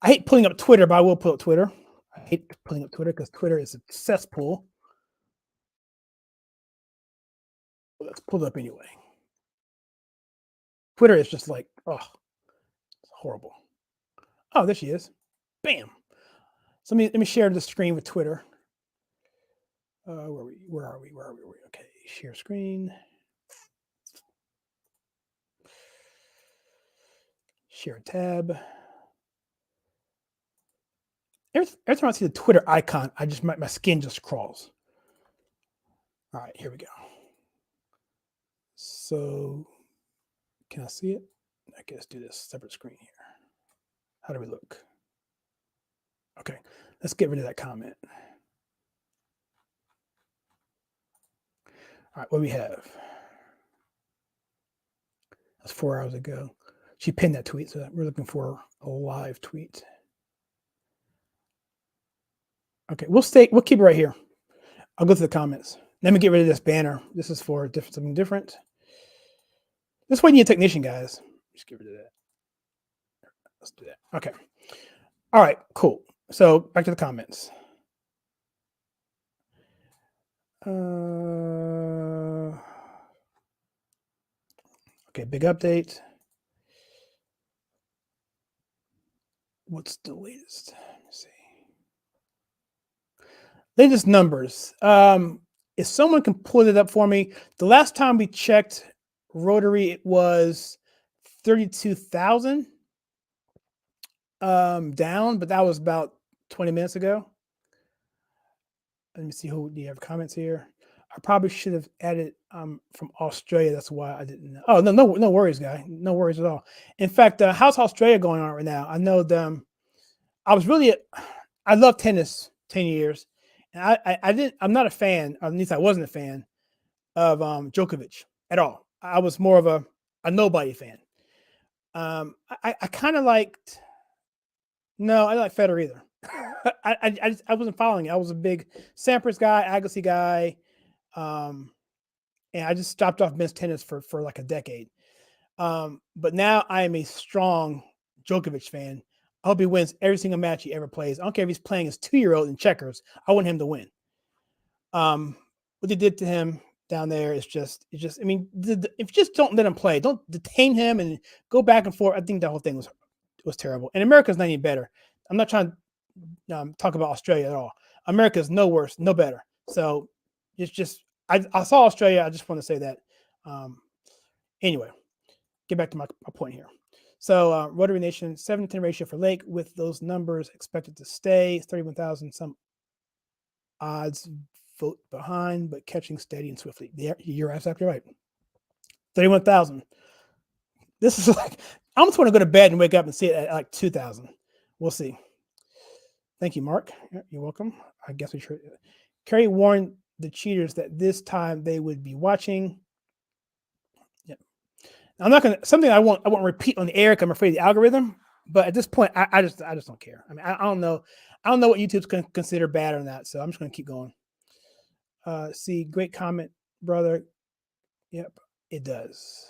I hate pulling up Twitter, but I will pull up Twitter. I hate pulling up Twitter because Twitter is a cesspool. Let's pull it up anyway. Twitter is just like, oh, it's horrible. Oh, there she is. Bam. So let me share the screen with Twitter. Where are we? Okay, share screen. Share tab. Every time I see the Twitter icon, my skin just crawls. All right, here we go. So, can I see it? I guess do this separate screen here. How do we look? Okay, let's get rid of that comment. All right, what do we have? That's 4 hours ago. She pinned that tweet, so we're looking for a live tweet. Okay, we'll keep it right here. I'll go to the comments. Let me get rid of this banner. This is for something different. This way you need a technician, guys. Just get rid of that. Let's do that. Okay. All right, cool. So back to the comments. Okay, big update. What's the latest? Let me see. Latest numbers. If someone can pull it up for me, the last time we checked Rotary, it was 32,000 down, but that was about 20 minutes ago. Let me see who do you have comments here. I probably should have added from Australia. That's why I didn't know. Oh, no worries, guy. No worries at all. In fact, how's Australia going on right now? I know them. I love tennis 10 years. And I'm not a fan, or at least I wasn't a fan of Djokovic at all. I was more of a nobody fan. I kind of liked, no, I didn't like Federer either. I wasn't following it. I was a big Sampras guy, Agassi guy. And I just stopped off men's tennis for like a decade. But now I am a strong Djokovic fan. I hope he wins every single match he ever plays. I don't care if he's playing his 2-year-old in checkers. I want him to win. What they did to him down there is just, I mean, if you just don't let him play, don't detain him and go back and forth. I think the whole thing was terrible. And America's not any better. I'm not trying to talk about Australia at all. America's no worse, no better. So it's just, I saw Australia. I just want to say that. Anyway, get back to my point here. So Rotary Nation, 7-10 ratio for Lake with those numbers expected to stay. 31,000, some odds vote behind, but catching steady and swiftly. Yeah, you're exactly right. 31,000. This is like, I almost want to go to bed and wake up and see it at like 2,000. We'll see. Thank you, Mark. You're welcome. I guess we should. Kerry warned the cheaters that this time they would be watching. Yeah. I'm not going to, something I won't repeat on the air because I'm afraid of the algorithm, but at this point, I just don't care. I mean, I don't know what YouTube's going to consider bad or not. So I'm just going to keep going. See, great comment, brother. Yep, it does.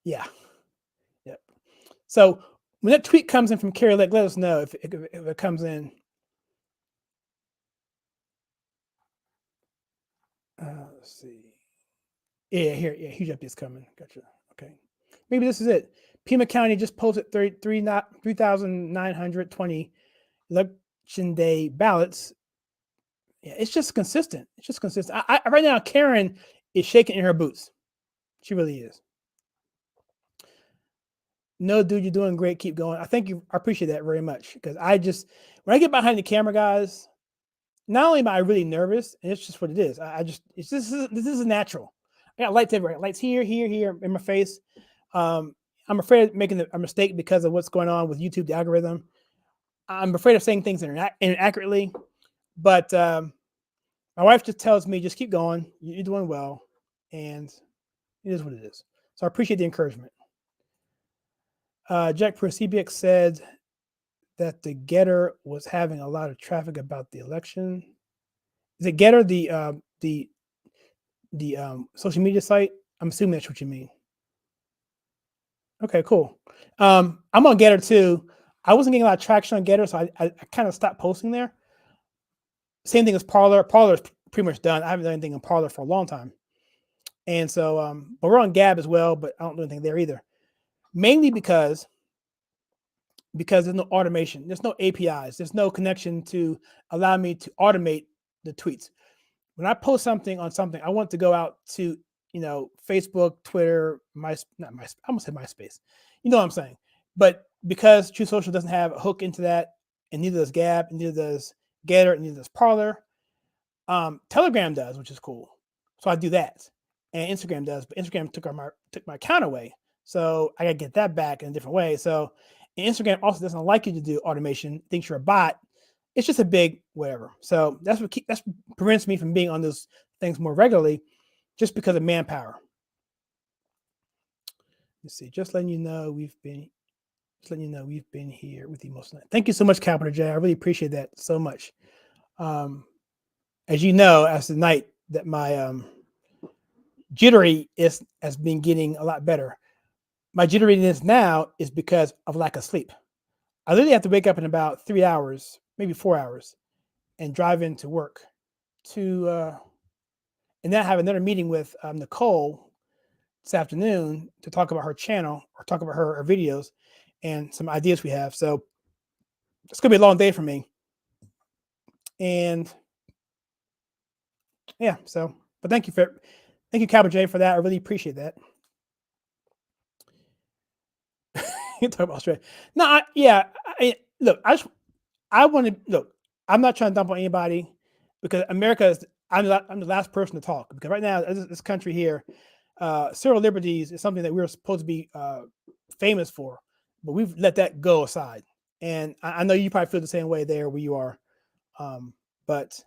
Yeah. Yep. So when that tweet comes in from Carrie Lake, let us know if it comes in. Let's see. Yeah, here. Yeah, huge updates coming. Gotcha. Okay. Maybe this is it. Pima County just posted 3,920 election day ballots. Yeah, it's just consistent. It's just consistent. Right now, Karen is shaking in her boots. She really is. No, dude, you're doing great. Keep going. I appreciate that very much because when I get behind the camera, guys, not only am I really nervous, and it's just what it is. This is natural. I got lights everywhere. Lights here in my face. I'm afraid of making a mistake because of what's going on with YouTube, the algorithm. I'm afraid of saying things inaccurately, but my wife just tells me, just keep going. You're doing well, and it is what it is. So I appreciate the encouragement. Jack Pruitt, CBX said that the Getter was having a lot of traffic about the election. Is it Getter, the social media site? I'm assuming that's what you mean. Okay, cool. I'm on Getter too. I wasn't getting a lot of traction on Getter, so I kind of stopped posting there. Same thing as Parler. Parler's pretty much done. I haven't done anything in Parler for a long time. And so, but we're on Gab as well, but I don't do anything there either. Mainly because there's no automation, there's no APIs, there's no connection to allow me to automate the tweets. When I post something on something, I want to go out to Facebook, Twitter, not my, I almost said MySpace. You know what I'm saying? But because True Social doesn't have a hook into that, and neither does Gab, and neither does Getter, and neither does Parler. Telegram does, which is cool. So I do that, and Instagram does, but Instagram took my account away, so I gotta get that back in a different way. So and Instagram also doesn't like you to do automation; thinks you're a bot. It's just a big whatever. So that's what prevents me from being on those things more regularly, just because of manpower. Let's see. Just letting you know we've been here with you most of the night. Thank you so much, Capital J. I really appreciate that so much. As you know, as the night that my jittery has been getting a lot better. My jitteriness now is because of lack of sleep. I literally have to wake up in about 3 hours, maybe 4 hours, and drive into work to and then I have another meeting with Nicole this afternoon to talk about her channel or talk about her videos and some ideas we have. So it's gonna be a long day for me. And yeah, so but thank you, Capital J, for that. I really appreciate that. You talk about Australia. No, look, I want to look. I'm not trying to dump on anybody because America is. I'm the last person to talk because right now this country here, civil liberties is something that we're supposed to be famous for, but we've let that go aside. And I know you probably feel the same way there where you are, but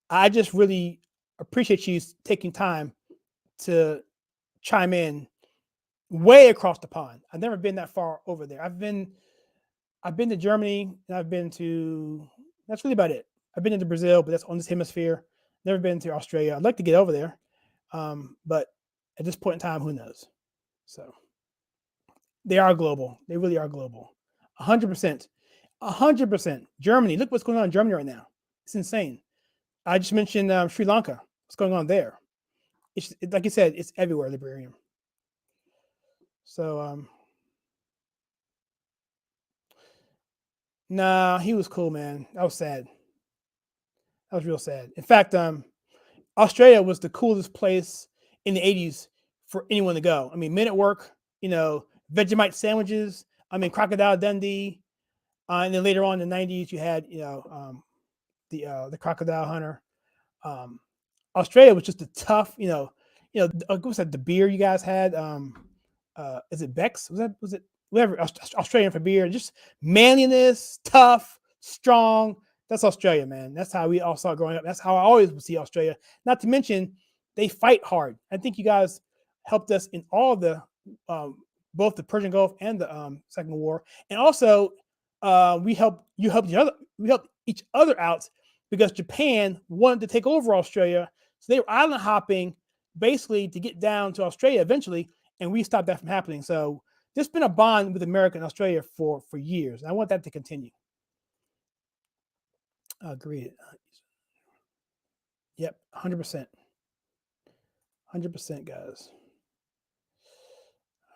I just really appreciate you taking time to chime in way across the pond. I've never been that far over there. I've been to Germany and I've been to that's really about it. I've been into Brazil, but that's on this hemisphere. Never been to Australia. I'd like to get over there. But at this point in time, who knows? So they are global. They really are global. 100%. 100%. Germany. Look what's going on in Germany right now. It's insane. I just mentioned Sri Lanka. What's going on there? It's like you said, it's everywhere, Librarian. So nah, he was cool, man. That was sad. That was real sad. In fact, Australia was the coolest place in the 80s for anyone to go. I mean, Men at Work, Vegemite sandwiches. I mean, Crocodile Dundee. And then later on in the 90s, you had, the Crocodile Hunter. Australia was just a tough, what's that? The beer you guys had? Is it Beck's? Was it whatever? Australian for beer? Just manliness, tough, strong. That's Australia, man. That's how we all saw growing up. That's how I always would see Australia. Not to mention, they fight hard. I think you guys helped us in all the both the Persian Gulf and the Second War, and also we helped each other out because Japan wanted to take over Australia, so they were island hopping basically to get down to Australia eventually, and we stopped that from happening. So there's been a bond with America and Australia for years. I want that to continue. Agreed. Yep, 100%. 100%, guys.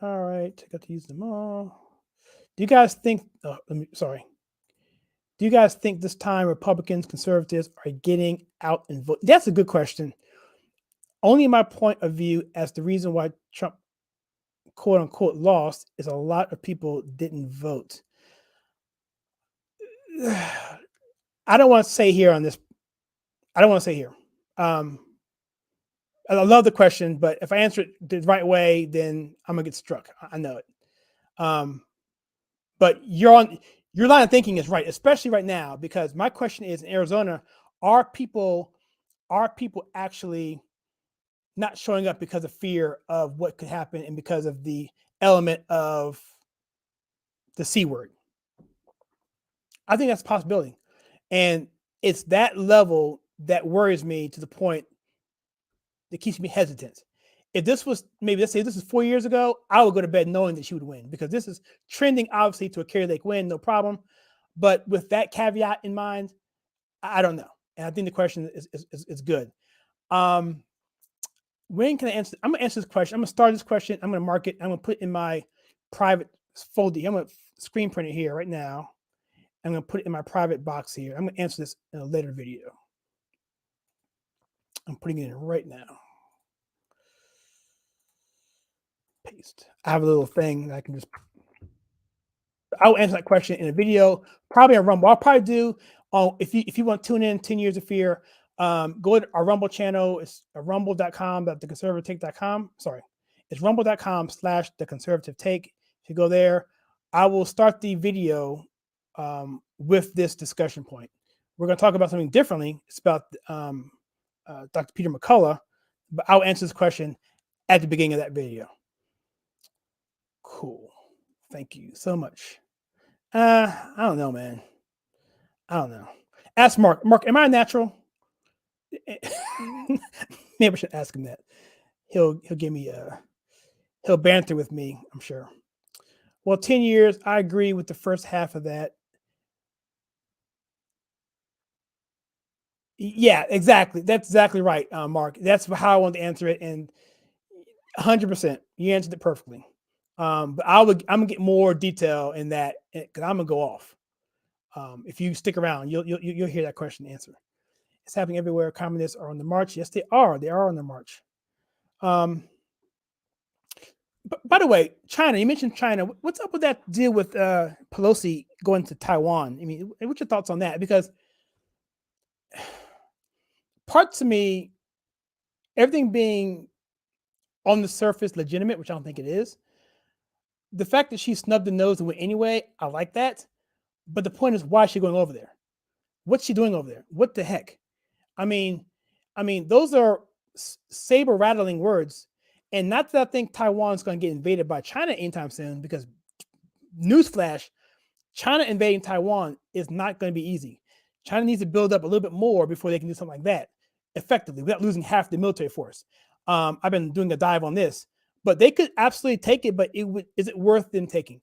All right, I got to use them all. Do you guys think? Sorry. Do you guys think this time Republicans, conservatives are getting out and vote? That's a good question. Only my point of view as the reason why Trump, quote unquote, lost is a lot of people didn't vote. I don't want to say here on this. I don't want to say here. I love the question, but if I answer it the right way, then I'm gonna get struck. I know it. But your line of thinking is right, especially right now, because my question is in Arizona, are people actually not showing up because of fear of what could happen and because of the element of the C word? I think that's a possibility. And it's that level that worries me to the point that keeps me hesitant. if this was maybe, let's say this is 4 years ago, I would go to bed knowing that she would win, because this is trending obviously to a Carrie Lake win, no problem. But with that caveat in mind, I don't know. And I think the question is good. When can I answer? I'm gonna answer this question. I'm gonna start this question. I'm gonna mark it. I'm gonna put it in my private folder. I'm gonna screen print it here right now. I'm gonna put it in my private box here. I'm gonna answer this in a later video. I'm putting it in right now. Paste. I have a little thing that I can just. I'll answer that question in a video, probably on Rumble. I'll probably do. If you want to tune in 10 Years of Fear, go to our Rumble channel. It's rumble.com.theconservative.take.com. Sorry, it's rumble.com/theconservative-take. If you go there, I will start the video with this discussion point. We're going to talk about something differently. It's about Dr. Peter McCullough, but I'll answer this question at the beginning of that video. Cool. Thank you so much. I don't know, man. I don't know. Ask Mark. Mark, am I a natural? Maybe I should ask him that. He'll give me he'll banter with me, I'm sure. Well, 10 years, I agree with the first half of that. Yeah, exactly. That's exactly right, Mark. That's how I want to answer it, and 100%. You answered it perfectly. But I'm gonna get more detail in that, because I'm gonna go off. If you stick around, you'll hear that question answer. It's happening everywhere. Communists are on the march. Yes, they are. They are on the march. But by the way, China. You mentioned China. What's up with that deal with Pelosi going to Taiwan? I mean, what's your thoughts on that? Because parts of me, everything being on the surface legitimate, which I don't think it is. The fact that she snubbed the nose and went anyway, I like that. But the point is, why is she going over there? What's she doing over there? What the heck? I mean, those are saber rattling words. And not that I think Taiwan's going to get invaded by China anytime soon, because newsflash, China invading Taiwan is not going to be easy. China needs to build up a little bit more before they can do something like that effectively without losing half the military force. I've been doing a dive on this, but they could absolutely take it. But is it worth them taking?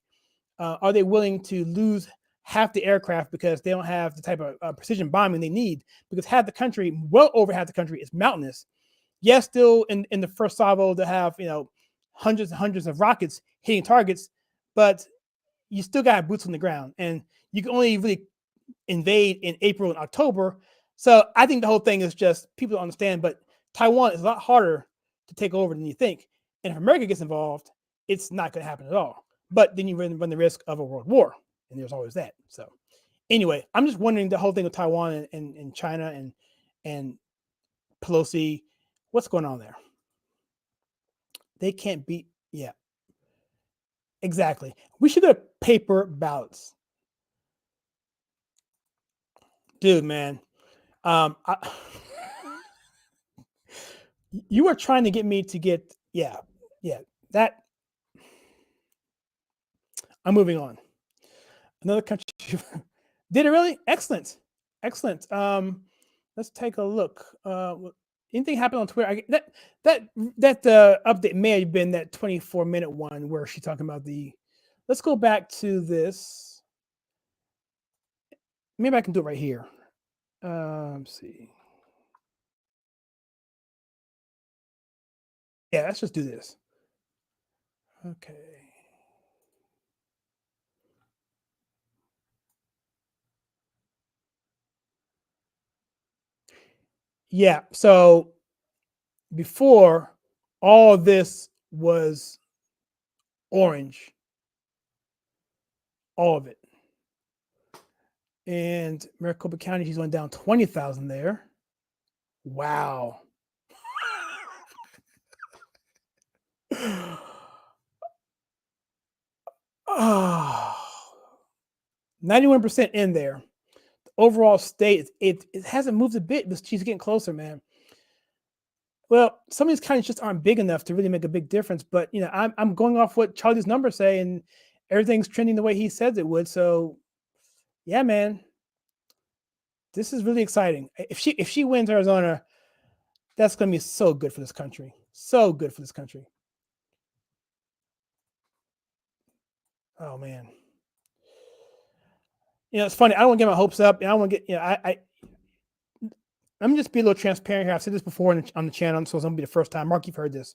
Are they willing to lose half the aircraft because they don't have the type of precision bombing they need? Because half the country, well over half the country, is mountainous. Yes, still in the first salvo to have hundreds and hundreds of rockets hitting targets, but you still got boots on the ground, and you can only really invade in April and October. So I think the whole thing is just people don't understand, but Taiwan is a lot harder to take over than you think. And if America gets involved, it's not going to happen at all. But then you run the risk of a world war, and there's always that. So anyway, I'm just wondering the whole thing with Taiwan and China and Pelosi, what's going on there? They can't beat, yeah, exactly. We should go to paper ballots. Dude, man. You are trying to get me to get, yeah, that. I'm moving on. Another country. Did it really? Excellent. Let's take a look. Anything happened on Twitter? That update may have been that 24-minute one where she's talking about the. Let's go back to this. Maybe I can do it right here. Let's see. Yeah, let's just do this. Okay. Yeah, so before, all this was orange, all of it. And Maricopa County, she's going down 20,000 there. Wow. Oh, 91% in there. The overall state, it hasn't moved a bit, but she's getting closer, man. Well, some of these counties just aren't big enough to really make a big difference. But I'm going off what Charlie's numbers say, and everything's trending the way he says it would. So, yeah, man, this is really exciting. If she wins Arizona, that's going to be so good for this country. So good for this country. Oh man. It's funny. I don't want to get my hopes up, and I don't want to get. Let me just be a little transparent here. I've said this before on the channel, so it's gonna be the first time. Mark, you've heard this.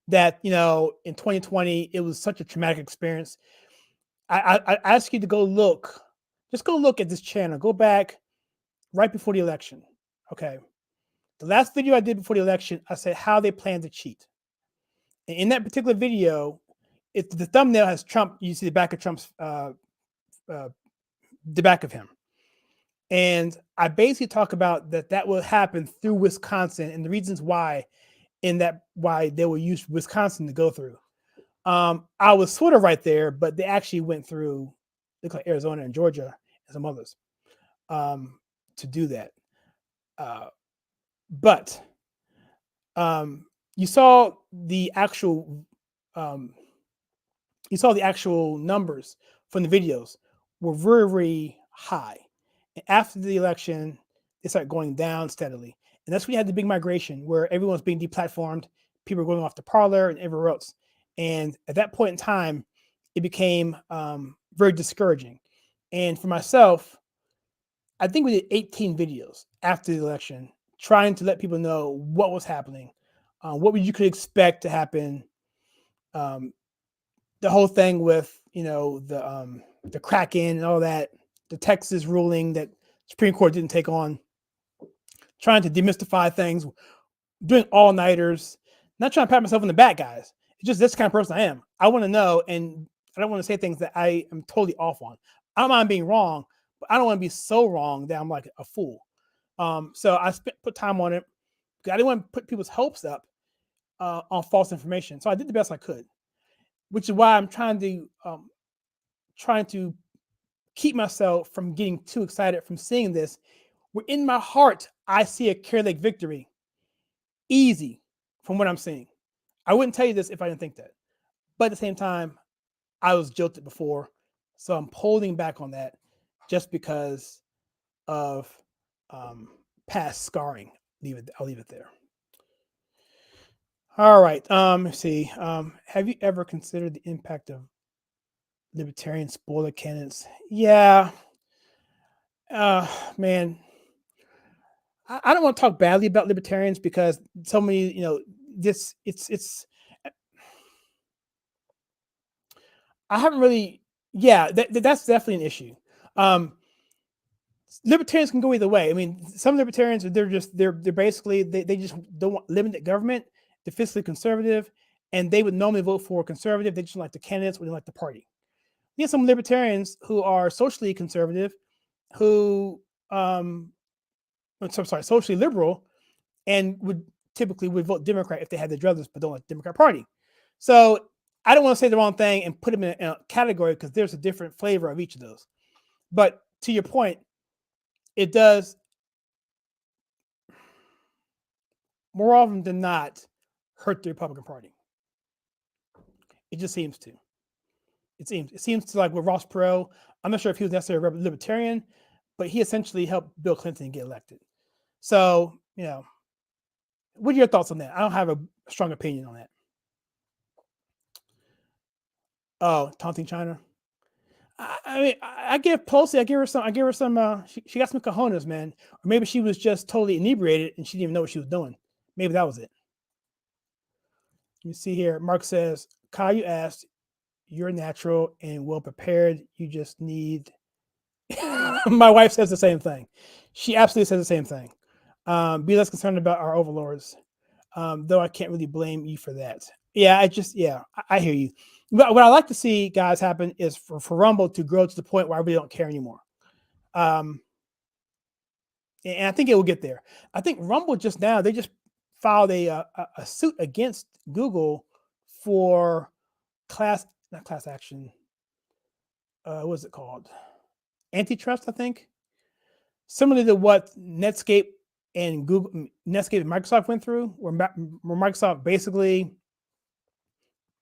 That in 2020, it was such a traumatic experience. I ask you to go look. Just go look at this channel. Go back right before the election. Okay. The last video I did before the election, I said how they plan to cheat. And in that particular video, the thumbnail has Trump. You see the back of Trump's, the back of him. And I basically talk about that will happen through Wisconsin and the reasons why they will use Wisconsin to go through. I was sort of right there, but they actually went through, look like Arizona and Georgia and some others to do that. But you saw the actual numbers from the videos were very, very high. And after the election, they started going down steadily. And that's when you had the big migration where everyone's being deplatformed. People were going off to Parler and everywhere else. And at that point in time, it became very discouraging. And for myself, I think we did 18 videos after the election, trying to let people know what was happening, what you could expect to happen. The whole thing with, the crack-in and all that, the Texas ruling that Supreme Court didn't take on, trying to demystify things, doing all-nighters, not trying to pat myself on the back, guys. It's just this kind of person I am. I want to know, and I don't want to say things that I am totally off on. I don't mind being wrong, but I don't want to be so wrong that I'm like a fool. So I put time on it. I didn't want to put people's hopes up on false information. So I did the best I could, which is why I'm trying to keep myself from getting too excited from seeing this. Where in my heart, I see a Clear Lake victory. Easy from what I'm seeing. I wouldn't tell you this if I didn't think that. But at the same time, I was jilted before. So I'm holding back on that just because of past scarring. I'll leave it there. All right. Let's see. Have you ever considered the impact of libertarian spoiler candidates? Yeah. Man. I don't want to talk badly about libertarians because so many, I haven't really, that's definitely an issue. Libertarians can go either way. I mean, some libertarians, they're basically, they just don't want limited government. They're fiscally conservative, and they would normally vote for conservative. They just don't like the candidates or they like the party. You have some libertarians who are socially conservative, socially liberal, and would vote Democrat if they had the druthers, but don't like the Democrat Party. So I don't want to say the wrong thing and put them in a category because there's a different flavor of each of those. But to your point, it does more often than not hurt the Republican Party. It just seems to. It seems to, like with Ross Perot. I'm not sure if he was necessarily a libertarian, but he essentially helped Bill Clinton get elected. So, what are your thoughts on that? I don't have a strong opinion on that. Oh, taunting China. I mean, I give Pelosi. I give her some. She got some cojones, man. Or maybe she was just totally inebriated and she didn't even know what she was doing. Maybe that was it. Let me see here. Mark says, Kyle, you asked, you're natural and well prepared. You just need. My wife says the same thing. She absolutely says the same thing. Be less concerned about our overlords. Though I can't really blame you for that. Yeah, I hear you. But what I like to see, guys, happen is for Rumble to grow to the point where I really don't care anymore. And I think it will get there. I think Rumble they just filed a suit against Google for not class action. What's it called? Antitrust, I think. Similar to what Netscape and Microsoft went through, where Microsoft basically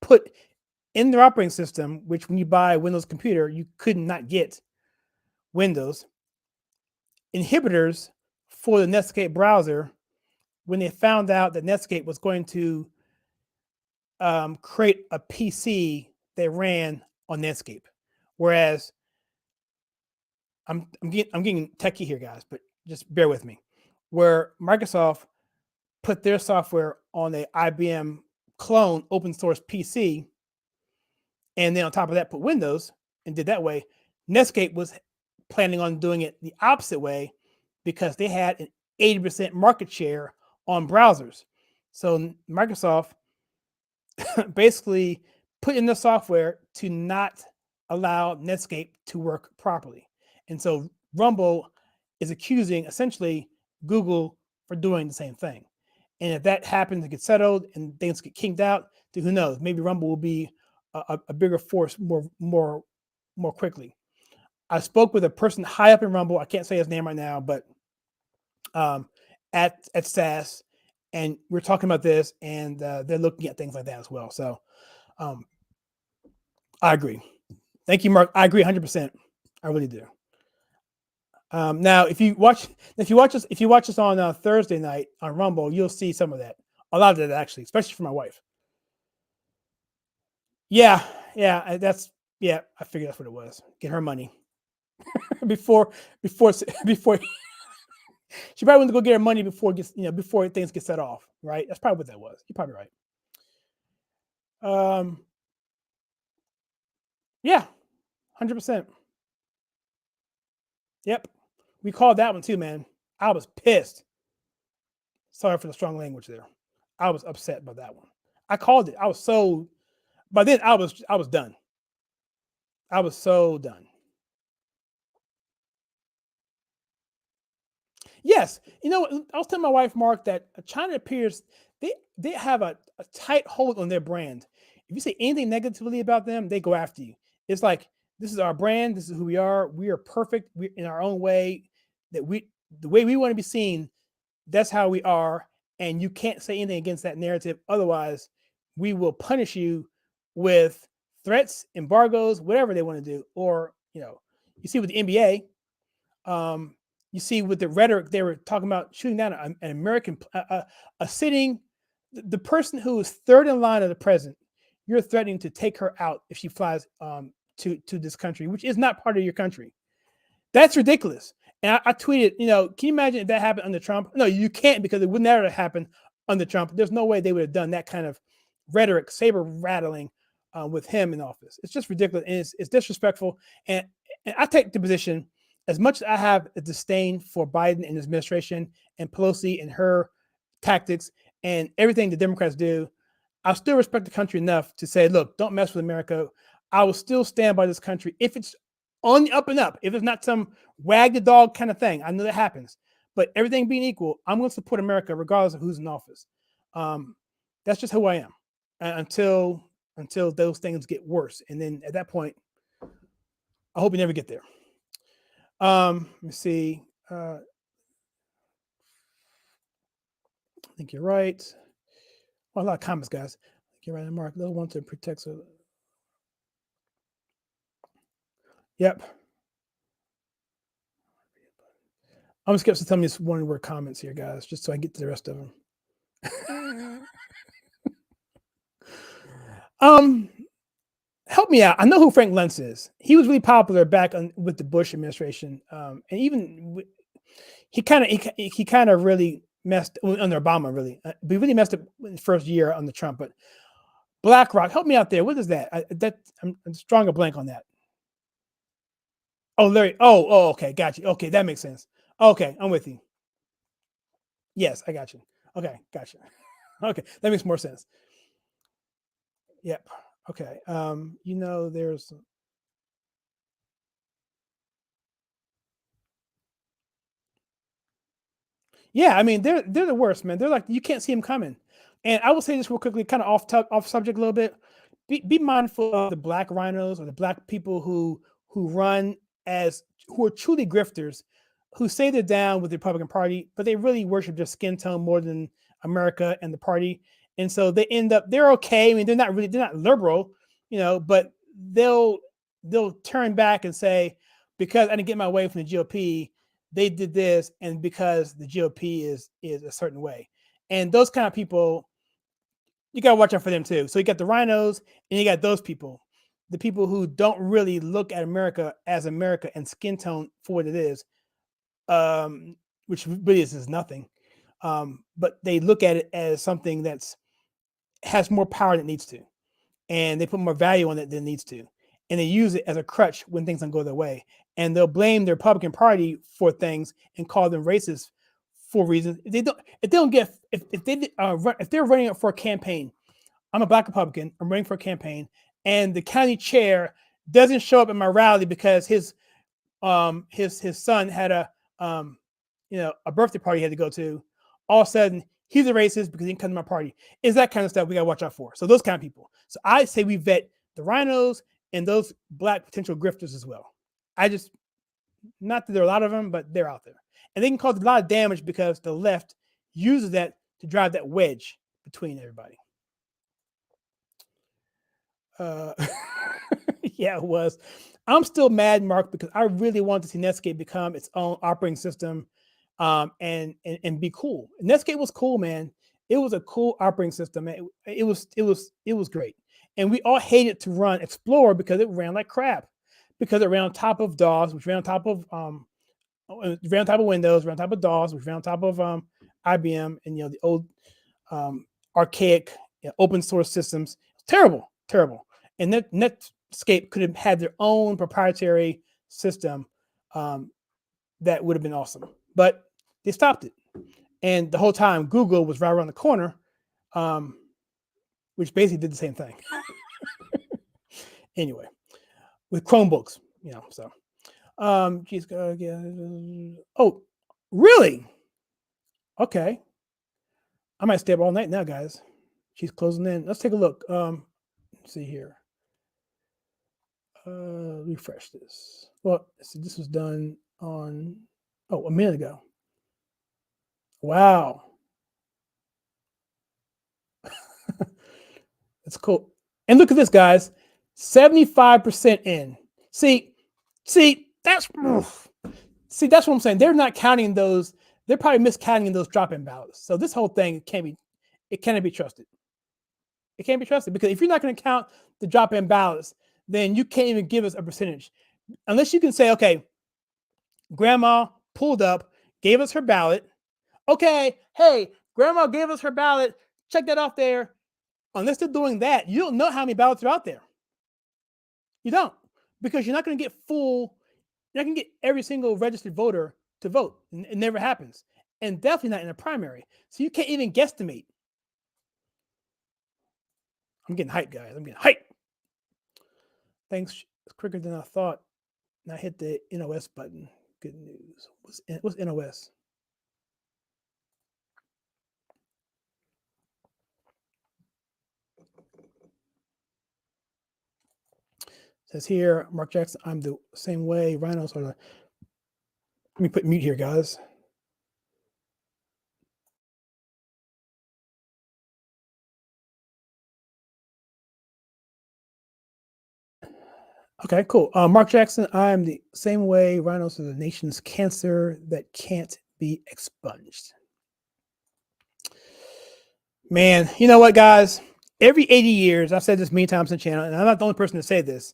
put in their operating system, which when you buy a Windows computer, you could not get Windows inhibitors for the Netscape browser, when they found out that Netscape was going to create a PC that ran on Netscape. Whereas I'm getting techie here, guys, but just bear with me. Where Microsoft put their software on a IBM clone open source PC, and then on top of that put Windows and did that way, Netscape was planning on doing it the opposite way because they had an 80% market share on browsers. So Microsoft basically put in the software to not allow Netscape to work properly. And so Rumble is accusing essentially Google for doing the same thing. And if that happens to get settled and things get kinked out, then who knows? Maybe Rumble will be a bigger force more quickly. I spoke with a person high up in Rumble. I can't say his name right now, but at SAS, and we're talking about this, and they're looking at things like that as well. So I agree. Thank you, Mark. I agree 100%. I really do. Now, if you watch us on Thursday night on Rumble, you'll see some of that. A lot of that, actually, especially for my wife. Yeah, I figured that's what it was. Get her money before she probably went to go get her money before things get set off. Right? That's probably what that was. You're probably right. Yeah, 100%. Yep. We called that one too, man. I was pissed. Sorry for the strong language there. I was upset by that one. I called it. By then I was done. I was so done. Yes. I was telling my wife, Mark, that China appears they have a tight hold on their brand. If you say anything negatively about them, they go after you. It's like, this is our brand. This is who we are. We are perfect. We're in our own way. The way we want to be seen, that's how we are. And you can't say anything against that narrative. Otherwise, we will punish you with threats, embargoes, whatever they want to do. Or, you see with the NBA, you see with the rhetoric, they were talking about shooting down an American, a sitting, the person who is third in line of the president. You're threatening to take her out if she flies to this country, which is not part of your country. That's ridiculous. And I tweeted, can you imagine if that happened under Trump? No, you can't, because it would never have happened under Trump. There's no way they would have done that kind of rhetoric, saber rattling with him in office. It's just ridiculous, and it's disrespectful. And I take the position, as much as I have a disdain for Biden and his administration and Pelosi and her tactics and everything the Democrats do, I still respect the country enough to say, look, don't mess with America. I will still stand by this country if it's on the up and up, if it's not some wag the dog kind of thing. I know that happens, but everything being equal, I'm going to support America regardless of who's in office. That's just who I am until those things get worse. And then at that point, I hope we never get there. Let me see. I think you're right. Well, a lot of comments, guys. I think you're right, Mark. They'll want to protect. Yep. I'm just going to tell me this one word comments here, guys, just so I get to the rest of them. Help me out. I know who Frank Luntz is. He was really popular back with the Bush administration, and even he kind of really messed under Obama. Really, he really messed up in the first year under Trump. But BlackRock, help me out there. What is that? I'm drawing a blank on that. Oh, Larry. Oh, okay, got you. Okay, that makes sense. Okay, I'm with you. Yes, I got you. Okay, gotcha. Okay, that makes more sense. Yep. Okay. There's. Yeah, I mean, they're the worst, man. They're like, you can't see them coming. And I will say this real quickly, kind of off subject a little bit. Be mindful of the black rhinos or the black people who are truly grifters, who say they're down with the Republican Party, but they really worship their skin tone more than America and the party. And so they're okay. I mean, they're not liberal, but they'll turn back and say, because I didn't get my way from the GOP, they did this, and because the GOP is a certain way. And those kind of people, you got to watch out for them too. So you got the rhinos and you got those people, the people who don't really look at America as America and skin tone for what it is, which really is nothing. But they look at it as something that's has more power than it needs to. And they put more value on it than it needs to. And they use it as a crutch when things don't go their way. And they'll blame the Republican Party for things and call them racist for reasons. If they're running up for a campaign, I'm a Black Republican, I'm running for a campaign, and the county chair doesn't show up at my rally because his son had a birthday party he had to go to. All of a sudden, he's a racist because he didn't come to my party. Is that kind of stuff we got to watch out for. So those kind of people. So I say we vet the rhinos and those Black potential grifters as well. Not that there are a lot of them, but they're out there. And they can cause a lot of damage because the left uses that to drive that wedge between everybody. Yeah, it was. I'm still mad, Mark, because I really want to see Netscape become its own operating system and be cool. Netscape was cool, man. It was a cool operating system. It was great. And we all hated to run Explorer because it ran like crap. Because it ran on top of DOS, which ran on top of Windows, ran on top of DOS, which ran on top of IBM, and the old archaic open source systems. Terrible. And Netscape could have had their own proprietary system that would have been awesome. But they stopped it. And the whole time, Google was right around the corner, which basically did the same thing. Anyway, with Chromebooks, so. Oh, really? Okay. I might stay up all night now, guys. She's closing in. Let's take a look. Let's see here. Refresh this. Well, this was done on a minute ago. Wow. That's cool. And look at this, guys. 75% in. See, that's what I'm saying. They're not counting those. They're probably miscounting those drop-in ballots. So this whole thing cannot be trusted. It can't be trusted because if you're not going to count the drop-in ballots, then you can't even give us a percentage. Unless you can say, okay, grandma pulled up, gave us her ballot. Okay, hey, grandma gave us her ballot. Check that off there. Unless they're doing that, you don't know how many ballots are out there. You don't, because you're not going to get you're not going to get every single registered voter to vote. It never happens. And definitely not in a primary. So you can't even guesstimate. I'm getting hyped, guys. I'm getting hyped. Thanks. It's quicker than I thought. Now hit the NOS button. Good news. What's NOS? Says here, Mark Jackson, I'm the same way. Rhinos are the. Let me put mute here, guys. Okay, cool. Mark Jackson, I'm the same way. Rhinos are the nation's cancer that can't be expunged. Man, you know what, guys? Every 80 years, I've said this many times on the channel, and I'm not the only person to say this.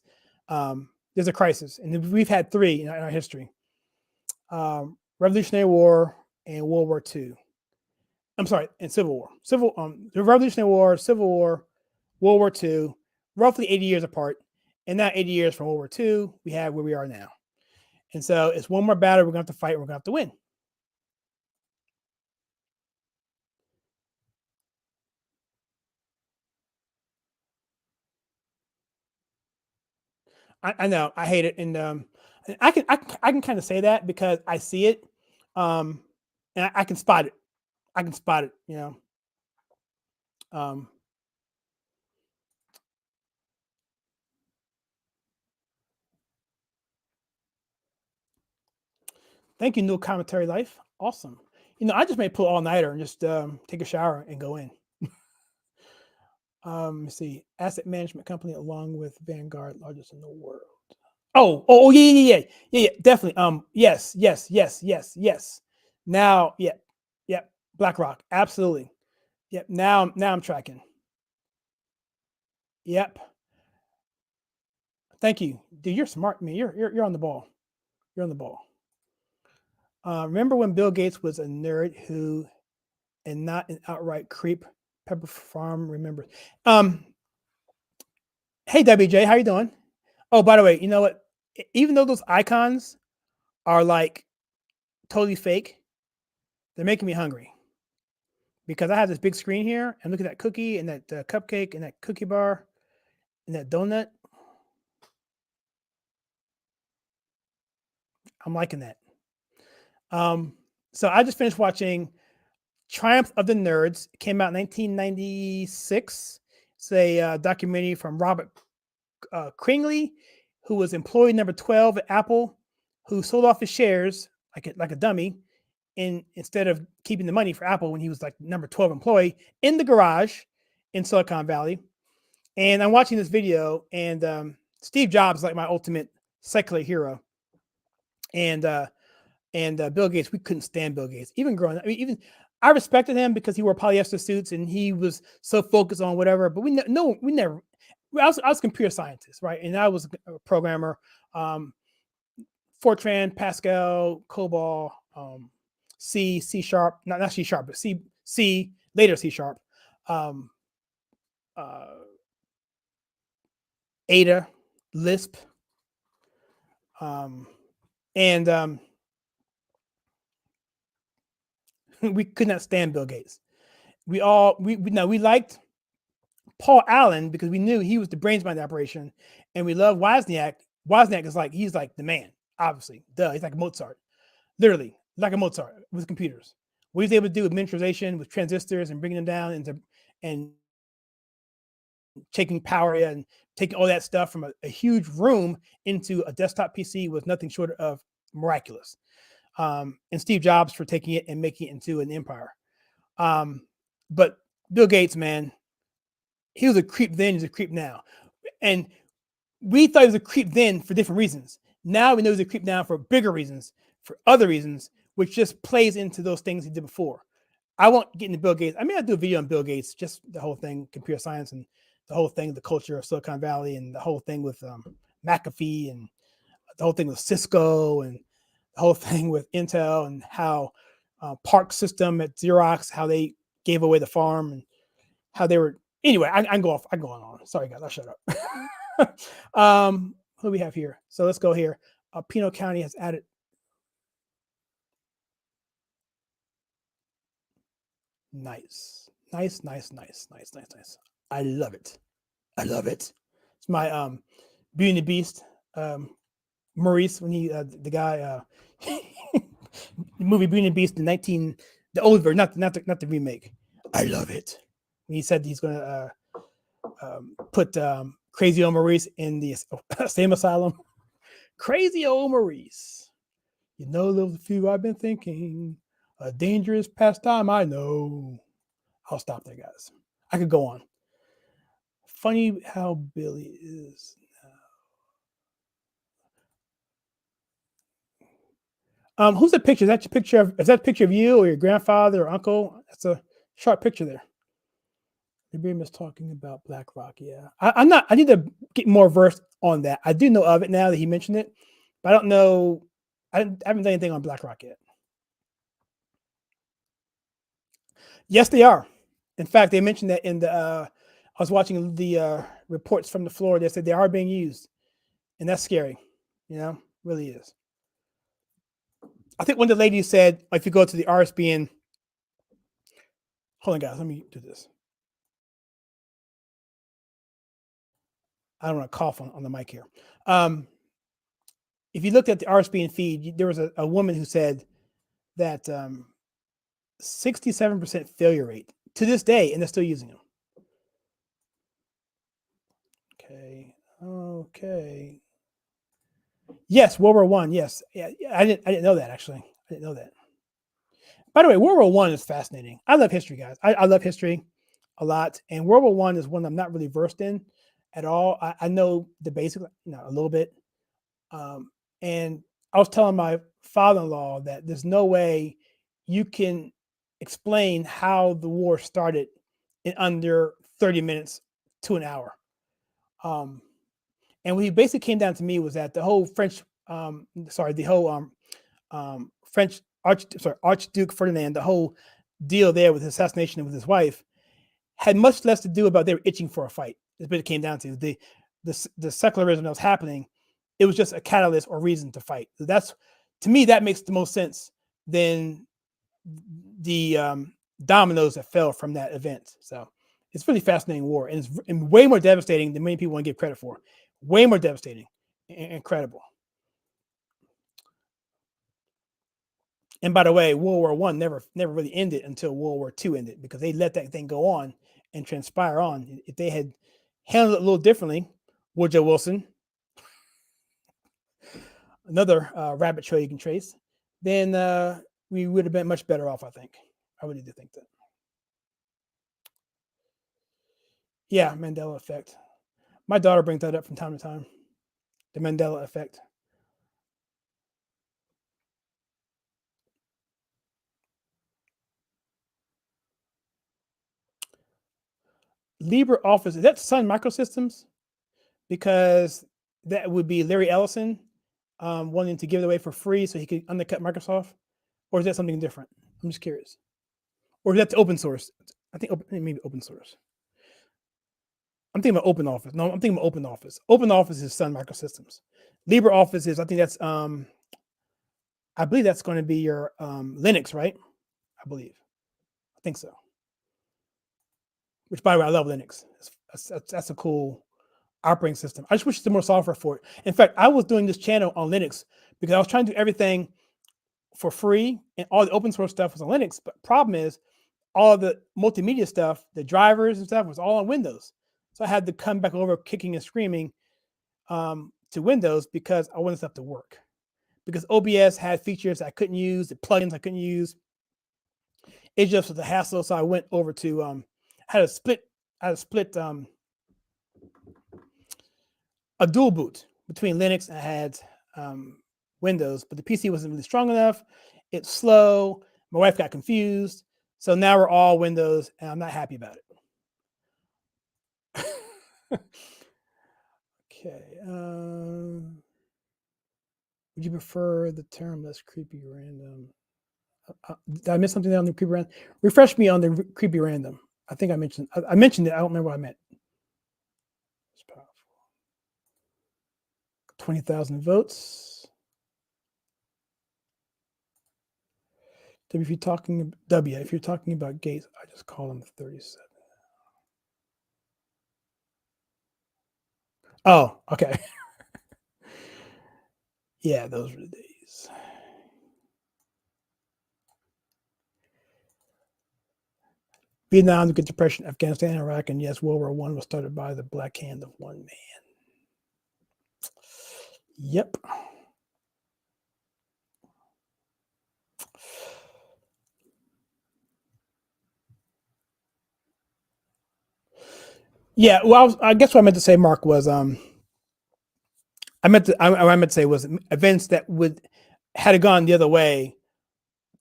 There's a crisis, and we've had three in our history: Revolutionary War and World War II. I'm sorry, and Civil War. The Revolutionary War, Civil War, World War II, roughly 80 years apart. And now 80 years from World War II, we have where we are now. And so it's one more battle we're going to have to fight. We're going to have to win. I know. I hate it. And I can kind of say that because I see it. And I can spot it. I can spot it, Thank you, No Commentary Life. Awesome. I just may pull all-nighter and just take a shower and go in. Let's see. Asset management company along with Vanguard, largest in the world. Oh, yeah, definitely. Yes. Now, yeah, BlackRock, absolutely. Yep. Now I'm tracking. Yep. Thank you, dude. You're smart, man. You're on the ball. You're on the ball. Remember when Bill Gates was a nerd who, and not an outright creep? Pepper Farm remember. Um, hey WJ, how you doing? Oh, by the way, you know what? Even though those icons are like totally fake, they're making me hungry because I have this big screen here and look at that cookie and that cupcake and that cookie bar and that donut. I'm liking that. Um, so I just finished watching Triumph of the Nerds. It came out in 1996. It's a documentary from Robert Kringley, who was employee number 12 at Apple, who sold off his shares like a dummy, instead of keeping the money for Apple when he was like number 12 employee in the garage in Silicon Valley. And I'm watching this video, and Steve Jobs is like my ultimate secular hero, and Bill Gates. We couldn't stand Bill Gates, even growing up. I mean, even I respected him because he wore polyester suits and he was so focused on whatever. But we never. I was a computer scientist, right? And I was a programmer. Fortran, Pascal, COBOL, C, C sharp, not C sharp, but C, later C sharp, um, uh, Ada, Lisp, and we could not stand Bill Gates. We liked Paul Allen because we knew he was the brains behind the operation, and we loved Wozniak. Wozniak is he's like the man, obviously. Duh, he's like Mozart, literally like a Mozart with computers. What he's able to do with miniaturization, with transistors, and bringing them down and taking power and taking all that stuff from a huge room into a desktop PC was nothing short of miraculous. And Steve Jobs for taking it and making it into an empire. But Bill Gates, man, he was a creep then, he's a creep now. And we thought he was a creep then for different reasons. Now we know he's a creep now for bigger reasons, for other reasons, which just plays into those things he did before. I won't get into Bill Gates. I mean, I'll do a video on Bill Gates, just the whole thing, computer science, and the whole thing, the culture of Silicon Valley, and the whole thing with McAfee, and the whole thing with Cisco, and the whole thing with Intel, and how Park System at Xerox, how they gave away the farm, and how they were. Anyway, I go on. Sorry, guys, I'll shut up. Who do we have here? So let's go here. Pinot County has added. Nice. I love it. It's my Beauty and the Beast. Maurice, when he the guy the movie Beauty and the Beast, the old version, not the remake. I love it. When he said he's gonna put crazy old Maurice in the same asylum. Crazy old Maurice. You know, those few I've been thinking. A dangerous pastime, I know. I'll stop there, guys. I could go on. Funny how Billy is now. Who's the picture? Is that a picture of you or your grandfather or uncle? That's a sharp picture there. Ibrahim is talking about BlackRock. Yeah, I'm not. I need to get more versed on that. I do know of it now that he mentioned it, but I don't know. I haven't done anything on BlackRock yet. Yes, they are. In fact, they mentioned that in the. I was watching the reports from the floor. They said they are being used, and that's scary. You know, really is. I think one of the ladies said, if you go to the RSBN. Hold on, guys. Let me do this. I don't want to cough on the mic here. If you looked at the RSBN feed, there was a woman who said that 67% failure rate to this day, and they're still using them. Okay. Yes, World War I. Yes, yeah. I didn't know that actually. I didn't know that. By the way, World War I is fascinating. I love history, guys. I love history a lot, and World War I is one I'm not really versed in at all. I know the basics, a little bit. And I was telling my father-in-law that there's no way you can explain how the war started in under 30 minutes to an hour. And what he basically came down to me was that the whole French, French Archduke Ferdinand, the whole deal there with his assassination with his wife, had much less to do about they were itching for a fight. That's what it came down to. The secularism that was happening, it was just a catalyst or reason to fight. So that's, to me, that makes the most sense than the dominoes that fell from that event. So it's really fascinating war, and it's way more devastating than many people want to give credit for. Way more devastating, incredible. And by the way, World War I never really ended until World War II ended, because they let that thing go on and transpire on. If they had handled it a little differently, Woodrow Wilson, another rabbit trail you can trace, then we would have been much better off, I think. I really do think that. Yeah, Mandela effect. My daughter brings that up from time to time. The Mandela effect. LibreOffice, is that Sun Microsystems? Because that would be Larry Ellison wanting to give it away for free so he could undercut Microsoft, or is that something different? I'm just curious. Or is that the open source? I think maybe open source. I'm thinking about Open Office. No, I'm thinking about Open Office. Open Office is Sun Microsystems. LibreOffice is, I think that's I believe that's going to be your Linux, right? I believe. I think so. Which, by the way, I love Linux. That's a cool operating system. I just wish there was more software for it. In fact, I was doing this channel on Linux because I was trying to do everything for free, and all the open source stuff was on Linux. But problem is, all the multimedia stuff, the drivers and stuff, was all on Windows. So I had to come back over kicking and screaming to Windows because I wanted stuff to work. Because OBS had features I couldn't use, the plugins I couldn't use. It just was a hassle. So I went over to had a split a dual boot between Linux and I had Windows, but the PC wasn't really strong enough. It's slow. My wife got confused. So now we're all Windows, and I'm not happy about it. Okay. Would you prefer the term less creepy random? Did I miss something on the creepy random? Refresh me on the creepy random. I think I mentioned it. I don't remember what I meant. It's powerful. 20,000 votes. If you're talking about Gates, I just call him 37. Oh, okay. Yeah, those were the days. Vietnam, the Great Depression, Afghanistan, Iraq, and yes, World War I was started by the black hand of one man. Yep. Yeah, well, I guess what I meant to say, Mark, was I meant to say was events that had it gone the other way,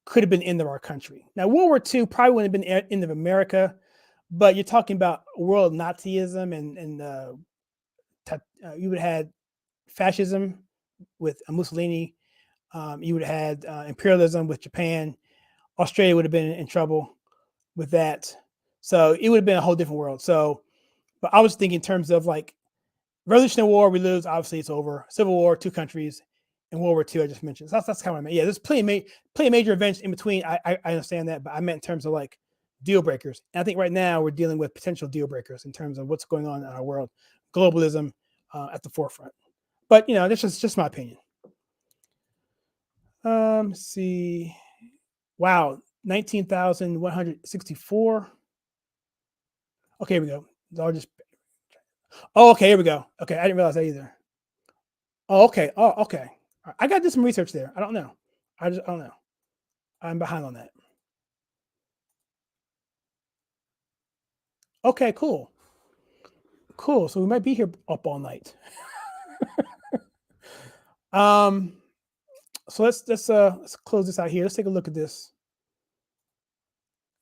could have been the end of our country. Now, World War II probably wouldn't have been the end of America, but you're talking about world Nazism, and you would have had fascism with Mussolini. You would have had imperialism with Japan. Australia would have been in trouble with that. So it would have been a whole different world. So, but I was thinking in terms of like Revolutionary War, we lose, obviously it's over. Civil War, 2 countries, and World War II, I just mentioned. So that's kind of what I meant. Yeah, there's plenty of major events in between. I understand that, but I meant in terms of like deal breakers. And I think right now we're dealing with potential deal breakers in terms of what's going on in our world. Globalism at the forefront. But, this is just my opinion. Let's see. Wow, 19,164. Okay, here we go. I'll just. Oh, okay, here we go. Okay, I didn't realize that either. Oh, okay. Oh, okay. I got to do some research there. I don't know. I don't know. I'm behind on that. Okay, cool. Cool. So we might be here up all night. So let's close this out here. Let's take a look at this.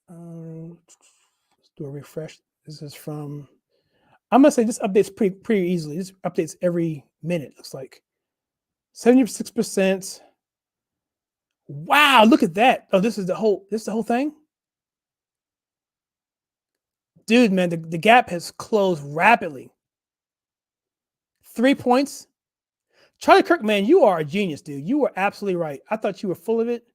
Let's do a refresh. This is from, I'm gonna say this updates pretty easily. This updates every minute, looks like. 76%. Wow, look at that. Oh, this is the whole thing? Dude, man, the gap has closed rapidly. 3 points. Charlie Kirk, man, you are a genius, dude. You were absolutely right. I thought you were full of it.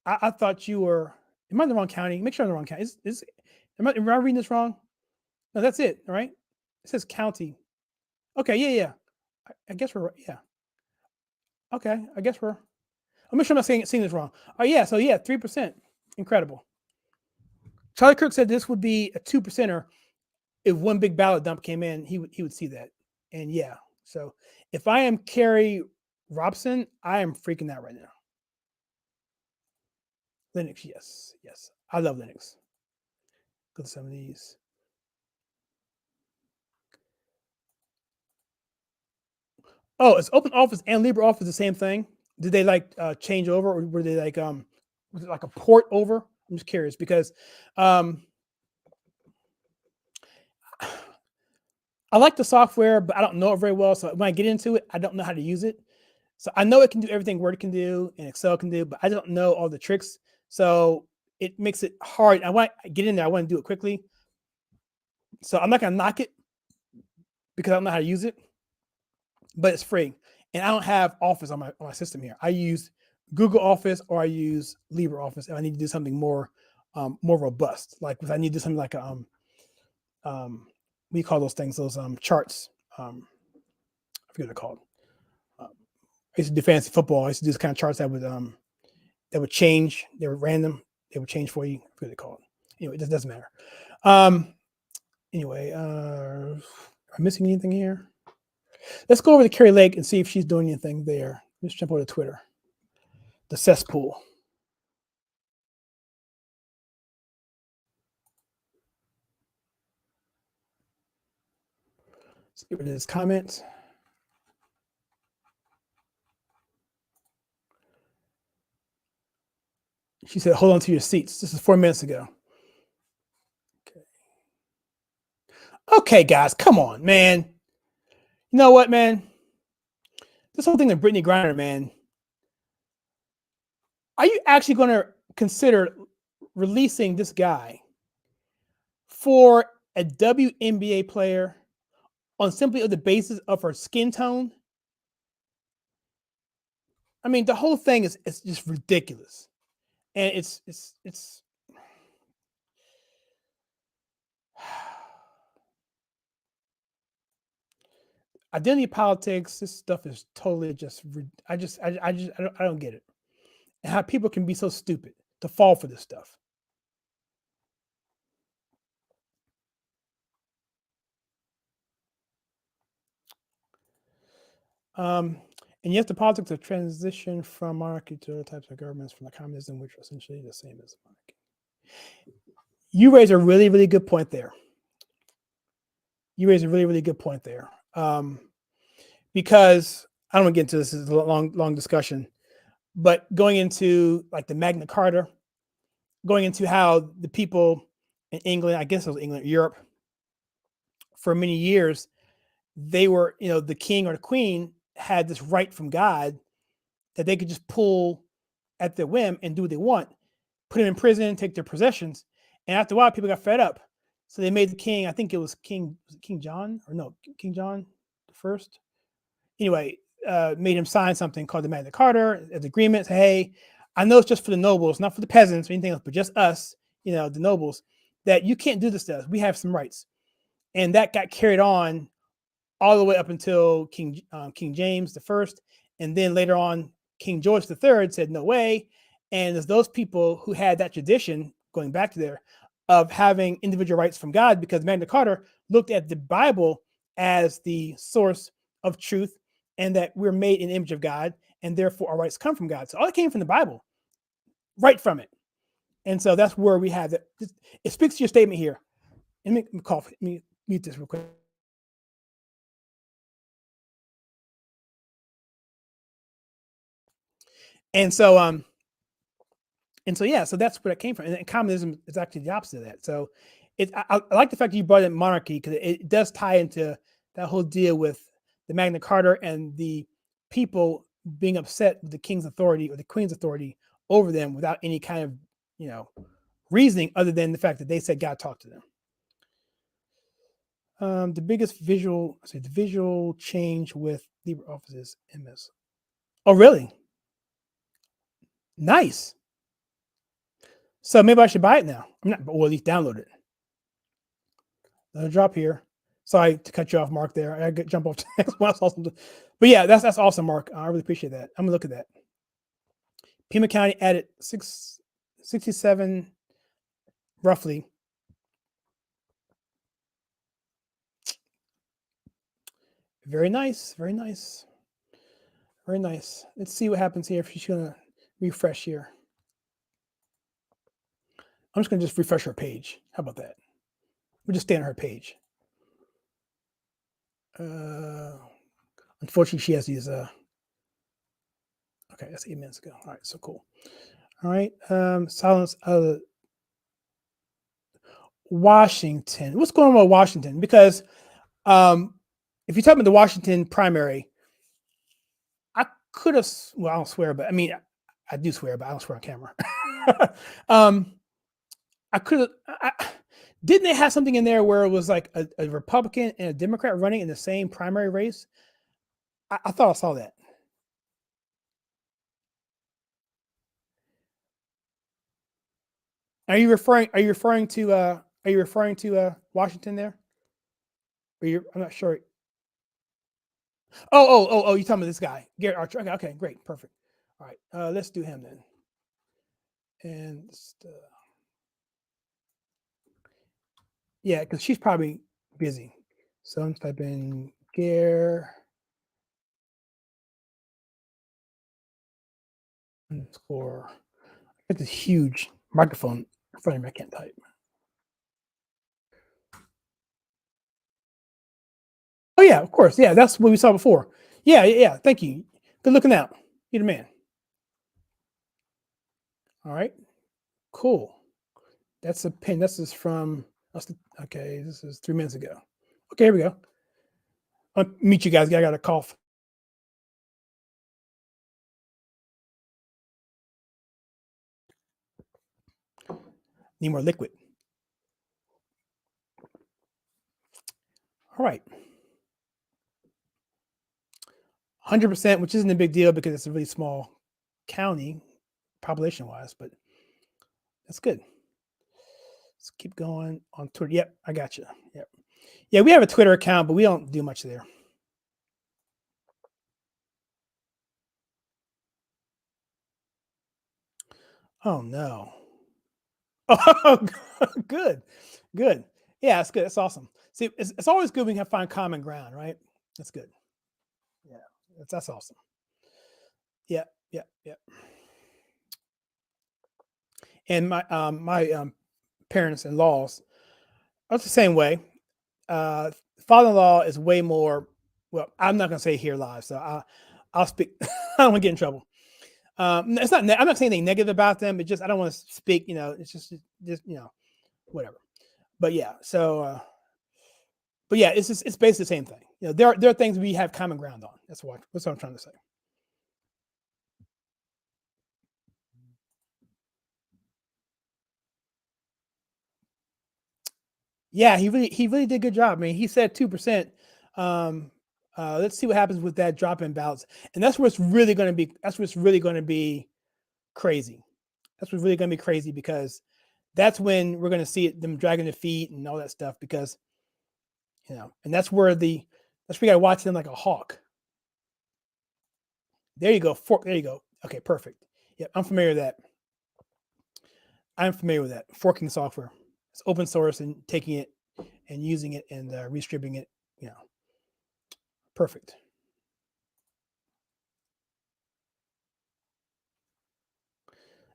I thought you were. Am I in the wrong county? Make sure I'm in the wrong county. Am I reading this wrong? No, that's it, right? It says county. Okay, yeah. I guess we're right. Yeah. Okay, I guess we're. I'll make sure I'm not seeing this wrong. Oh yeah, so yeah, 3%. Incredible. Charlie Kirk said this would be a 2%er if one big ballot dump came in. He would see that, and yeah. So if I am Kerry Robson, I am freaking out right now. Linux, yes. I love Linux. Go to some of these. Oh, is OpenOffice and LibreOffice the same thing? Did they like change over, or were they like was it like a port over? I'm just curious because I like the software, but I don't know it very well. So when I get into it, I don't know how to use it. So I know it can do everything Word can do and Excel can do, but I don't know all the tricks. So it makes it hard. I want to get in there. I want to do it quickly. So I'm not going to knock it because I don't know how to use it, but it's free. And I don't have Office on my system here. I use Google Office or I use LibreOffice if I need to do something more robust. Like if I need to do something like we call those things, those charts. I forget what they're called. I used to do fantasy football. I used to do this kind of charts that would change. They were random. They would change for you. I forget what they call it. Anyway, it doesn't matter. Anyway, am I missing anything here? Let's go over to Carrie Lake and see if she's doing anything there. Let's jump over to Twitter. The cesspool. Let's get rid of this comment. She said, hold on to your seats. This is 4 minutes ago. Okay, guys, come on, man. You know what, man? This whole thing with Brittany Griner, man. Are you actually going to consider releasing this guy for a WNBA player on simply the basis of her skin tone? I mean, the whole thing is just ridiculous, and it's identity politics. This stuff is totally just. I don't get it, and how people can be so stupid to fall for this stuff. And yet the politics of transition from monarchy to other types of governments from the communism, which are essentially the same as monarchy. You raise a really, really good point there. Because I don't want to get into this. This is a long discussion, but going into like the Magna Carta, going into how the people in England, I guess it was England, Europe, for many years, they were, the king or the queen had this right from God that they could just pull at their whim and do what they want, put him in prison, take their possessions. And after a while, people got fed up. So they made the king, I think it was King John King John the First. Anyway, made him sign something called the Magna Carta, an agreement. Say, hey, I know it's just for the nobles, not for the peasants or anything else, but just us, the nobles, that you can't do this to us. We have some rights. And that got carried on all the way up until King James the First. And then later on, King George III said, no way. And there's those people who had that tradition, going back to there, of having individual rights from God, because Magna Carta looked at the Bible as the source of truth and that we're made in the image of God, and therefore our rights come from God. So all it came from the Bible, right from it. And so that's where we have that. It speaks to your statement here. Let me mute this real quick. And so And so, yeah, so that's where it came from. And communism is actually the opposite of that. So I like the fact that you brought in monarchy, because it does tie into that whole deal with the Magna Carta and the people being upset with the king's authority or the queen's authority over them without any kind of, reasoning other than the fact that they said God talked to them. The biggest visual change with LibreOffice is MS. Oh, really? Nice. So maybe I should buy it now. I'm not, or at least download it. Let it drop here. Sorry to cut you off, Mark. There, I got jump off to the next one. But yeah, that's awesome, Mark. I really appreciate that. I'm gonna look at that. Pima County added 67 roughly. Very nice, very nice, very nice. Let's see what happens here if she's gonna refresh here. I'm just gonna refresh her page. How about that? We'll just stay on her page. Unfortunately, she has these. Okay, that's 8 minutes ago. All right, so cool. All right, silence. Washington. What's going on with Washington? Because if you're talking about the Washington primary, I could have. Well, I don't swear, but I mean, I do swear, but I don't swear on camera. I could have. Didn't they have something in there where it was like a Republican and a Democrat running in the same primary race? I thought I saw that. Are you referring to Washington there? I'm not sure. Oh, you talking about this guy, Garrett Archer. Okay, great, perfect. All right, let's do him then. And yeah, because she's probably busy. So I'm typing Gare underscore. I got this huge microphone in front of me. I can't type. Oh yeah, of course. Yeah, that's what we saw before. Yeah. Thank you. Good looking out. You're the man. All right. Cool. That's a pin. This is from. Okay, this is 3 minutes ago. Okay, here we go. I'll meet you guys. I got a cough. Need more liquid. All right. 100%, which isn't a big deal because it's a really small county population-wise, but that's good. Let's keep going on Twitter. Yep, I got you. Yep. Yeah, we have a Twitter account, but we don't do much there. Oh no. Oh, good. Yeah, that's good. That's awesome. See, it's always good when you can find common ground, right? That's good. Yeah, that's awesome. Yeah. And my parents-in-laws are the same way. Father-in-law is way more. Well, I'm not gonna say here live, so I'll speak. I don't want to get in trouble. It's not. I'm not saying anything negative about them. But just I don't want to speak. It's just whatever. But yeah. So, but yeah, it's basically the same thing. There are things we have common ground on. That's what I'm trying to say. Yeah, he really did a good job. I mean, he said 2%. Let's see what happens with that drop in ballots, and that's where it's really going to be. That's what's really going to be crazy. That's what's really going to be crazy because that's when we're going to see them dragging their feet and all that stuff because and that's where we got to watch them like a hawk. There you go. There you go. Okay, perfect. Yeah, I'm familiar with that. I'm familiar with that forking software. It's open source and taking it and using it and redistributing it. Perfect.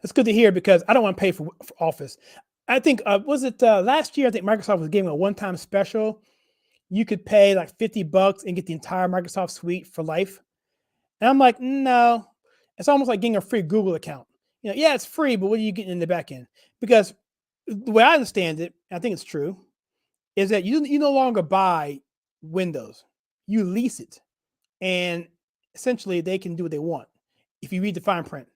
It's good to hear because I don't want to pay for Office. I think was it last year? I think Microsoft was giving a one-time special. You could pay like $50 and get the entire Microsoft suite for life. And I'm like, no. It's almost like getting a free Google account. yeah, it's free, but what are you getting in the back end? Because the way I understand it, I think it's true, is that you no longer buy Windows, you lease it, and essentially they can do what they want if you read the fine print.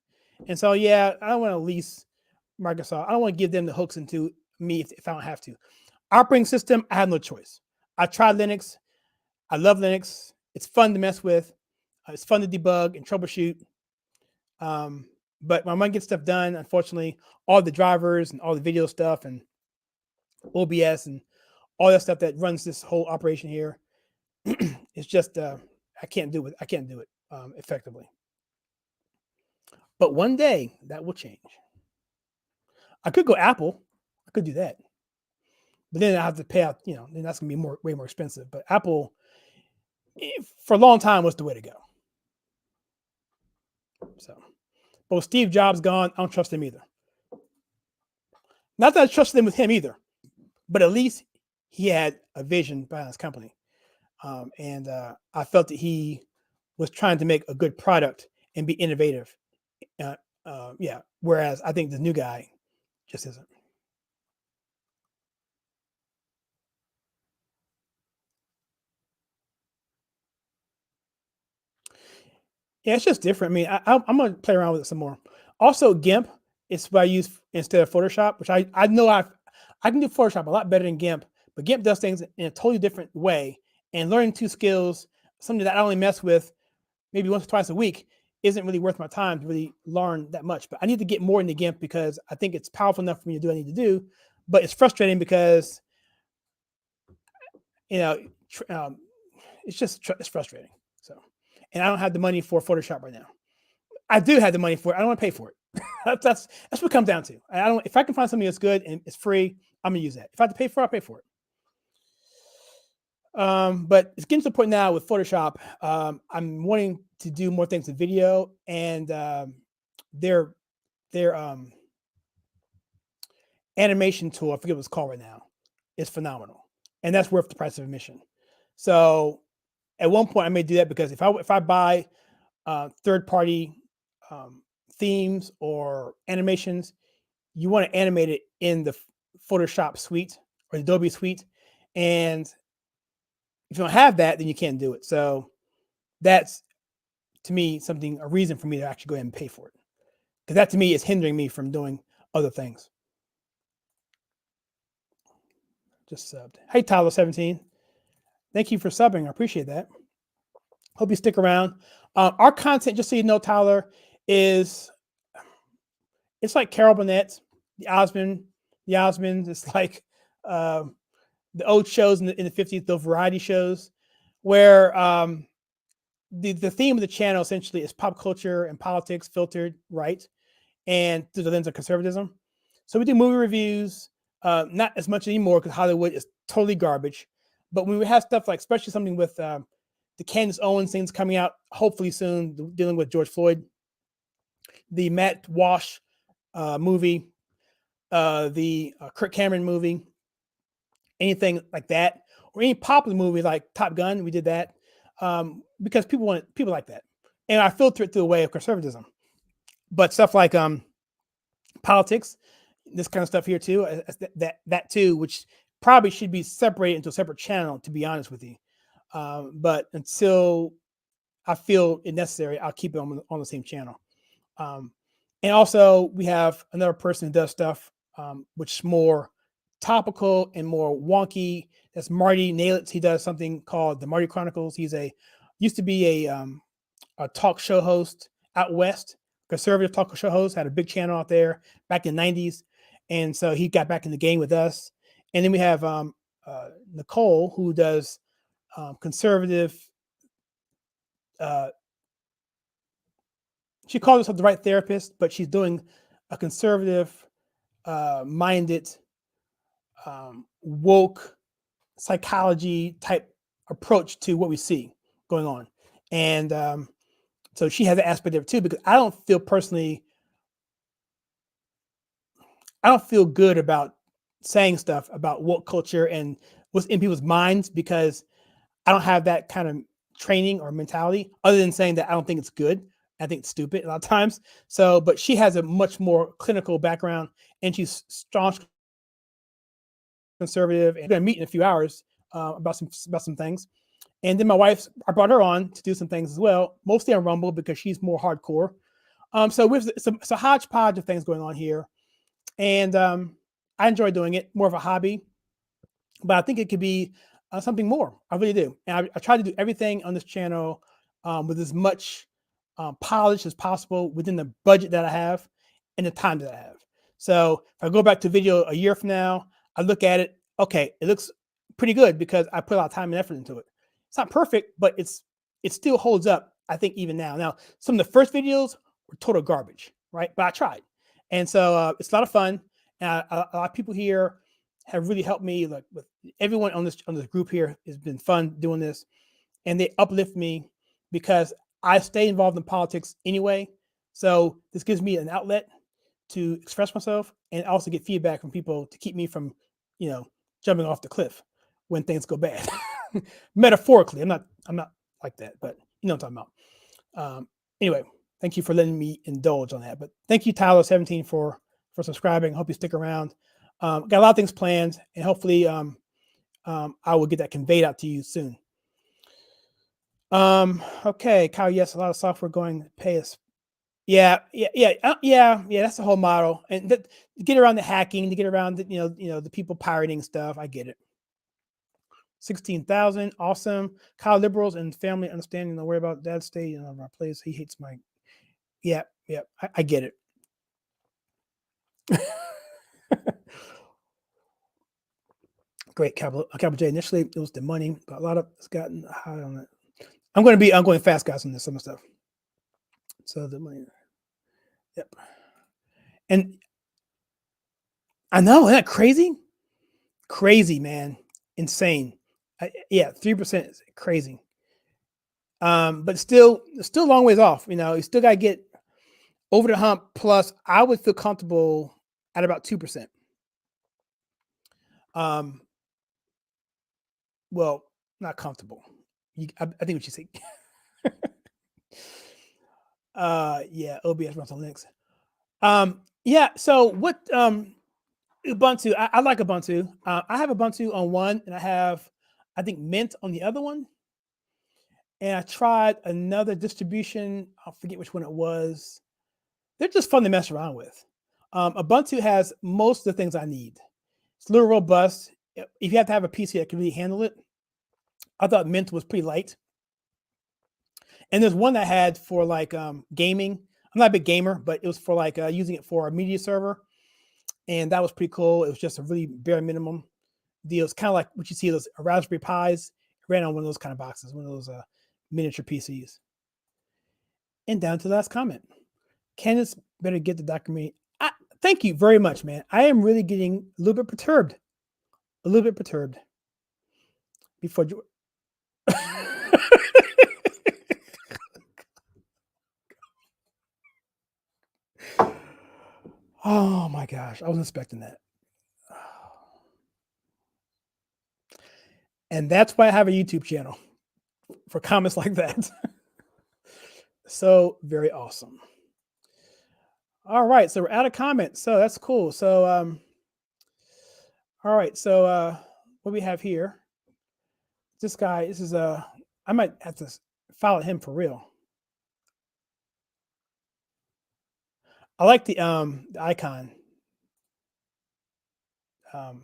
And so, yeah, I don't want to lease Microsoft. I don't want to give them the hooks into me if I don't have to. Operating system, I have no choice. I tried Linux. I love Linux. It's fun to mess with. It's fun to debug and troubleshoot. But when I want to get stuff done, unfortunately, all the drivers and all the video stuff and OBS and all that stuff that runs this whole operation here, it's just I can't do it. I can't do it effectively. But one day that will change. I could go Apple. I could do that. But then I have to pay out, then that's gonna be way more expensive. But Apple, for a long time, was the way to go. So, but with Steve Jobs gone, I don't trust him either. Not that I trusted him with him either, but at least he had a vision behind his company, and I felt that he was trying to make a good product and be innovative. Yeah. Whereas I think the new guy just isn't. Yeah, it's just different. I mean, I'm going to play around with it some more. Also, GIMP is what I use instead of Photoshop, which I know I can do Photoshop a lot better than GIMP, but GIMP does things in a totally different way. And learning two skills, something that I only mess with maybe once or twice a week, isn't really worth my time to really learn that much. But I need to get more into GIMP because I think it's powerful enough for me to do what I need to do. But it's frustrating because, it's frustrating. So, and I don't have the money for Photoshop right now. I do have the money for it. I don't want to pay for it. that's what it comes down to. I don't. If I can find something that's good and it's free, I'm gonna use that. If I have to pay for it, I'll pay for it. But it's getting to the point now with Photoshop. I'm wanting to do more things in video, and their animation tool, I forget what it's called right now, is phenomenal, and that's worth the price of admission. So at one point, I may do that because if I buy third party themes or animations, you want to animate it in the Photoshop suite or Adobe suite, and if you don't have that, then you can't do it. So that's, to me, a reason for me to actually go ahead and pay for it, because that to me is hindering me from doing other things. Just subbed. Hey, Tyler17. Thank you for subbing. I appreciate that. Hope you stick around. Our content, just so you know, Tyler, it's like Carol Burnett, the Osmonds. It's like the old shows in the 50s, the variety shows, where the theme of the channel essentially is pop culture and politics filtered right, and through the lens of conservatism. So we do movie reviews, not as much anymore because Hollywood is totally garbage. But when we have stuff like, especially something with the Candace Owens things coming out hopefully soon, dealing with George Floyd, the Matt Walsh movie, the Kirk Cameron movie, anything like that, or any popular movie like Top Gun, we did that because people like that, and I filter it through a way of conservatism. But stuff like politics, this kind of stuff here too, that too, which probably should be separated into a separate channel, to be honest with you. But until I feel it necessary, I'll keep it on the same channel. And also we have another person who does stuff which is more topical and more wonky. That's Marty Nailitz. He does something called the Marty Chronicles. He's used to be a talk show host out west, conservative talk show host, had a big channel out there back in the 90s. And so he got back in the game with us. And then we have Nicole, who does conservative. She calls herself the right therapist, but she's doing a conservative minded, woke psychology type approach to what we see going on. And so she has an aspect of it too, because I don't feel good about saying stuff about woke culture and what's in people's minds, because I don't have that kind of training or mentality, other than saying that I don't think it's good. I think it's stupid a lot of times. So, but she has a much more clinical background, and she's staunch conservative. And we're going to meet in a few hours about some things. And then my wife, I brought her on to do some things as well, mostly on Rumble because she's more hardcore. So with it's a hodgepodge of things going on here, and I enjoy doing it, more of a hobby, but I think it could be something more. I really do. And I try to do everything on this channel with as much polish as possible within the budget that I have and the time that I have. So if I go back to video a year from now, I look at it, okay, it looks pretty good because I put a lot of time and effort into it. It's not perfect, but it still holds up, I think, even now. Now, some of the first videos were total garbage, right? But I tried. And so it's a lot of fun. And a lot of people here have really helped me. Like with everyone on this group here, has been fun doing this. And they uplift me because I stay involved in politics anyway. So this gives me an outlet to express myself and also get feedback from people to keep me from, jumping off the cliff when things go bad. Metaphorically, I'm not like that, but you know what I'm talking about. Anyway, thank you for letting me indulge on that. But thank you, Tyler17, for subscribing. Hope you stick around. Got a lot of things planned, and hopefully I will get that conveyed out to you soon. Okay, Kyle, yes, a lot of software going to pay us. Yeah. That's the whole model, and to get around the hacking, to get around the people pirating stuff. I get it. 16,000, awesome. Kyle, liberals and family understanding. Don't worry about dad stay in our place. He hates my. Yeah. I get it. Great, Capital J. Initially, it was the money, but a lot of it's gotten high on it. I'm going fast, guys, on this some stuff. So the money. Yep. And I know, isn't that crazy? Crazy, man. Insane. 3% is crazy. But still a long ways off. You still got to get over the hump. Plus, I would feel comfortable at about 2%. Well, not comfortable. I think what you say. OBS runs on Linux. So what Ubuntu, I like Ubuntu. I have Ubuntu on one, and I have, I think, Mint on the other one. And I tried another distribution. I'll forget which one it was. They're just fun to mess around with. Ubuntu has most of the things I need. It's a little robust. If you have to have a PC that can really handle it, I thought Mint was pretty light. And there's one I had for like gaming. I'm not a big gamer, but it was for like using it for a media server. And that was pretty cool. It was just a really bare minimum deal. It's kind of like what you see those Raspberry Pis. It ran on one of those kind of boxes, one of those miniature PCs. And down to the last comment. Candace better get the documentary. Thank you very much, man. I am really getting a little bit perturbed. Before you. Oh my gosh, I wasn't expecting that. And that's why I have a YouTube channel for comments like that. So very awesome. All right, so we're out of comments. So that's cool. So all right, so what we have here. This guy, this is I might have to follow him for real. I like the icon. The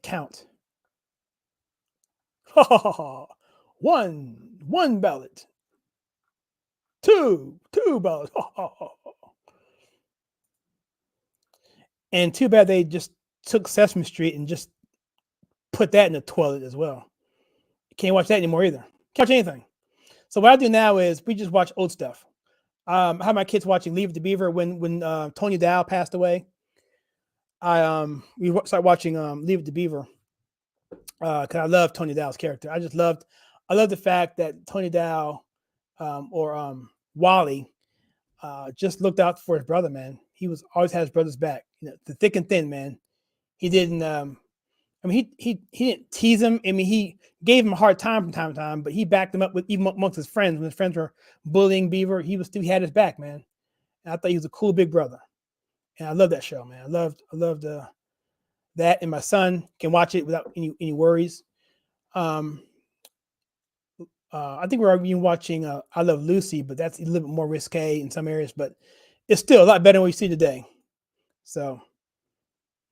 count. One ballot. Two ballots. And too bad they just took Sesame Street and just put that in the toilet as well. You can't watch that anymore either. Can't watch anything. So what I do now is we just watch old stuff. I have my kids watching Leave It to Beaver when Tony Dow passed away. We started watching Leave It to Beaver because I love Tony Dow's character. I love the fact that Tony Dow or Wally just looked out for his brother, man. He was always had his brother's back. The thick and thin, man. He didn't I mean, he didn't tease him. I mean, he gave him a hard time from time to time, but he backed him up with even amongst his friends. When his friends were bullying Beaver, he had his back, man. And I thought he was a cool big brother. And I love that show, man. I loved that, and my son can watch it without any worries. Um, I think we're even watching I Love Lucy, but that's a little bit more risque in some areas, but it's still a lot better than what you see today. So,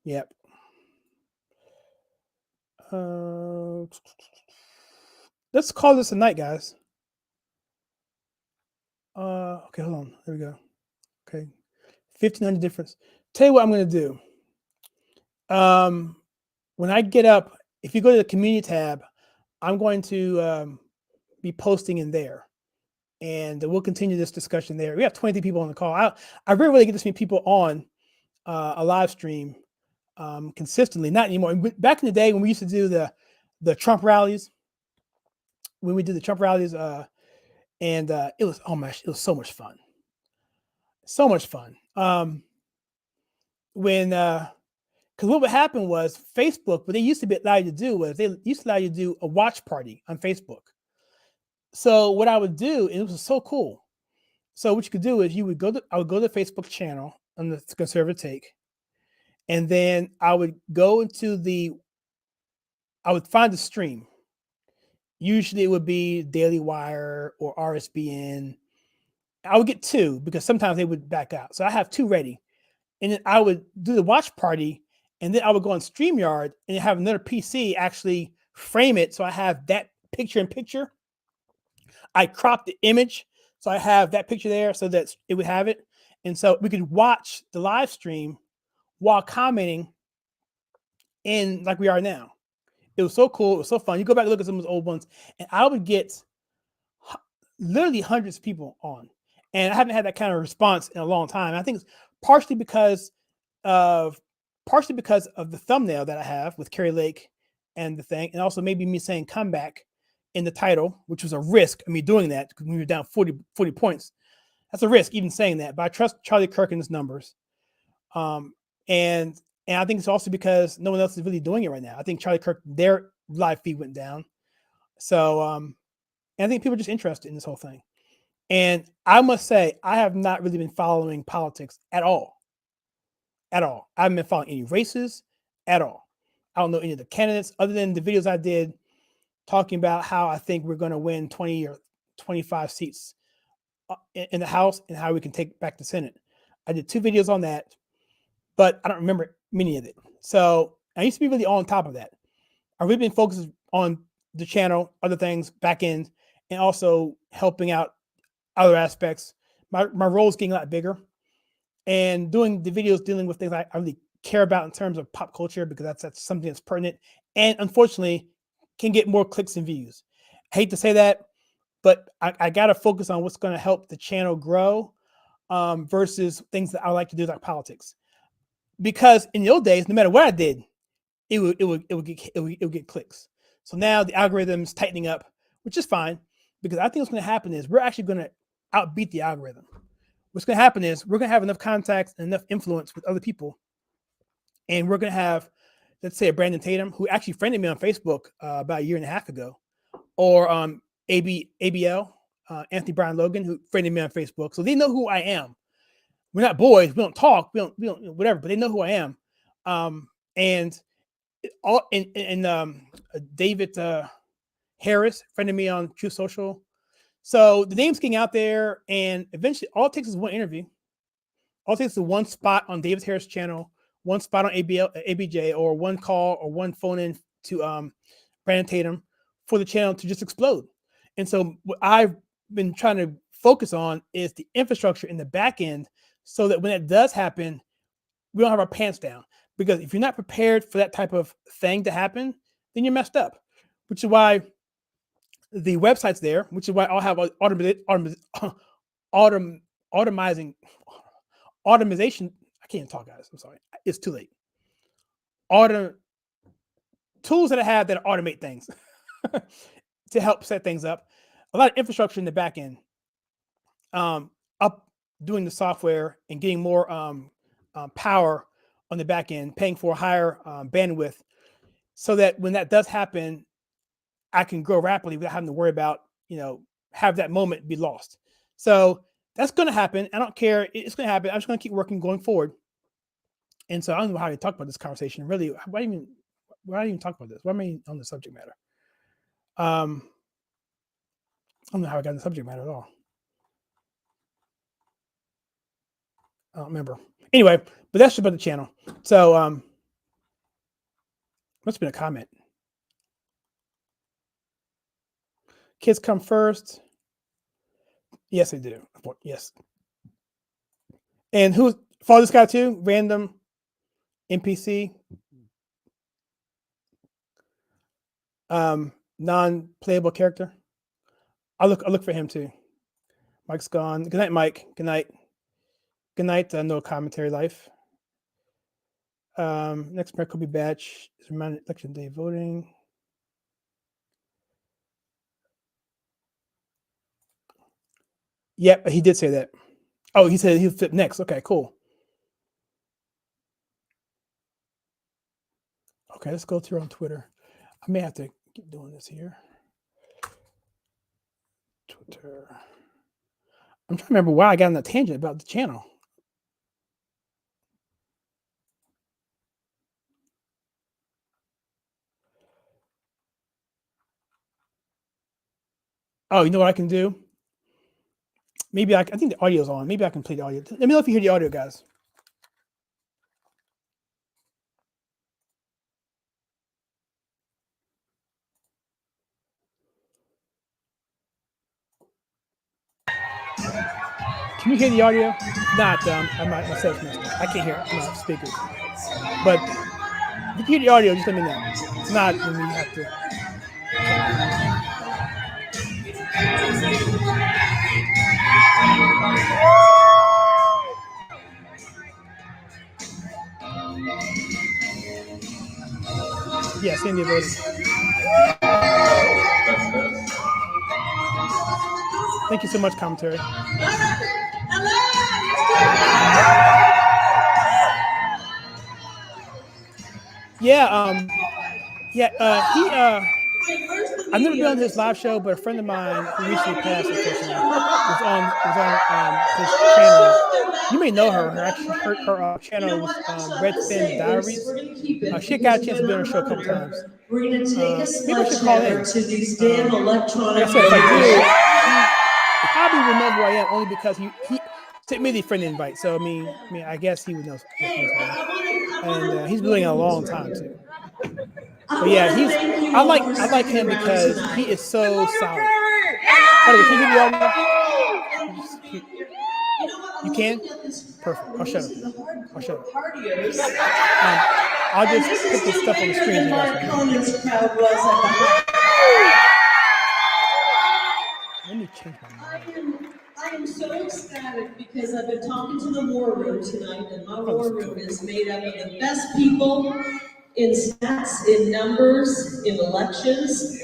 yeah. Let's call this a night, guys. Okay, hold on. There we go. Okay, 1,500 difference. Tell you what I'm going to do. When I get up, if you go to the community tab, I'm going to be posting in there, and we'll continue this discussion there. We have 23 people on the call. I really get to see people on a live stream consistently. Not anymore. Back in the day when we used to do the Trump rallies, and it was it was so much fun. So much fun. Because what would happen was Facebook, what they used to be allowed to do was they used to allow you to do a watch party on Facebook. So what I would do, and it was so cool. So what you could do is I would go to the Facebook channel on the Conservative Take, and then I would I would find the stream. Usually it would be Daily Wire or RSBN. I would get two because sometimes they would back out. So I have two ready. And then I would do the watch party, and then I would go on StreamYard and have another PC actually frame it. So I have that picture in picture. I crop the image. So I have that picture there so that it would have it. And so we could watch the live stream while commenting in like we are now. It was so cool. It was so fun. You go back and look at some of those old ones, and I would get literally hundreds of people on. And I haven't had that kind of response in a long time. I think it's partially because of the thumbnail that I have with Kerry Lake and the thing, and also maybe me saying comeback in the title, which was a risk of me doing that because we were down 40 points. That's a risk even saying that, but I trust Charlie Kirk and his numbers. And I think it's also because no one else is really doing it right now. I think Charlie Kirk, their live feed went down. So and I think people are just interested in this whole thing. And I must say, I have not really been following politics at all. At all. I haven't been following any races at all. I don't know any of the candidates other than the videos I did talking about how I think we're going to win 20 or 25 seats in the House and how we can take back the Senate. I did 2 videos on that, but I don't remember many of it. So I used to be really on top of that. I've really been focused on the channel, other things, back end, and also helping out other aspects. My role is getting a lot bigger, and doing the videos dealing with things I really care about in terms of pop culture, because that's something that's pertinent and unfortunately can get more clicks and views. I hate to say that, but I got to focus on what's going to help the channel grow versus things that I like to do, like politics. Because in the old days, no matter what I did, it would get clicks. So now the algorithm's tightening up, which is fine, because I think what's going to happen is we're actually going to outbeat the algorithm. What's going to happen is we're going to have enough contacts and enough influence with other people, and we're going to have, let's say, a Brandon Tatum, who actually friended me on Facebook about a year and a half ago, or ABL, Anthony Brian Logan, who friended me on Facebook. So they know who I am. We're not boys. We don't talk. We don't whatever, but they know who I am. And David Harris friended me on True Social. So the name's getting out there, and eventually all it takes is one interview. All it takes is one spot on David Harris' channel, one spot on ABJ, or one call or one phone in to Brandon Tatum for the channel to just explode. And so what I've been trying to focus on is the infrastructure in the back end, so that when it does happen, we don't have our pants down. Because if you're not prepared for that type of thing to happen, then you're messed up. Which is why the website's there, which is why I'll have automation. I can't talk, guys. I'm sorry. It's too late. Tools that I have that automate things to help set things up. A lot of infrastructure in the back end. Up doing the software and getting more power on the back end, paying for higher bandwidth, so that when that does happen, I can grow rapidly without having to worry about, have that moment be lost. So that's going to happen. I don't care. It's going to happen. I'm just going to keep working going forward. And so I don't know how to talk about this conversation. Really, why do I even talk about this? Why am I on the subject matter? I don't know how I got on the subject matter at all. I don't remember. Anyway, but that's about the channel. So must have been a comment. Kids come first. Yes, they do. Yes. And who follow this guy too? Random NPC. Non-playable character. I'll look for him too. Mike's gone. Good night, Mike. Good night. Good night. No commentary life. Next Maricopa batch is reminded election day voting. Yep, he did say that. Oh, he said he'll flip next. Okay, cool. Okay, let's go through on Twitter. I may have to keep doing this here. Twitter. I'm trying to remember why I got on that tangent about the channel. Oh, you know what I can do? Maybe I think the audio's on. Maybe I can play the audio. Let me know if you hear the audio, guys. Can you hear the audio? Not, my set's messed up. I can't hear it. I'm not speakers. But if you hear the audio, just let me know. It's not, then we have to. Yeah, same day voting. Thank you so much, commentary. Yeah, I've never been on his live show, but a friend of mine who recently passed, unfortunately, was on his channel. You may know her. Her channel was Redfin Diaries. She got a chance to be on her show a couple times. We're going to take a maybe I should call in. to these damn electronic. Like I said, if I do, he probably would know who I am, only because he sent me the friend invite. So I mean, I guess he would know. And he's been doing it a long time too. But yeah, I like him because he is so solid. By the way, can you hear the audio? You can? Perfect. I'll shut up. I'll just put this stuff on the screen. Let me change my mind. I am so ecstatic because I've been talking to the war room tonight, and my war room is made up of the best people in stats, in numbers, in elections,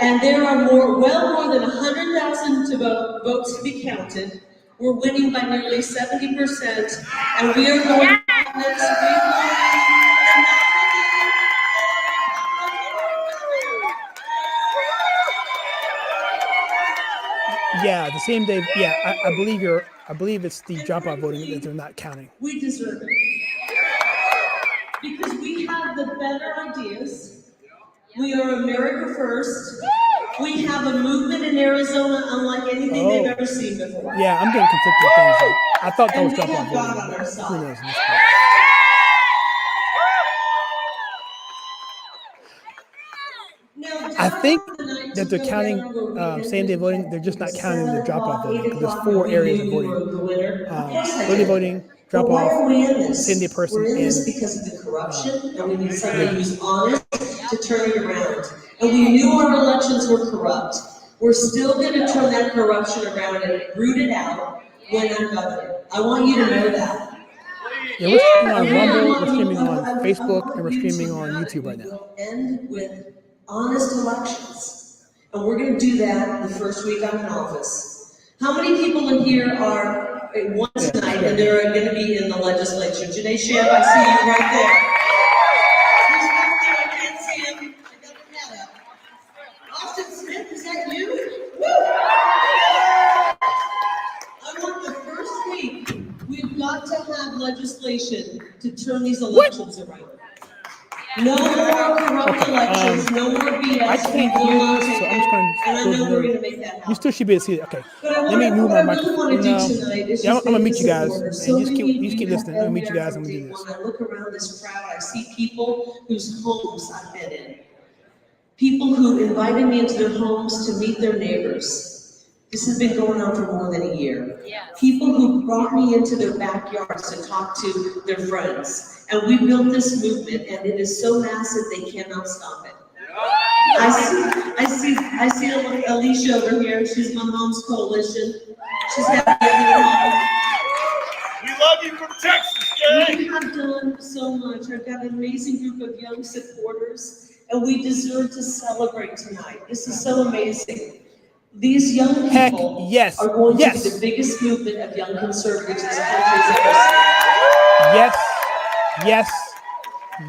and there are well more than 100,000 votes to be counted. We're winning by nearly 70%, and we are going next week. Yeah, the same day. Yeah, I believe it's the dropout voting that they're not counting. We deserve it because we have the better ideas. We are America first. We have a movement in Arizona unlike anything they've ever seen before. Yeah, I'm getting conflicting things. I thought that was dropout voting. Who knows? I think that they're counting same-day voting. They're just not counting the drop-off voting because there's 4 areas of voting: early voting, drop-off, same-day person, and because of the corruption, and we need somebody who's honest to turn it around. And we knew our elections were corrupt. We're still going to turn that corruption around and root it out when I'm governor. I want you to know that. Yeah, we're streaming on Rumble, we're streaming on Facebook, and we're streaming on YouTube right now. We'll end with honest elections, and we're going to do that the first week I'm in office. How many people in here are one tonight and they're going to be in the legislature? Janae Shab, I see you right there. I can't see him. legislation to turn these elections around. No more corrupt elections, no more BS. I can't hear this, so I'm just going and I to go know to we're the. going to make that happen. You still should be able to see it. Okay. But Let me move my what I really microphone. want to do No. tonight is Yeah, just I'm gonna make meet this you guys, important. and just keep you listening. I'm gonna meet you guys. I'm gonna do day this. When I look around this crowd, I see people whose homes I've been in. People who invited me into their homes to meet their neighbors. This has been going on for more than a year. Yes. People who brought me into their backyards to talk to their friends. And we built this movement, and it is so massive they cannot stop it. I see Alicia over here. She's my mom's coalition. She's happy to be home. We love you from Texas, gang! We have done so much. I've got an amazing group of young supporters, and we deserve to celebrate tonight. This is so amazing. These young people are going to be the biggest movement of young conservatives this country's ever seen.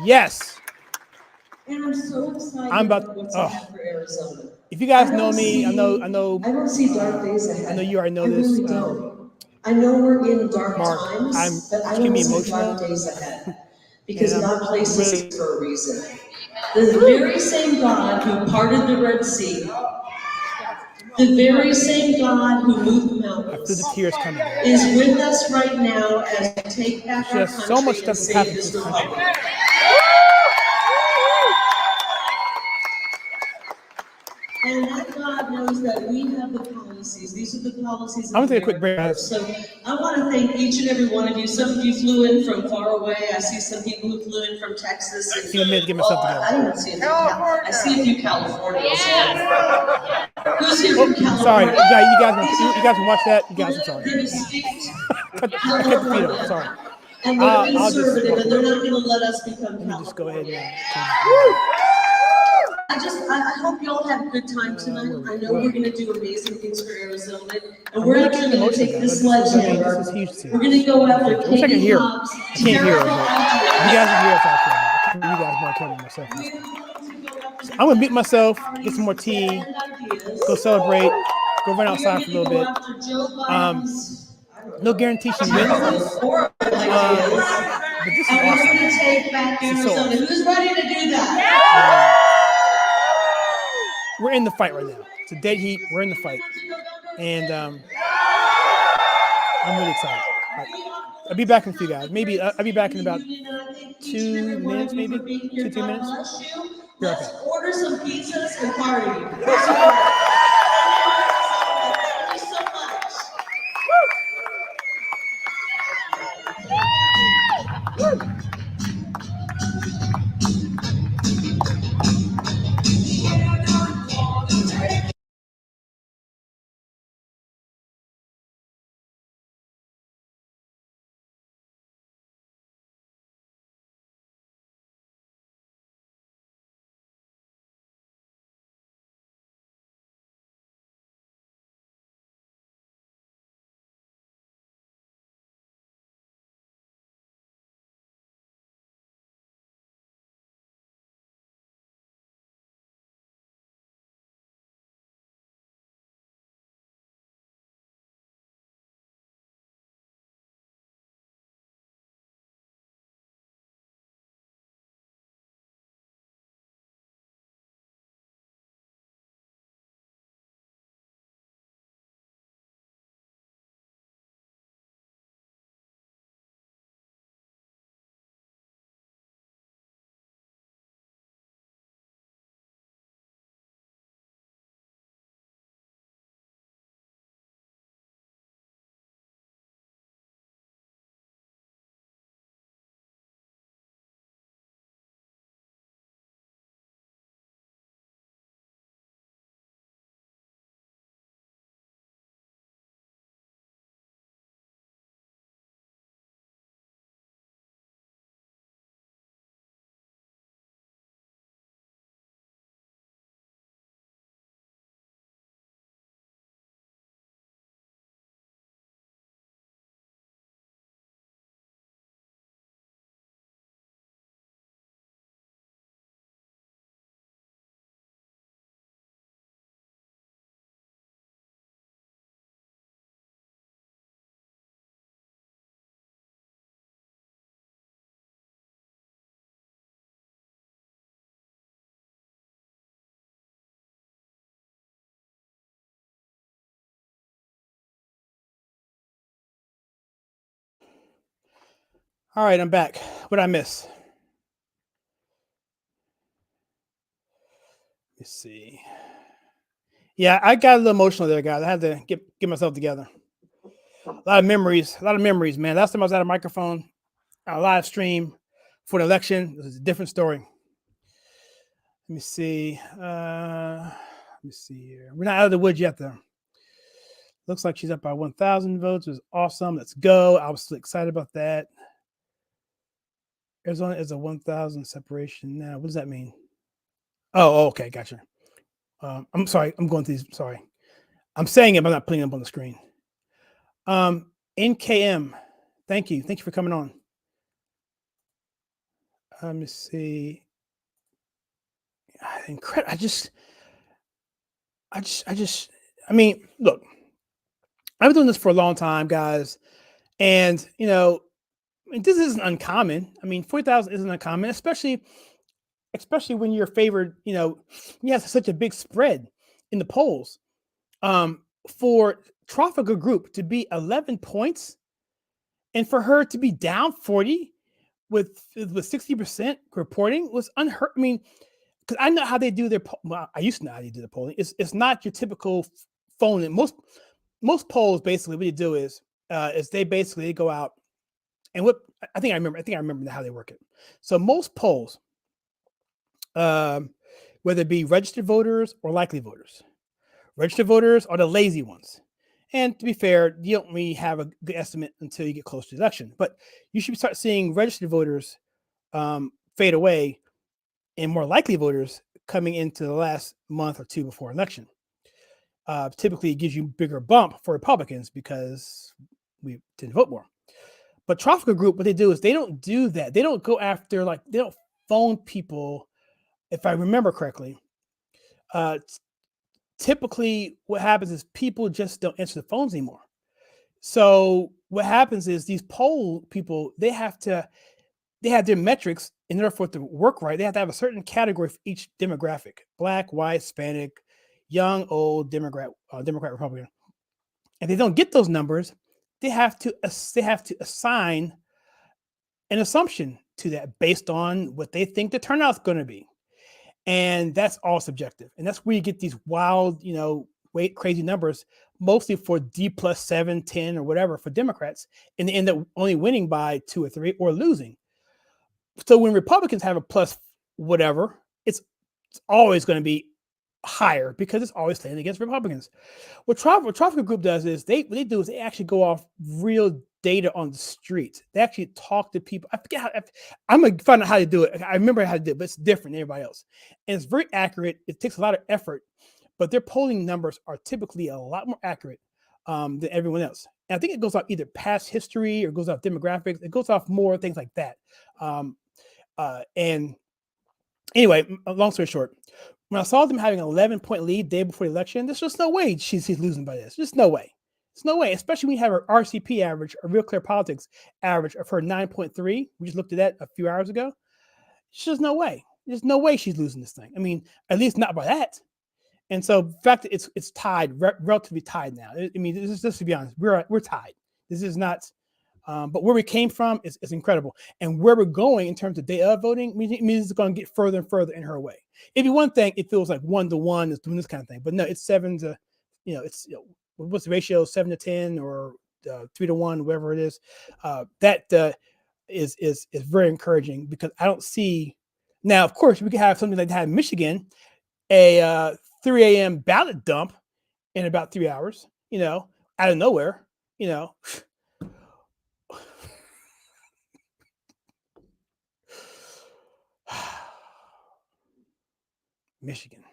Yes. And I'm so excited about what's ahead for Arizona. If you guys know me, I know. I don't see dark days ahead. I know you already know this. Really don't. I know we're in dark Mark, times, but I keep don't me see emotional. dark days ahead. Because And God placed us here for a reason. The very same God who parted the Red Sea, the very same God who moved mountains, I feel the tears coming. is with us right now as we take back our Just so much country stuff and has save happened this to this country. republic. And that God knows that we have the policies. These are the policies. I'm gonna take a quick break, guys. So I want to thank each and every one of you. Some of you flew in from far away. I see some people who flew in from Texas. I need a minute to get myself together. I don't see any. I see a few Californians. Who's here from California? Sorry, you guys can watch that. You guys, I'm sorry. They're distinct. Cut the feed off. Sorry. And they're I'll just conservative, walk and they're away. not going to let us become Let me just go ahead California. I hope you all have a good time tonight. I know we're going to do amazing things for Arizona. And we're actually going to take this sledgehammer. We're going to go after Katie Hobbs. I can't hear it, but you guys can hear us out there. You guys more than myself. I'm gonna beat myself, get some more tea, go celebrate, go run outside for a little bit. No guarantee she wins this. But this is awesome. This is so awesome. Who's ready to do that? We're in the fight right now. It's a dead heat. We're in the fight. And I'm really excited. I'll be back in a few guys. Maybe I'll be back in about 2 minutes, maybe 2-3 minutes. Be right back. Order some pizzas and party. All right, I'm back. What did I miss? Let's see. Yeah, I got a little emotional there, guys. I had to get myself together. A lot of memories, man. Last time I was at a microphone, a live stream for the election. It was a different story. Let me see. Let me see here. We're not out of the woods yet, though. Looks like she's up by 1,000 votes. It was awesome. Let's go. I was so excited about that. Arizona is a 1,000 separation now. What does that mean? Oh, okay. Gotcha. I'm sorry. I'm going through these. Sorry. I'm saying it, but I'm not putting it up on the screen. NKM. Thank you. Thank you for coming on. Let me see. Incredible. I mean, look, I've been doing this for a long time, guys. And, this isn't uncommon. I mean, 40,000 isn't uncommon, especially when you're favored, you have such a big spread in the polls. For Trafalgar Group to be 11 points and for her to be down 40 with 60% reporting was unheard. I mean, because I know how they do their well, I used to know how they do the polling. It's not your typical phone. And most polls basically what you do is they go out and what I think I remember how they work it. So most polls, whether it be registered voters or likely voters, registered voters are the lazy ones. And to be fair, you don't really have a good estimate until you get close to the election. But you should start seeing registered voters fade away and more likely voters coming into the last month or two before election. Typically, it gives you a bigger bump for Republicans because we tend to vote more. But Trafalgar Group, what they do is they don't do that. They don't go after, they don't phone people, if I remember correctly. Typically, what happens is people just don't answer the phones anymore. So what happens is these poll people, they have their metrics in order for it to work right. They have to have a certain category for each demographic: Black, white, Hispanic, young, old, Democrat, Republican. And they don't get those numbers. They have to assign an assumption to that based on what they think the turnout's going to be. And that's all subjective. And that's where you get these wild, crazy numbers, mostly for D plus 7, 10, or whatever for Democrats, and they end up only winning by 2 or 3 or losing. So when Republicans have a plus whatever, it's always going to be higher because it's always standing against Republicans. What Trafalgar Group does is they actually go off real data on the street. They actually talk to people. I forget how. I'm gonna find out how to do it. I remember how to do it, but it's different than everybody else, and it's very accurate. It takes a lot of effort, but their polling numbers are typically a lot more accurate than everyone else. And I think it goes off either past history or goes off demographics. It goes off more things like that. And anyway, long story short, when I saw them having an 11-point lead day before the election, there's just no way she's losing by this. Just no way. There's no way, especially when you have her RCP average, a Real Clear Politics average of her 9.3. We just looked at that a few hours ago. There's just no way. There's no way she's losing this thing. I mean, at least not by that. And so the fact that it's tied, relatively tied now. I mean, this is just to be honest, we're tied. This is not. But where we came from is incredible. And where we're going in terms of day of voting means it's going to get further and further in her way. It'd be one thing, it feels like 1-to-1 is doing this kind of thing. But no, it's 7 to, what's the ratio, 7 to 10 or 3 to 1, whatever it is. That is very encouraging because I don't see. Now, of course, we could have something like that in Michigan, a 3 a.m. ballot dump in about 3 hours, out of nowhere, Michigan.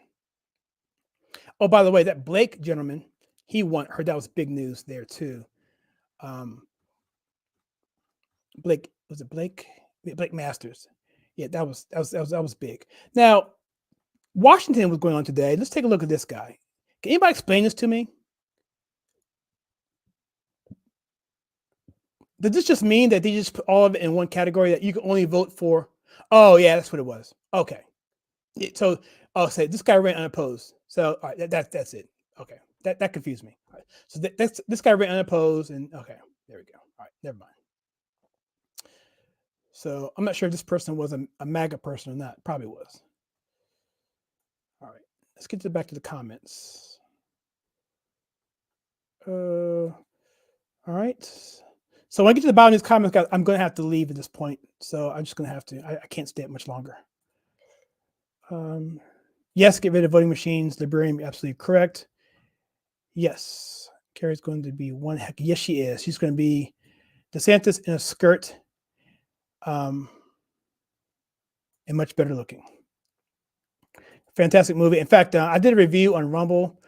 Oh, by the way, that Blake gentleman, he won. Heard that was big news there too. Blake, was it Blake? Blake Masters. Yeah, that was big. Now, Washington was going on today. Let's take a look at this guy. Can anybody explain this to me? Does this just mean that they just put all of it in one category that you can only vote for? Oh, yeah, that's what it was. Okay. So I'll say this guy ran unopposed. So all right, that's it. Okay, that confused me. All right. So this guy ran unopposed, and okay, there we go. All right, never mind. So I'm not sure if this person was a MAGA person or not. Probably was. All right, let's get back to the comments. All right. So when I get to the bottom of these comments, guys, I'm going to have to leave at this point. So I'm just going to have to. I can't stay up much longer. Yes, get rid of voting machines. Librarian, absolutely correct. Yes, Carrie's going to be one heck. Yes, she is. She's going to be DeSantis in a skirt, and much better looking. Fantastic movie. In fact, I did a review on Rumble.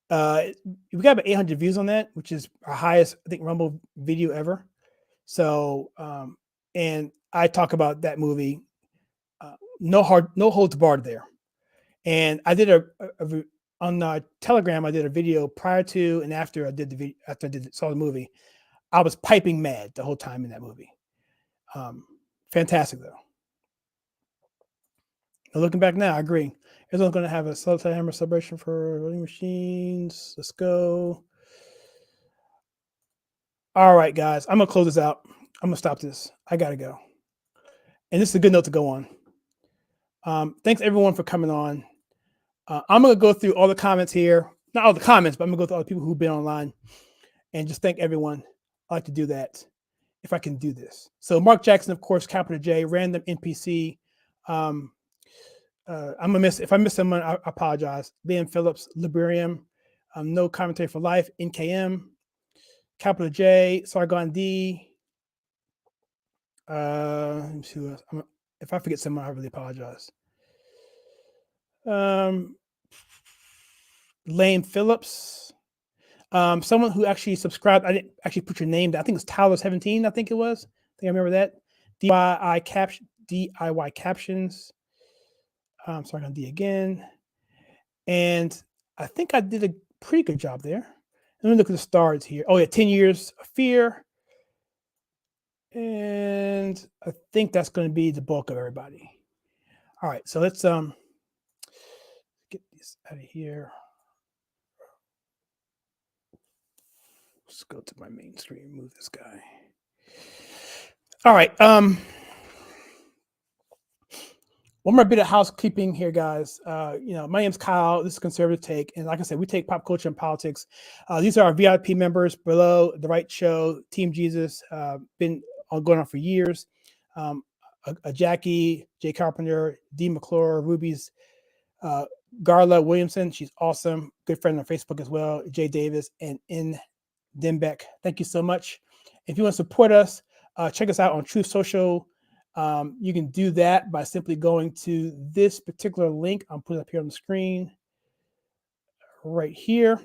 We got about 800 views on that, which is our highest, I think, Rumble video ever. So, and I talk about that movie. No holds barred there. And I did on Telegram. I did a video prior to and after I did the video. After I saw the movie, I was piping mad the whole time in that movie. Fantastic though. Looking back now, I agree. Everyone's going to have a Celtic Hammer celebration for voting machines. Let's go. All right, guys. I'm going to close this out. I'm going to stop this. I got to go. And this is a good note to go on. Thanks, everyone, for coming on. I'm going to go through all the comments here. Not all the comments, but I'm going to go through all the people who've been online. And just thank everyone. I like to do that if I can do this. So Mark Jackson, of course, capital J, random NPC. I'm gonna miss, if I miss someone, I apologize. Ben Phillips, Librarium, No Commentary for Life, NKM, capital J, Sargon D. Let me see who else. If I forget someone, I really apologize. Lane Phillips, someone who actually subscribed. I didn't actually put your name down. I think it was Tyler 17. I think it was. I think I remember that. DIY captions. Sargon D again. And I think I did a pretty good job there. Let me look at the stars here. Oh yeah, 10 years of fear. And I think that's going to be the bulk of everybody. All right, so let's get this out of here. Let's go to my main screen, move this guy. All right. One more bit of housekeeping here, guys. My name's Kyle. This is Conservative Take. And like I said, we take pop culture and politics. These are our VIP members below the right show, Team Jesus, been going on for years. Jackie, Jay Carpenter, Dee McClure, Ruby's, Garla Williamson. She's awesome. Good friend on Facebook as well. Jay Davis and N. Dembeck. Thank you so much. If you want to support us, check us out on Truth Social. You can do that by simply going to this particular link. I'll put it up here on the screen right here.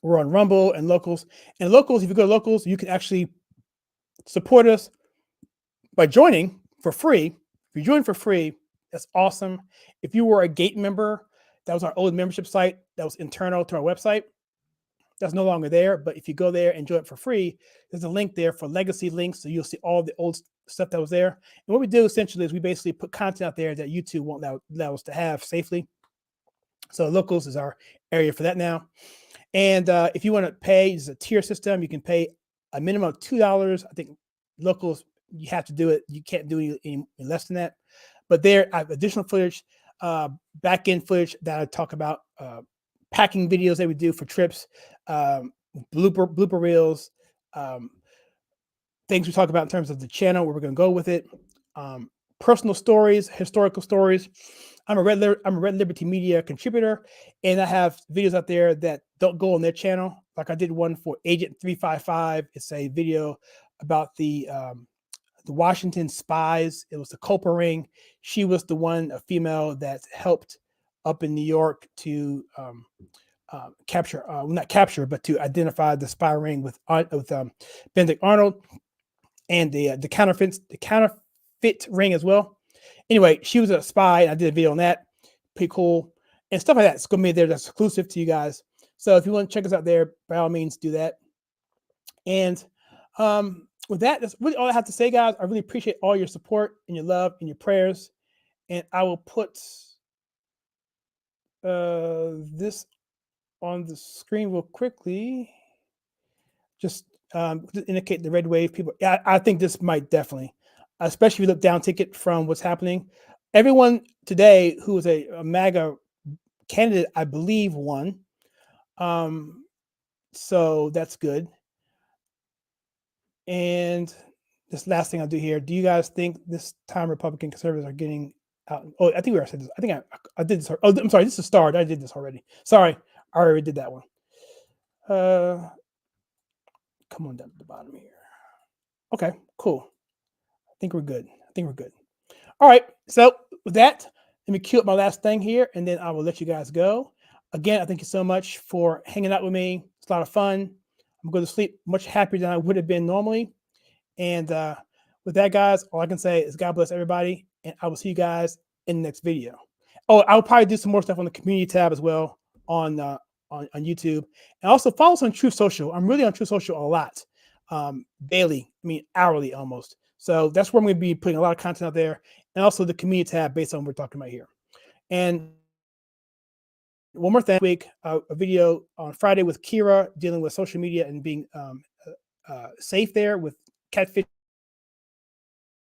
We're on Rumble and Locals. And Locals, if you go to Locals, you can actually support us by joining for free. If you join for free, that's awesome. If you were a Gate member, that was our old membership site that was internal to our website. That's no longer there. But if you go there and join it for free, there's a link there for legacy links. So you'll see all the old stuff that was there. And what we do essentially is we basically put content out there that YouTube won't allow us to have safely. So Locals is our area for that now. And if you want to pay, it's a tier system. You can pay a minimum of $2. I think Locals, you have to do it. You can't do any less than that. But there, I have additional footage, back-end footage that I talk about, packing videos that we do for trips, blooper reels, things we talk about in terms of the channel, where we're going to go with it, personal stories, historical stories. I'm a Red Liberty Media contributor, and I have videos out there that don't go on their channel. Like I did one for Agent 355. It's a video about the Washington spies. It was the Culper ring. She was the one, a female, that helped up in New York to capture, not capture, but to identify the spy ring with Benedict Arnold, and the counterfeit ring as well. Anyway, she was a spy, and I did a video on that. Pretty cool. And stuff like that. It's going to be there that's exclusive to you guys. So if you want to check us out there, by all means, do that. And with that, that's really all I have to say, guys. I really appreciate all your support and your love and your prayers. And I will put this on the screen real quickly. Just to indicate the red wave people. Yeah, I think this might definitely. especially if you look down ticket from what's happening. Everyone today who is a MAGA candidate, I believe, won. So that's good. And this last thing I'll do here, do you guys think this time Republican conservatives are getting out? Oh, I think we already said this. I think I did this. Oh, I'm sorry. This is starred. I did this already. Sorry. I already did that one. Come on down to the bottom here. Okay, cool. I think we're good. All right. So with that, let me cue up my last thing here, and then I will let you guys go. Again, I thank you so much for hanging out with me. It's a lot of fun. I'm going to sleep much happier than I would have been normally. And with that, guys, all I can say is God bless everybody, and I will see you guys in the next video. Oh, I'll probably do some more stuff on the community tab as well on YouTube, and also follow us on Truth Social. I'm really on Truth Social a lot, daily. I mean, hourly almost. So that's where I'm going to be putting a lot of content out there, and also the community tab based on what we're talking about here. And one more thing, week a video on Friday with Kira dealing with social media and being safe there with catfishing.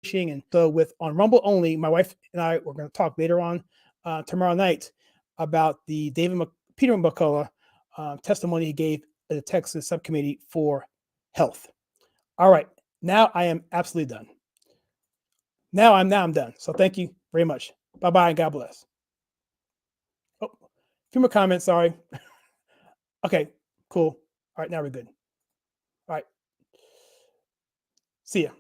And so with on Rumble only, my wife and I were going to talk later on tomorrow night about the Peter McCullough testimony he gave at the Texas Subcommittee for Health. All right, now I am absolutely done. Now I'm done. So thank you very much. Bye-bye and God bless. Oh, a few more comments, sorry. Okay, cool. All right, now we're good. All right. See ya.